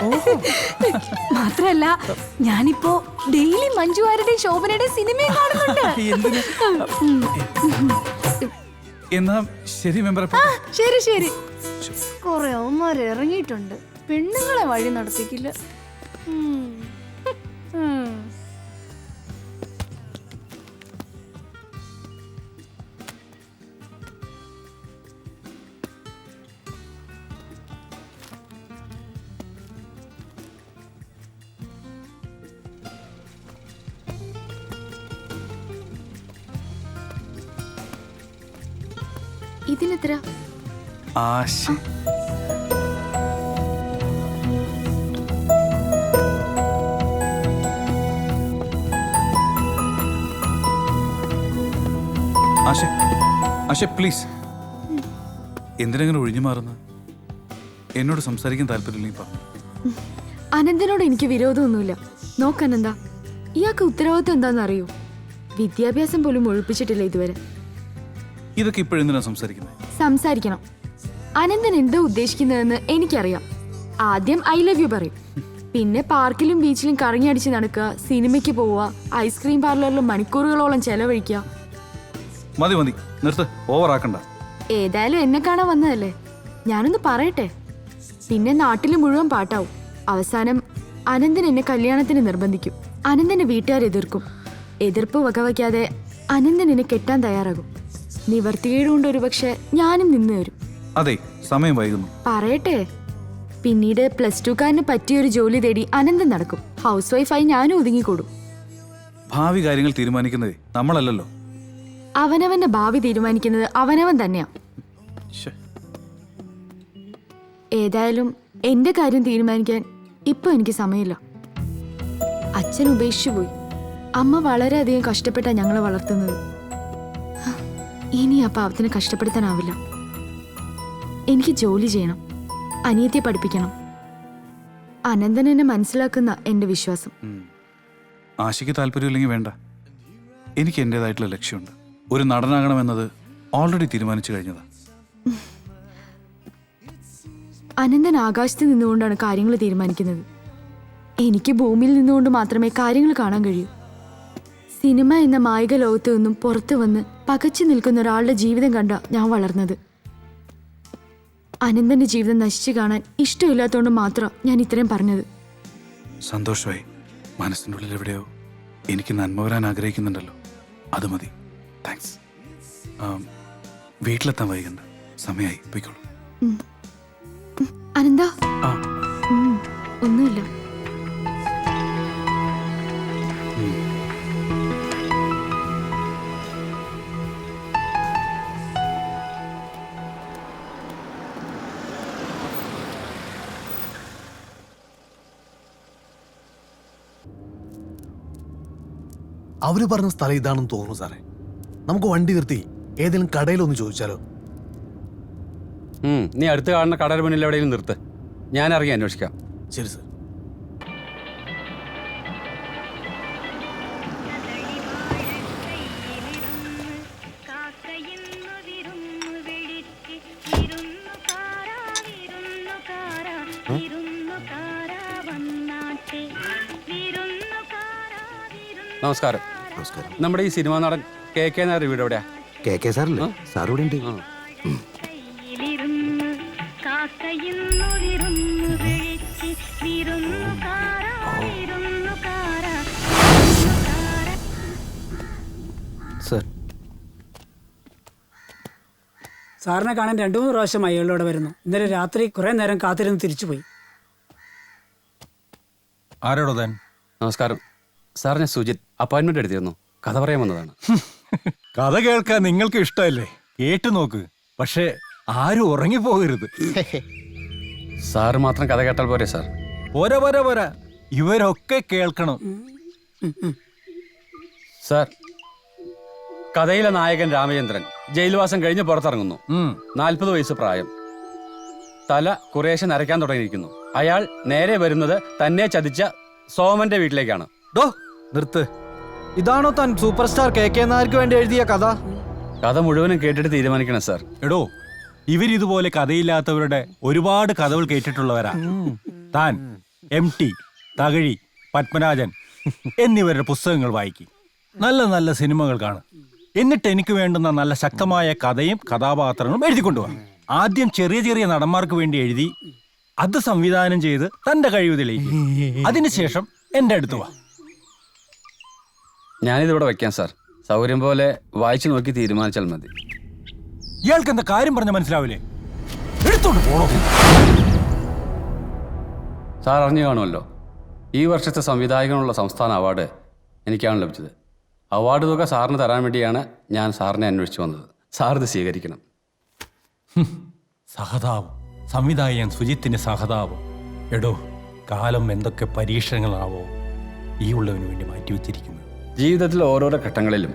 മാത്രല്ല ഞാനിപ്പോ ഡെയിലി മഞ്ജു വാര്യരുടെയും ശോഭനയുടെയും സിനിമയും കാണുന്നുണ്ട്. എന്നാ ശരി മെമ്പർ. ശരി ശരി. കൊറേ അവന്മാർ ഇറങ്ങിയിട്ടുണ്ട്. പെണ്ണുങ്ങളെ വഴി നടത്തിക്കില്ല. ഇതിനെത്ര? ആശ ആശ പ്ലീസ്, എന്തിനെങ്ങനെ ഒഴിഞ്ഞു മാറുന്ന? എന്നോട് സംസാരിക്കാൻ താല്പര്യമില്ലെങ്കിൽ പറഞ്ഞു. അനന്തനോട് എനിക്ക് വിരോധമൊന്നുമില്ല. നോക്കനന്ത, ഇയാൾക്ക് ഉത്തരവാദിത്വം എന്താണെന്ന് അറിയൂ? വിദ്യാഭ്യാസം പോലും ഒഴിപ്പിച്ചിട്ടില്ല ഇതുവരെ. ഇതൊക്കെ ഇപ്പോഴെന്തിനാ സംസാരിക്കുന്നത്? സംസാരിക്കണം. അനന്തൻ എന്താ ഉദ്ദേശിക്കുന്നതെന്ന് എനിക്കറിയാം. ആദ്യം ഐ ലവ് യു പറയും. പിന്നെ പാർക്കിലും ബീച്ചിലും കറങ്ങി അടിച്ച് നടക്കുക, സിനിമയ്ക്ക് പോവുക, ഐസ്ക്രീം പാർലറിലും മണിക്കൂറുകളോളം ചെലവഴിക്കുക. മതി മതി, നിർത്ത്, ഓവറാക്കണ്ട. ഏതായാലും എന്നെ കാണാൻ വന്നതല്ലേ, ഞാനൊന്ന് പറയട്ടെ. പിന്നെ നാട്ടിൽ മുഴുവൻ പാട്ടാവും. അവസാനം അനന്തൻ എന്നെ കല്യാണത്തിന് നിർബന്ധിക്കും. അനന്തന്റെ വീട്ടുകാർ എതിർക്കും. എതിർപ്പ് വകവയ്ക്കാതെ അനന്തൻ എന്നെ കെട്ടാൻ തയ്യാറാകും. നിവർത്തികേടുകൊണ്ട് ഒരു പക്ഷെ ഞാനും നിന്ന് വരും. അതെ, സമയം വൈകുന്നു. പറയട്ടെ. പിന്നീട് +2കാരന് പറ്റിയൊരു ജോലി തേടി അനന്തൻ നടക്കും. ഹൗസ് വൈഫായി ഞാനും ഒതുങ്ങിക്കൂടും. ഭാവി കാര്യങ്ങൾ തീരുമാനിക്കുന്നത് നമ്മളല്ലല്ലോ. അവനവന്റെ ഭാവി തീരുമാനിക്കുന്നത് അവനവൻ തന്നെയാ. ഏതായാലും എന്റെ കാര്യം തീരുമാനിക്കാൻ ഇപ്പൊ എനിക്ക് സമയമില്ല. അച്ഛൻ ഉപേക്ഷിച്ചു പോയി. അമ്മ വളരെയധികം കഷ്ടപ്പെട്ടാ ഞങ്ങളെ വളർത്തുന്നത്. ഇനി ആ പാവത്തിന് കഷ്ടപ്പെടുത്താനാവില്ല. എനിക്ക് ജോലി ചെയ്യണം, അനിയത്തിയെ പഠിപ്പിക്കണം. അനന്തൻ എന്നെ മനസ്സിലാക്കുന്ന എന്റെ വിശ്വാസം. ആശയ്ക്ക് താല്പര്യമില്ലെങ്കിൽ വേണ്ട. എനിക്ക് എൻ്റെതായിട്ടുള്ള ലക്ഷ്യമുണ്ട്. ഒരു നടനാകണമെന്നത് ഓൾറെഡി തീരുമാനിച്ചു കഴിഞ്ഞതാ. അനന്തൻ ആകാശത്ത് നിന്നുകൊണ്ടാണ് കാര്യങ്ങൾ തീരുമാനിക്കുന്നത്. എനിക്ക് ഭൂമിയിൽ നിന്നുകൊണ്ട് മാത്രമേ കാര്യങ്ങൾ കാണാൻ കഴിയൂ. സിനിമ എന്ന മായിക ലോകത്തു നിന്നും പുറത്തു വന്ന് പകച്ചു നിൽക്കുന്ന ഒരാളുടെ ജീവിതം കണ്ട ഞാൻ വളർന്നത്. അനന്തന്റെ ജീവിതം നശിച്ചു കാണാൻ ഇഷ്ടമില്ലാത്തതുകൊണ്ട് മാത്രം ഞാൻ ഇത്രയും പറഞ്ഞത്. സന്തോഷമായി. മനസ്സിൻ്റെ ഉള്ളിൽ എവിടെയോ എനിക്ക് നന്മ വരാൻ ആഗ്രഹിക്കുന്നുണ്ടല്ലോ, അത് മതി. താങ്ക്സ്. വീട്ടിലെത്താൻ വൈകണ്ട, സമയമായി, പോയിക്കോളൂ. അനന്ത ആ. ഒന്നുമില്ല. അവര് പറഞ്ഞ സ്ഥലം ഇതാണെന്ന് തോന്നുന്നു സാറേ. നമുക്ക് വണ്ടി നിർത്തി ഏതെങ്കിലും കടയിലൊന്ന് ചോദിച്ചാലോ? നീ അടുത്ത് കാണുന്ന കടയുടെ മുന്നിൽ എവിടെയെങ്കിലും നിർത്ത്, ഞാൻ ഇറങ്ങി അന്വേഷിക്കാം. ശരി സാർ. നമസ്കാരം. നമ്മുടെ ഈ സിനിമാ നടൻ KK നായർ വീട് എവിടെയാ? KK സാറല്ലേ? സാർ ഇവിടെ ഉണ്ട്. സർ, സാറിനെ കാണാൻ 2-3 പ്രാവശ്യം അയാളോടെ വരുന്നു. ഇന്നലെ രാത്രി കുറെ നേരം കാത്തിരുന്ന് തിരിച്ചുപോയി. ആരോടോ താൻ? നമസ്കാരം സാർ, ഞാൻ സുജിത്. അപ്പോയിന്റ്മെന്റ് എടുത്തിരുന്നു, കഥ പറയാൻ വന്നതാണ്. കഥ കേൾക്കാൻ നിങ്ങൾക്ക് ഇഷ്ടമല്ലേ? കേട്ടു നോക്ക്, പക്ഷേ ആരും ഉറങ്ങിപ്പോകരുത്. സാറ് മാത്രം കഥ കേട്ടാൽ പോരെ സാർ? പോരാ പോരാ പോരാ, ഇവരൊക്കെ കേൾക്കണം. സാർ, കഥയിലെ നായകൻ രാമചന്ദ്രൻ ജയിൽവാസം കഴിഞ്ഞ് പുറത്തിറങ്ങുന്നു. 40 വയസ്സ് പ്രായം, തല കുറേശ്ശെ നരയ്ക്കാൻ തുടങ്ങിയിരിക്കുന്നു. അയാൾ നേരെ വരുന്നത് തന്നെ ചതിച്ച സോമന്റെ വീട്ടിലേക്കാണ്. നിർത്ത്. ഇതാണോ താൻ സൂപ്പർ സ്റ്റാർ KK നായർക്ക് വേണ്ടി എഴുതിയ കഥ? കഥ മുഴുവനും കേട്ടിട്ട് തീരുമാനിക്കണം സാർ. എടോ, ഇവരിതുപോലെ കഥയില്ലാത്തവരുടെ ഒരുപാട് കഥകൾ കേട്ടിട്ടുള്ളവരാ. താൻ MT, തകഴി, പത്മരാജൻ എന്നിവരുടെ പുസ്തകങ്ങൾ വായിക്കും, നല്ല നല്ല സിനിമകൾ കാണും. എന്നിട്ട് എനിക്ക് വേണ്ടുന്ന നല്ല ശക്തമായ കഥയും കഥാപാത്രങ്ങളും എഴുതിക്കൊണ്ടുപോകാം. ആദ്യം ചെറിയ ചെറിയ നടന്മാർക്ക് വേണ്ടി എഴുതി അത് സംവിധാനം ചെയ്ത് തന്റെ കഴിവ് തെളിയിക്കും. അതിനുശേഷം എന്റെ അടുത്ത് വാ. ഞാനിതിവിടെ വയ്ക്കാം സാർ, സൗകര്യം പോലെ വായിച്ചു നോക്കി തീരുമാനിച്ചാൽ മതി. ഇയാൾക്ക് എന്താ കാര്യം പറഞ്ഞ മനസ്സിലാവില്ലേ? എടുത്തോണ്ട് പോണോ? സാർ അറിഞ്ഞു കാണുമല്ലോ, ഈ വർഷത്തെ സംവിധായകനുള്ള സംസ്ഥാന അവാർഡ് എനിക്കാണ് ലഭിച്ചത്. അവാർഡ് തുക സാറിന് തരാൻ വേണ്ടിയാണ് ഞാൻ സാറിനെ അന്വേഷിച്ചു വന്നത്. സാർ ഇത് സ്വീകരിക്കണം. സഹതാപം, സംവിധായകൻ സുജിത്തിന് സഹതാപം. എടോ, കാലം എന്തൊക്കെ പരീക്ഷണങ്ങളാവോ ഈ ഉള്ളവന് വേണ്ടി മാറ്റിവെച്ചിരിക്കുന്നത്. ജീവിതത്തിൽ ഓരോരോ ഘട്ടങ്ങളിലും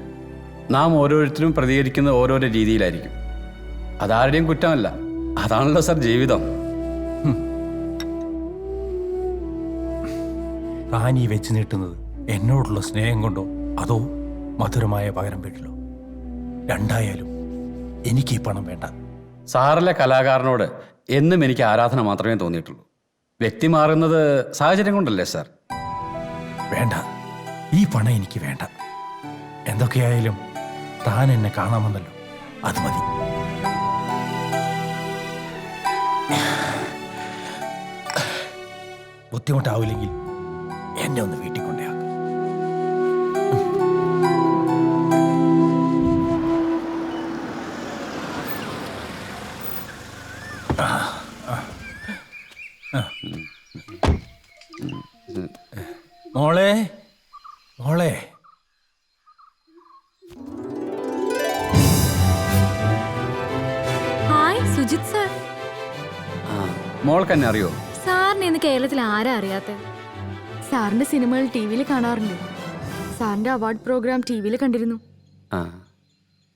നാം ഓരോരുത്തരും പ്രതികരിക്കുന്ന ഓരോരോ രീതിയിലായിരിക്കും. അതാരുടെയും കുറ്റമല്ല, അതാണല്ലോ സാർ ജീവിതം. താനീ വെച്ച് നീട്ടുന്നത് എന്നോടുള്ള സ്നേഹം കൊണ്ടോ അതോ മധുരമായ പകരം വീട്ടിലോ? രണ്ടായാലും എനിക്ക് ഈ പണം വേണ്ട. സാറിലെ കലാകാരനോട് എന്നും എനിക്ക് ആരാധന മാത്രമേ തോന്നിയിട്ടുള്ളൂ. വ്യക്തി മാറുന്നത് സാഹചര്യം കൊണ്ടല്ലേ സാർ? വേണ്ട, ഈ പണം എനിക്ക് വേണ്ട. എന്തൊക്കെയായാലും താൻ എന്നെ കാണാമെന്നല്ലോ, അത് മതി. ബുദ്ധിമുട്ടാവില്ലെങ്കിൽ എന്നെ ഒന്ന് വീട്ടിൽ കൊണ്ടേയാക്കും. മോളെ മോളെ, ഹായ് സുജിത് സാർ. മോൾക്ക് എന്നെ അറിയോ? സാറിനെ ഇന്ന് കേരളത്തിൽ ആരാ അറിയാത്ത? സാറിന്റെ സിനിമകൾ TV-യിൽ കാണാറുണ്ട്. സാറിന്റെ അവാർഡ് പ്രോഗ്രാം TV-യിൽ കണ്ടിരുന്നു.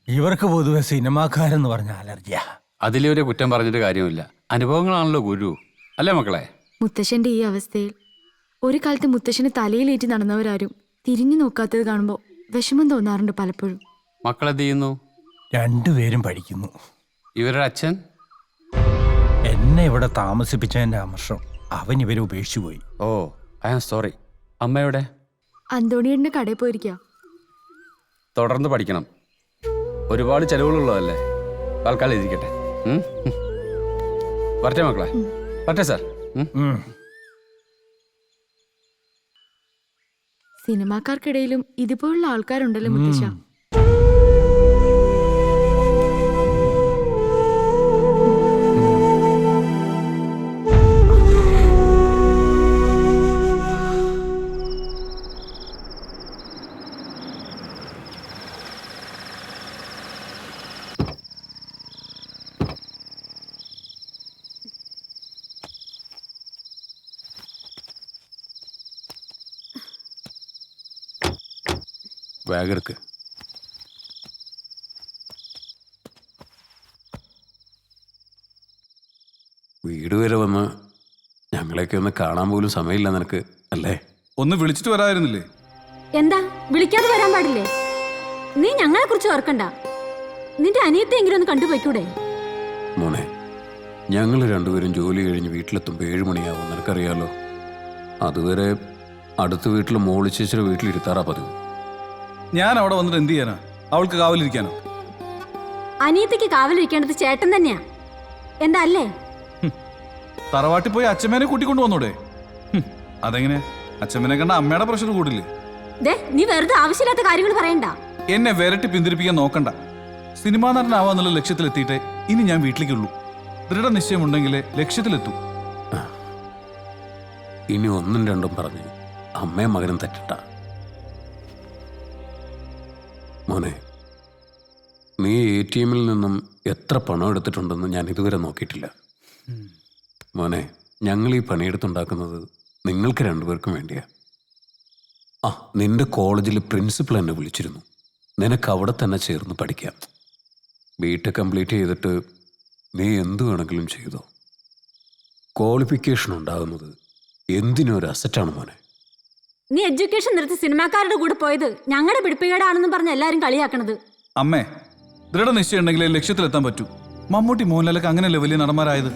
ഇവർക്ക് പൊതുവെ സിനിമാക്കാരെന്ന് പറഞ്ഞ അലർജിയാ. അതിലൊരു കുറ്റം പറഞ്ഞിട്ട് കാര്യമില്ല, അനുഭവങ്ങളാണല്ലോ ഗുരു, അല്ലേ മക്കളെ? മുത്തശ്ശന്റെ ഈ അവസ്ഥയിൽ ഒരു കാലത്ത് മുത്തശ്ശന് തലയിലേറ്റി നടന്നവരാരും തിരിഞ്ഞു നോക്കാത്തത് കാണുമ്പോൾ വിഷമം തോന്നാറുണ്ട് പലപ്പോഴും. മക്കളെന്ത് ചെയ്യുന്നു? രണ്ടുപേരും പഠിക്കുന്നു. ഇവരുടെ അച്ഛൻ? എന്നെ ഇവിടെ താമസിപ്പിച്ചതിന്റെ അമർഷം അവൻ ഇവരെ ഉപേക്ഷിച്ചു പോയി. ഓ, ഐ ആം സോറി. അമ്മയുടെ? അന്തോണിയുടെ കടയിൽ പോയിരിക്കുക. തുടർന്ന് പഠിക്കണം, ഒരുപാട് ചെലവുകളുള്ളതല്ലേ. തൽക്കാലം ഇരിക്കട്ടെ. വരട്ടെ മക്കളെ. വരട്ടെ സാർ. സിനിമാക്കാർക്കിടയിലും ഇതുപോലുള്ള ആൾക്കാരുണ്ടല്ലോ മുത്തശ്ശ. ബാഗ് എടുക്ക്. വീട് വരെ വന്ന് ഞങ്ങളെയൊക്കെ ഒന്ന് കാണാൻ പോലും സമയമില്ല നിനക്ക് അല്ലേ? ഒന്ന് വിളിച്ചിട്ട് വരായിരുന്നില്ലേ? എന്താ വിളിക്കാതെ വരാൻ പാടില്ലേ? നീ ഞങ്ങളെ കുറിച്ച് ഓർക്കണ്ട. നിന്റെ അനിയത്തെങ്കിലും ഒന്ന് കണ്ടുപോയിക്കൂടെ? മോനെ, ഞങ്ങൾ രണ്ടുപേരും ജോലി കഴിഞ്ഞ് വീട്ടിലെത്തുമ്പോൾ 7 മണിയാവും, നിനക്കറിയാലോ. അതുവരെ അടുത്ത വീട്ടിൽ മോളി ചേച്ചിയുടെ വീട്ടിലിരുത്താറാ പതിവ്. ഞാൻ അവിടെ വന്നിട്ട് എന്ത് ചെയ്യാനാ? അവൾക്ക് കാവലിരിക്കാനോ? അനിയത്തിക്ക് കാവലിരിക്കേണ്ടത് ചേട്ടൻ തന്നെയാ. എന്താ അല്ലേ? തറവാട്ടിൽ പോയി അച്ഛമ്മേനെ കൂട്ടിക്കൊണ്ടു വന്നൂടെ? അതെങ്ങനെ? അച്ഛമ്മനെ കണ്ട അമ്മയുടെ പ്രഷർ കൂടില്ലേ? നീ വെറുതെ ആവശ്യമില്ലാത്ത കാര്യങ്ങൾ പറയണ്ട. എന്നെ വിരട്ടി പിന്തിരിപ്പിക്കാൻ നോക്കണ്ട. സിനിമാ നടനാവാന്നുള്ള ലക്ഷ്യത്തിലെത്തിയിട്ടേ ഇനി ഞാൻ വീട്ടിലേക്കുള്ളൂ. ദൃഢനിശ്ചയമുണ്ടെങ്കിലേ ലക്ഷ്യത്തിലെത്തൂ. ഇനി 1ഉം 2ഉം പറഞ്ഞ് അമ്മയും മകനും തെറ്റണ്ട. മോനെ, നീ ATM നിന്നും എത്ര പണം എടുത്തിട്ടുണ്ടെന്ന് ഞാൻ ഇതുവരെ നോക്കിയിട്ടില്ല. മോനെ, ഞങ്ങൾ ഈ പണിയെടുത്തുണ്ടാക്കുന്നത് നിങ്ങൾക്ക് 2 പേർക്കും വേണ്ടിയാ. നിന്റെ കോളേജിൽ പ്രിൻസിപ്പൽ എന്നെ വിളിച്ചിരുന്നു. നിനക്ക് അവിടെ തന്നെ ചേർന്ന് പഠിക്കാം. BTech കംപ്ലീറ്റ് ചെയ്തിട്ട് നീ എന്തു വേണമെങ്കിലും ചെയ്തോ. ക്വാളിഫിക്കേഷൻ ഉണ്ടാകുന്നത് എന്തിനും ഒരു അസറ്റാണ് മോനെ. നീ എഡ്യൂക്കേഷൻ നിർത്തി സിനിമാക്കാരുടെ കൂടെ പോയത് ഞങ്ങളുടെ പിടിപ്പുകേടാണെന്നും പറഞ്ഞ് എല്ലാരും കളിയാക്കണത്. അമ്മേ, ദൃഢനിശ്ചയം ഉണ്ടെങ്കിലേ ലക്ഷ്യത്തിലെത്താൻ പറ്റൂ. മമ്മൂട്ടി, മോഹൻലാലൊക്കെ അങ്ങനെയല്ലേ വലിയ നടന്മാരായത്?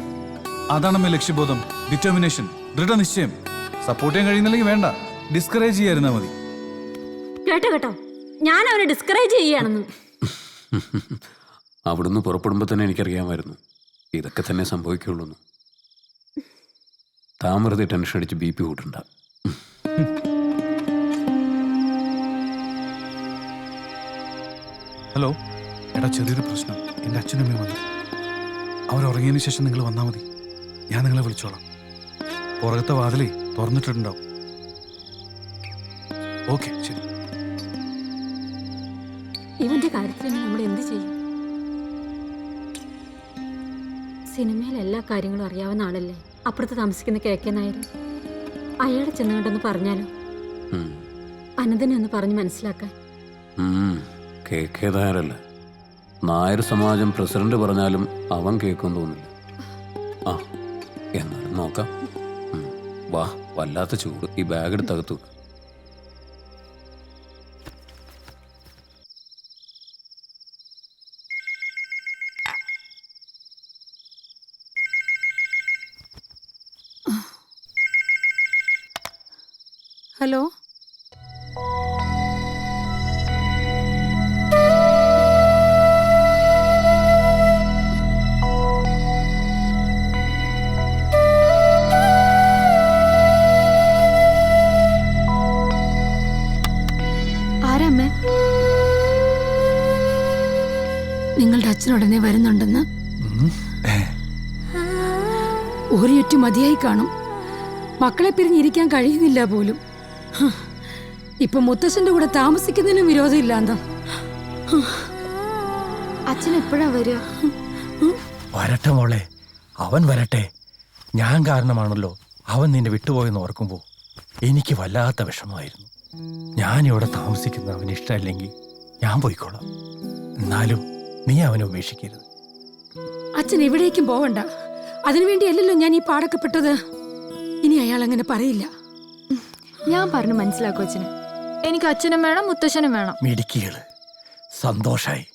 അതാണമ്മേ ലക്ഷ്യബോധം, ഡിറ്റർമിനേഷൻ, ദൃഢനിശ്ചയം. സപ്പോർട്ട് ചെയ്യാൻ കഴിയുന്നില്ലെങ്കിൽ വേണ്ട, ഡിസ്കറേജ് ചെയ്യായിരുന്നാ മതി. കേട്ടോ, ഞാൻ അവനെ ഡിസ്കറേജ് ചെയ്യാണെന്ന്. അവിടുന്ന് പുറപ്പെടുമ്പോൾ തന്നെ എനിക്കറിയാമായിരുന്നു ഇതൊക്കെ തന്നെ സംഭവിക്കുള്ളൂ. താൻ വെറുതെ ടെൻഷൻ അടിച്ച് BP കൂട്ടണ്ട. ഹലോ എടാ, ചെറിയൊരു പ്രശ്നം. എൻ്റെ അച്ഛനും അമ്മയും വന്നു. അവരുറങ്ങിയതിന് ശേഷം നിങ്ങൾ വന്നാൽ മതി. ഞാൻ നിങ്ങളെ വിളിച്ചോളാം. പുറകത്തെ വാതിലേ തുറന്നിട്ടുണ്ടാവും. ഓക്കെ, ശരി. ഇവന്റെ കാര്യത്തിൽ നമ്മൾ എന്ത് ചെയ്യും? സിനിമയിൽ എല്ലാ കാര്യങ്ങളും അറിയാവുന്ന ആളല്ലേ അപ്പുറത്ത് താമസിക്കുന്ന KK നായർ. അയാളെ ചെന്നുകൊണ്ടൊന്ന് പറഞ്ഞാലോ? അനന്തനെ ഒന്ന് പറഞ്ഞ് മനസ്സിലാക്കാൻ. KK നായരല്ല, നായർ സമാജം പ്രസിഡന്റ് പറഞ്ഞാലും അവൻ കേൾക്കും തോന്നില്ല. എന്നാലും നോക്കാം. വാ, വല്ലാത്ത ചൂട്. ഈ ബാഗ് എടുത്തകത്തു. ഹലോ, ആരാമ്മേ? നിങ്ങളുടെ അച്ഛൻ ഉടനെ വരുന്നുണ്ടെന്ന്. ഒരു ചുറ്റു മതിയായി കാണും. മക്കളെ പിരിഞ്ഞിരിക്കാൻ കഴിയുന്നില്ല പോലും. ഇപ്പൊ മുത്തശ്ശന്റെ കൂടെ താമസിക്കുന്നതിനും വിരോധമില്ലാന്താ. അച്ഛൻ എപ്പോഴാ വരിക? വരട്ടെ മോളെ, അവൻ വരട്ടെ. ഞാൻ കാരണമാണല്ലോ അവൻ നിന്നെ വിട്ടുപോയെന്ന് ഓർക്കുമ്പോൾ എനിക്ക് വല്ലാത്ത വിഷമമായിരുന്നു. ഞാനിവിടെ താമസിക്കുന്ന അവന് ഇഷ്ടമല്ലെങ്കിൽ ഞാൻ പോയിക്കോളാം. എന്നാലും നീ അവനെ ഉപേക്ഷിക്കരുത്. അച്ഛൻ എവിടേക്കും പോവണ്ട. അതിനുവേണ്ടിയല്ലല്ലോ ഞാൻ ഈ പാടക്കപ്പെട്ടത്. ഇനി അയാൾ അങ്ങനെ പറയില്ല. ഞാൻ പറഞ്ഞു മനസ്സിലാക്കും അച്ഛന്. എനിക്ക് അച്ഛനും വേണം, മുത്തശ്ശനും വേണം. മിടുക്കികള്, സന്തോഷായി.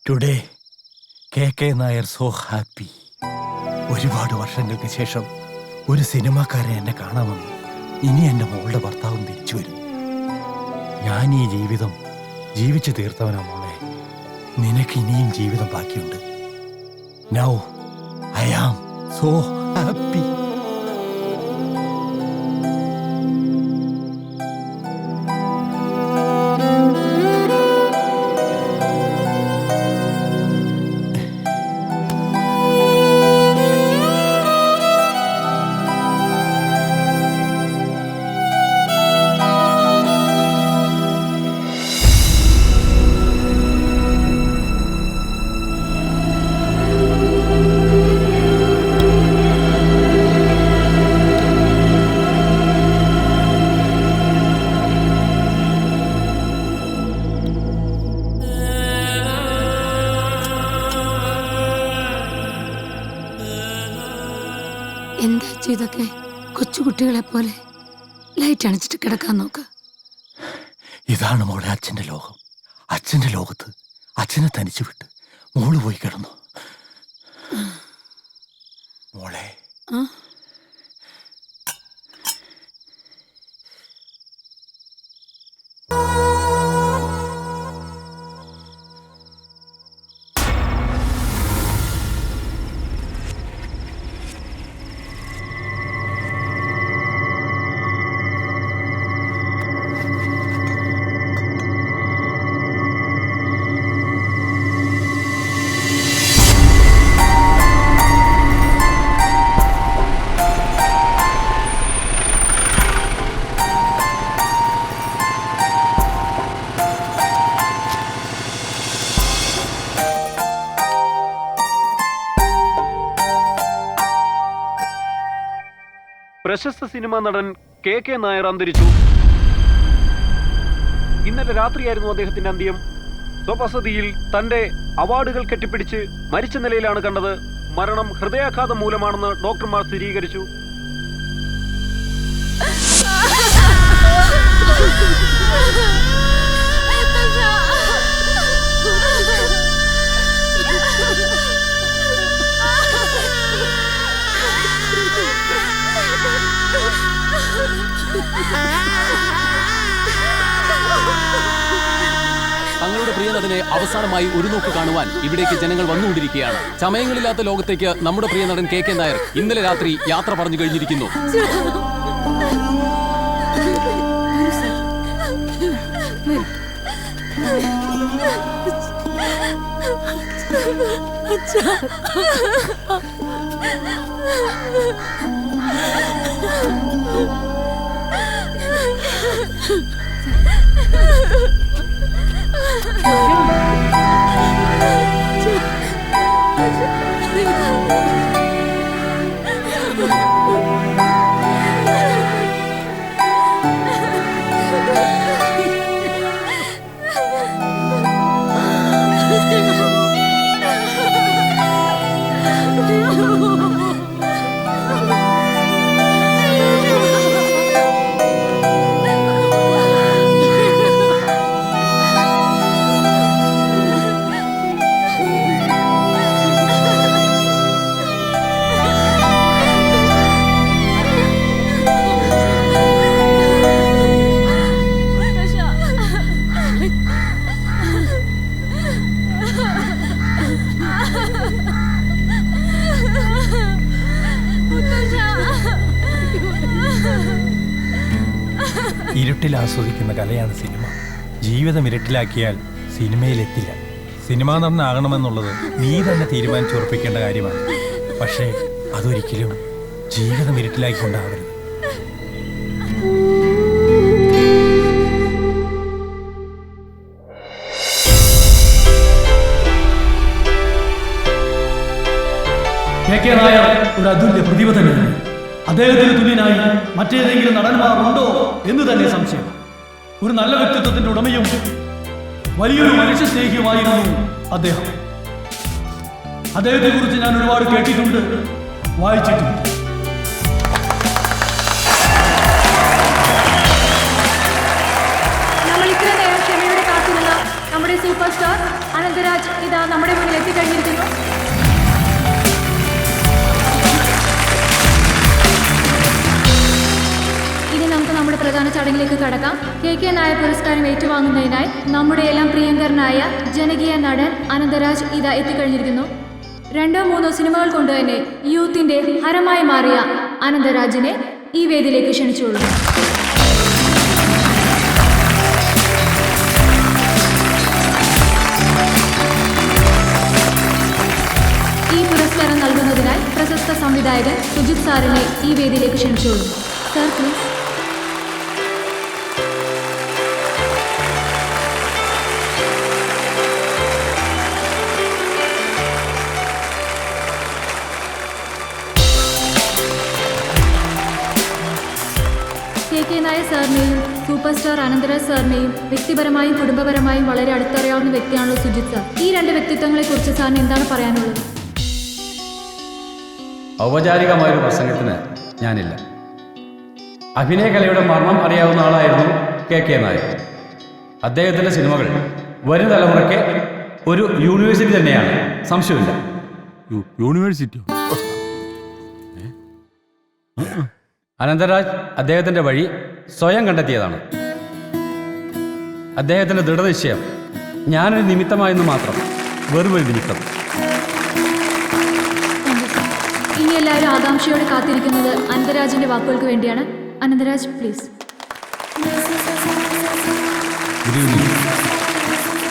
Today KK Nair so happy. ഒരുപാട് വർഷങ്ങൾക്ക് ശേഷം ഒരു സിനിമാക്കാരൻ എന്നെ കാണാൻ വന്നു. ഇനി എൻ്റെ മോളുടെ ഭർത്താവും തിരിച്ചു വരും. ഞാൻ ഈ ജീവിതം ജീവിച്ചു തീർത്തവനാ മോളെ. നിനക്ക് ഇനിയും ജീവിതം ബാക്കിയുണ്ട്. Now I am so happy. എന്താ ഇതൊക്കെ? കൊച്ചുകുട്ടികളെ പോലെ ലൈറ്റ് അണിച്ചിട്ട് കിടക്കാൻ നോക്ക്. ഇതാണ് മോളെ അച്ഛൻ്റെ ലോകം. അച്ഛൻ്റെ ലോകത്ത് അച്ഛനെ തനിച്ചു വിട്ട് മോള് പോയി കിടന്നു. മോളെ പ്രശസ്ത സിനിമാ നടൻ KK നായർ അന്തരിച്ചു. ഇന്നലെ രാത്രിയായിരുന്നു അദ്ദേഹത്തിന്റെ അന്ത്യം. സ്വവസതിയിൽ തന്റെ അവാർഡുകൾ കെട്ടിപ്പിടിച്ച് മരിച്ച നിലയിലാണ് കണ്ടത്. മരണം ഹൃദയാഘാതം മൂലമാണെന്ന് ഡോക്ടർമാർ സ്ഥിരീകരിച്ചു. തങ്ങളുടെ പ്രിയ നടനെ അവസാനമായി ഒരു നോക്ക് കാണുവാൻ ഇവിടേക്ക് ജനങ്ങൾ വന്നുകൊണ്ടിരിക്കുകയാണ്. സമയങ്ങളില്ലാത്ത ലോകത്തേക്ക് നമ്മുടെ പ്രിയ നടൻ KK നായർ ഇന്നലെ രാത്രി യാത്ര പറഞ്ഞു കഴിഞ്ഞിരിക്കുന്നു. ഇരുട്ടിൽ ആസ്വദിക്കുന്ന കലയാണ് സിനിമ. ജീവിതം ഇരുട്ടിലാക്കിയാൽ സിനിമയിലെത്തില്ല. സിനിമാ നടനാകണമെന്നുള്ളത് നീ തന്നെ തീരുമാനിച്ചുറപ്പിക്കേണ്ട കാര്യമാണ്. പക്ഷേ അതൊരിക്കലും ജീവിതം ഇരുട്ടിലാക്കിക്കൊണ്ടാവരുത്. KK നായർ ഒരു അതുല്യ പ്രതിഭ തന്നെയാണ്. അദ്ദേഹത്തിന് തുല്യനായി മറ്റേതെങ്കിലും നടന്മാർ ഉണ്ടോ എന്ന് തന്നെ സംശയം. ഒരു നല്ല വ്യക്തിത്വത്തിന്റെ ഉടമയും വലിയൊരു മനുഷ്യ സ്നേഹിയുമായിരുന്നു അദ്ദേഹം. അദ്ദേഹത്തെ കുറിച്ച് ഞാൻ ഒരുപാട് കേട്ടിട്ടുണ്ട്, വായിച്ചിട്ടുണ്ട്. നമ്മൾ ഇത്ര നേരം ക്ഷമയോടെ കാത്തിരുന്ന നമ്മുടെ സൂപ്പർ സ്റ്റാർ അനന്തരാജ് ഇതാ നമ്മുടെ മുന്നിൽ എത്തിക്കഴിഞ്ഞിരിക്കുന്നു. ഇനി നമുക്ക് നമ്മുടെ പ്രധാന ചടങ്ങിലേക്ക് കടക്കാം. KK നായർ പുരസ്കാരം ഏറ്റുവാങ്ങുന്നതിനായി നമ്മുടെ എല്ലാം പ്രിയങ്കരനായ ജനകീയ നടൻ അനന്തരാജ് ഇതാ എത്തിക്കഴിഞ്ഞിരിക്കുന്നു. 2-3 സിനിമകൾ കൊണ്ട് തന്നെ യൂത്തിന്റെ ഹരമായി മാറിയ അനന്തരാജിനെ ഈ വേദിയിലേക്ക് ക്ഷണിച്ചോളൂ. ഈ പുരസ്കാരം നൽകുന്നതിനായി പ്രശസ്ത സംവിധായകൻ സുജിത് സാറിനെ ഈ വേദിയിലേക്ക് ക്ഷണിച്ചോളൂ. Sir please. KK നായർ സാറിനെയും സൂപ്പർ സ്റ്റാർ അനന്തരാജ് സാറിനെയും വ്യക്തിപരമായും കുടുംബപരമായും വളരെ അടുത്തറിയാവുന്ന വ്യക്തിയാണല്ലോ സുജിത് സാർ. ഈ രണ്ട് വ്യക്തിത്വങ്ങളെ കുറിച്ച് സാറിന് എന്താണ് പറയാനുള്ളത്? ഔപചാരികമായൊരു പ്രസംഗത്തിന് ഞാനില്ല. അഭിനയകലയുടെ മർമ്മം അറിയാവുന്ന ആളായിരുന്നു KK നായർ. അദ്ദേഹത്തിൻ്റെ സിനിമകൾ വരും തലമുറയ്ക്ക് ഒരു യൂണിവേഴ്സിറ്റി തന്നെയാണ്, സംശയമില്ല. യൂണിവേഴ്സിറ്റിയോ? അനന്തരാജ് അദ്ദേഹത്തിൻ്റെ വഴി സ്വയം കണ്ടെത്തിയതാണ്. അദ്ദേഹത്തിൻ്റെ ദൃഢനിശ്ചയം ഞാനൊരു നിമിത്തമായെന്ന് മാത്രം, വെറുമൊരു നിമിത്തം. ഇനി എല്ലാവരും ആകാംക്ഷയോടെ കാത്തിരിക്കുന്നത് അനന്തരാജിന്റെ വാക്കുകൾക്ക് വേണ്ടിയാണ്. അനന്തരാജ് പ്ലീസ്.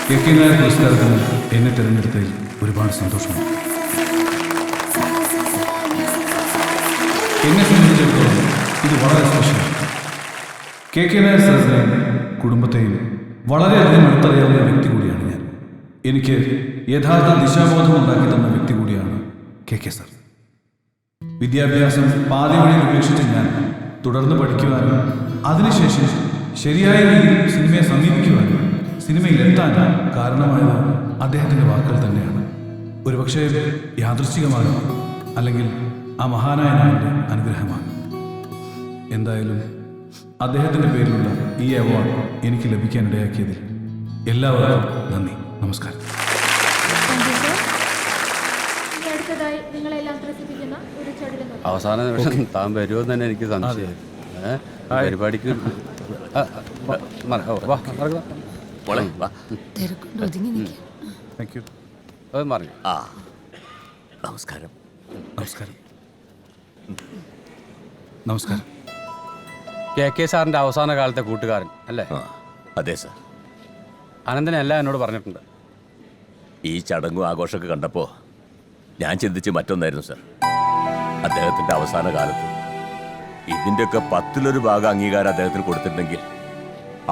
KK നായർ പുരസ്കാരത്തിന് എന്നെ തിരഞ്ഞെടുത്തതിൽ ഒരുപാട് സന്തോഷമുണ്ട്. എന്നെ സംബന്ധിച്ചിടത്തോളം ഇത് വളരെ സ്പെഷ്യലാണ്. KK നായർ സാറിനെയും കുടുംബത്തെയും വളരെയധികം അടുത്തറിയാവുന്ന വ്യക്തി കൂടിയാണ് ഞാൻ. എനിക്ക് യഥാർത്ഥ ദിശാബോധം ഉണ്ടാക്കി തന്ന വ്യക്തി കൂടിയാണ് KK സാർ. വിദ്യാഭ്യാസം പാതി വഴിയിൽ ഉപേക്ഷിച്ച ഞാൻ തുടർന്ന് പഠിക്കുവാനും അതിനുശേഷം ശരിയായ രീതിയിൽ സിനിമയെ സമീപിക്കുവാനും സിനിമയിലെത്താൻ കാരണമായത് അദ്ദേഹത്തിൻ്റെ വാക്കുകൾ തന്നെയാണ്. ഒരുപക്ഷെ യാദൃശ്ചികമാകും, അല്ലെങ്കിൽ ആ മഹാനായ നാടിൻ്റെ അനുഗ്രഹമാണ്. എന്തായാലും അദ്ദേഹത്തിൻ്റെ പേരിലുള്ള ഈ അവാർഡ് എനിക്ക് ലഭിക്കാനിടയാക്കിയതിൽ എല്ലാവർക്കും നന്ദി, നമസ്കാരം. അടുത്തതായി നിങ്ങളെല്ലാം ത്രസിപ്പിക്കുന്ന ഒരു ചടുലം. അവസാന നിമിഷം താൻ വരുമോ തന്നെ എനിക്ക് സംശയം. പരിപാടിക്ക് നമസ്കാരം. നമസ്കാരം. നമസ്കാരം. KK സാറിൻ്റെ അവസാന കാലത്തെ കൂട്ടുകാരൻ അല്ലേ? അതെ സാർ. അനന്തനെ എല്ലാം എന്നോട് പറഞ്ഞിട്ടുണ്ട്. ഈ ചടങ്ങും ആഘോഷമൊക്കെ കണ്ടപ്പോൾ ഞാൻ ചിന്തിച്ച് മറ്റൊന്നായിരുന്നു സാർ. അദ്ദേഹത്തിൻ്റെ അവസാന കാലത്ത് ഇതിൻ്റെയൊക്കെ 10-1 ഭാഗം അംഗീകാരം അദ്ദേഹത്തിന് കൊടുത്തിട്ടുണ്ടെങ്കിൽ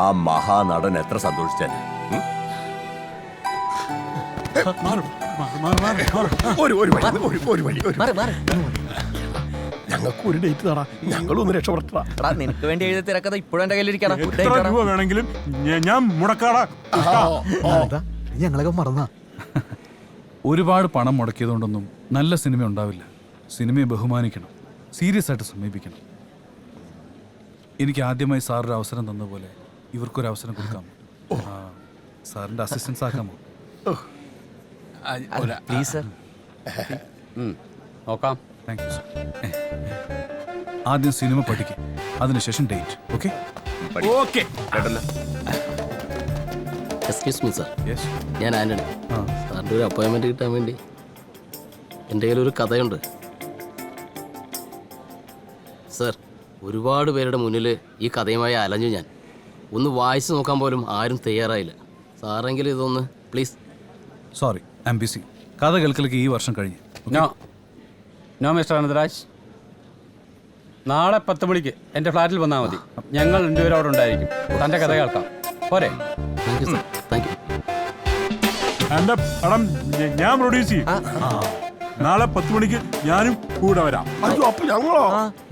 ആ മഹാനടൻ എത്ര സന്തോഷിച്ചാൽ. ഞങ്ങൾക്ക് ഒരു ഡേറ്റ് തടാ, ഞങ്ങളൊന്ന് രക്ഷപ്പെട്ടാ. നിനക്ക് വേണ്ടി എഴുതി തിരക്കഥ ഇപ്പോഴും എന്റെ കയ്യിലിരിക്കണം. വേണമെങ്കിലും ഞാൻ മുടക്കാടാ. ഞങ്ങളൊക്കെ മറന്നാ. ഒരുപാട് പണം മുടക്കിയതുകൊണ്ടൊന്നും നല്ല സിനിമ ഉണ്ടാവില്ല. സിനിമയെ ബഹുമാനിക്കണം, സീരിയസ് ആയിട്ട് സമീപിക്കണം. എനിക്ക് ആദ്യമായി സാറൊരു അവസരം തന്ന പോലെ ഇവർക്കൊരു അവസരം കൊടുക്കാമോ? സാറിൻ്റെ അസിസ്റ്റൻസ് ആക്കാമോ? Please sir. നോക്കാം. Thank you sir. ആദ്യം സിനിമ പഠിക്കും, അതിനുശേഷം date. Okay? Okay. Excuse me sir, ഞാൻ ആന്റണി. സാറിൻ്റെ ഒരു അപ്പോയിൻമെൻറ്റ് കിട്ടാൻ വേണ്ടി എൻ്റെ കയ്യിലൊരു കഥയുണ്ട് സാർ. ഒരുപാട് പേരുടെ മുന്നിൽ ഈ കഥയുമായി അലഞ്ഞു ഞാൻ. ഒന്ന് വായിച്ചു നോക്കാൻ പോലും ആരും തയ്യാറായില്ല. സാറെങ്കിലും ഇതൊന്ന് please. Sorry, I am busy. കഥ കേൾക്കലേക്ക് ഈ വർഷം കഴിഞ്ഞു. നോ മിസ്റ്റർ അനന്തരാജ്, നാളെ 10 മണിക്ക് എൻ്റെ ഫ്ലാറ്റിൽ വന്നാൽ മതി. ഞങ്ങൾ 2 പേരും അവിടെ ഉണ്ടായിരിക്കും. തൻ്റെ കഥ കേൾക്കാം. പോരെ? Thank you sir. Thank you. എൻ്റെ പടം ഞാൻ പ്രൊഡ്യൂസ് ചെയ്യും. നാളെ 10 മണിക്ക് ഞാനും കൂടെ വരാം. അപ്പൊ ഞങ്ങളോ?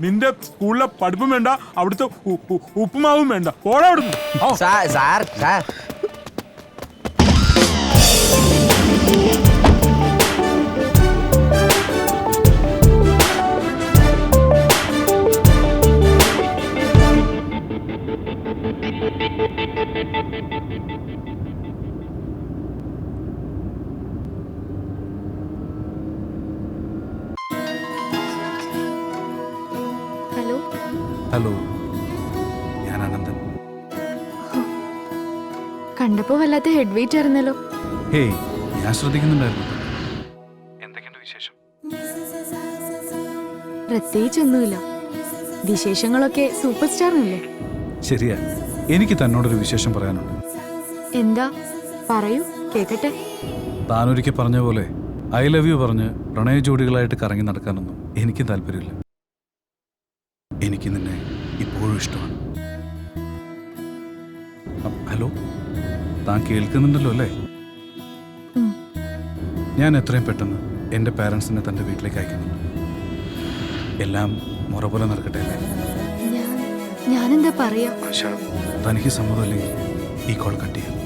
നിന്റെ സ്കൂളിലെ പഠിപ്പും വേണ്ട, അവിടുത്തെ ഉപ്പുമാവും വേണ്ട. പോടാ അവിടുന്ന്. സാർ ഹലോ, ഞാൻ അനന്തൻ. കണ്ടപ്പോ വല്ലാത്ത ഹെഡ് വെയിറ്റ് ആയിരുന്നല്ലോ. ഹേയ്, ഞാൻ ശ്രദ്ധിക്കുന്നുണ്ടായിരുന്നു. എന്തൊക്കെയുണ്ട് വിശേഷം? പ്രത്യേകിച്ചൊന്നുമില്ല. വിശേഷങ്ങളൊക്കെ സൂപ്പർ സ്റ്റാറിനല്ലേ? ശരിയാ, എനിക്ക് തന്നോടൊരു വിശേഷം പറയാനുണ്ട്. എന്താ? പറയൂ, കേക്കട്ടെ. താനൊരിക്കൽ പറഞ്ഞ പോലെ ഐ ലവ് യു പറഞ്ഞ് പ്രണയ ജോഡികളായിട്ട് കറങ്ങി നടക്കാനൊന്നും എനിക്ക് താല്പര്യമില്ല. എനിക്ക് നിന്നെ ഇപ്പോഴും ഇഷ്ടമാണ്. ഹലോ, താൻ കേൾക്കുന്നുണ്ടല്ലോ അല്ലേ? ഞാൻ എത്രയും പെട്ടെന്ന് എൻ്റെ പാരൻസിനെ തൻ്റെ വീട്ടിലേക്ക് അയക്കുന്നുണ്ട്. എല്ലാം മുറ പോലെ നടക്കട്ടെ അല്ലേ? ഞാനെന്താ പറയാ? തനിക്ക് സമ്മതമല്ലെങ്കിൽ ഈ കോൾ കട്ട് ചെയ്യാം.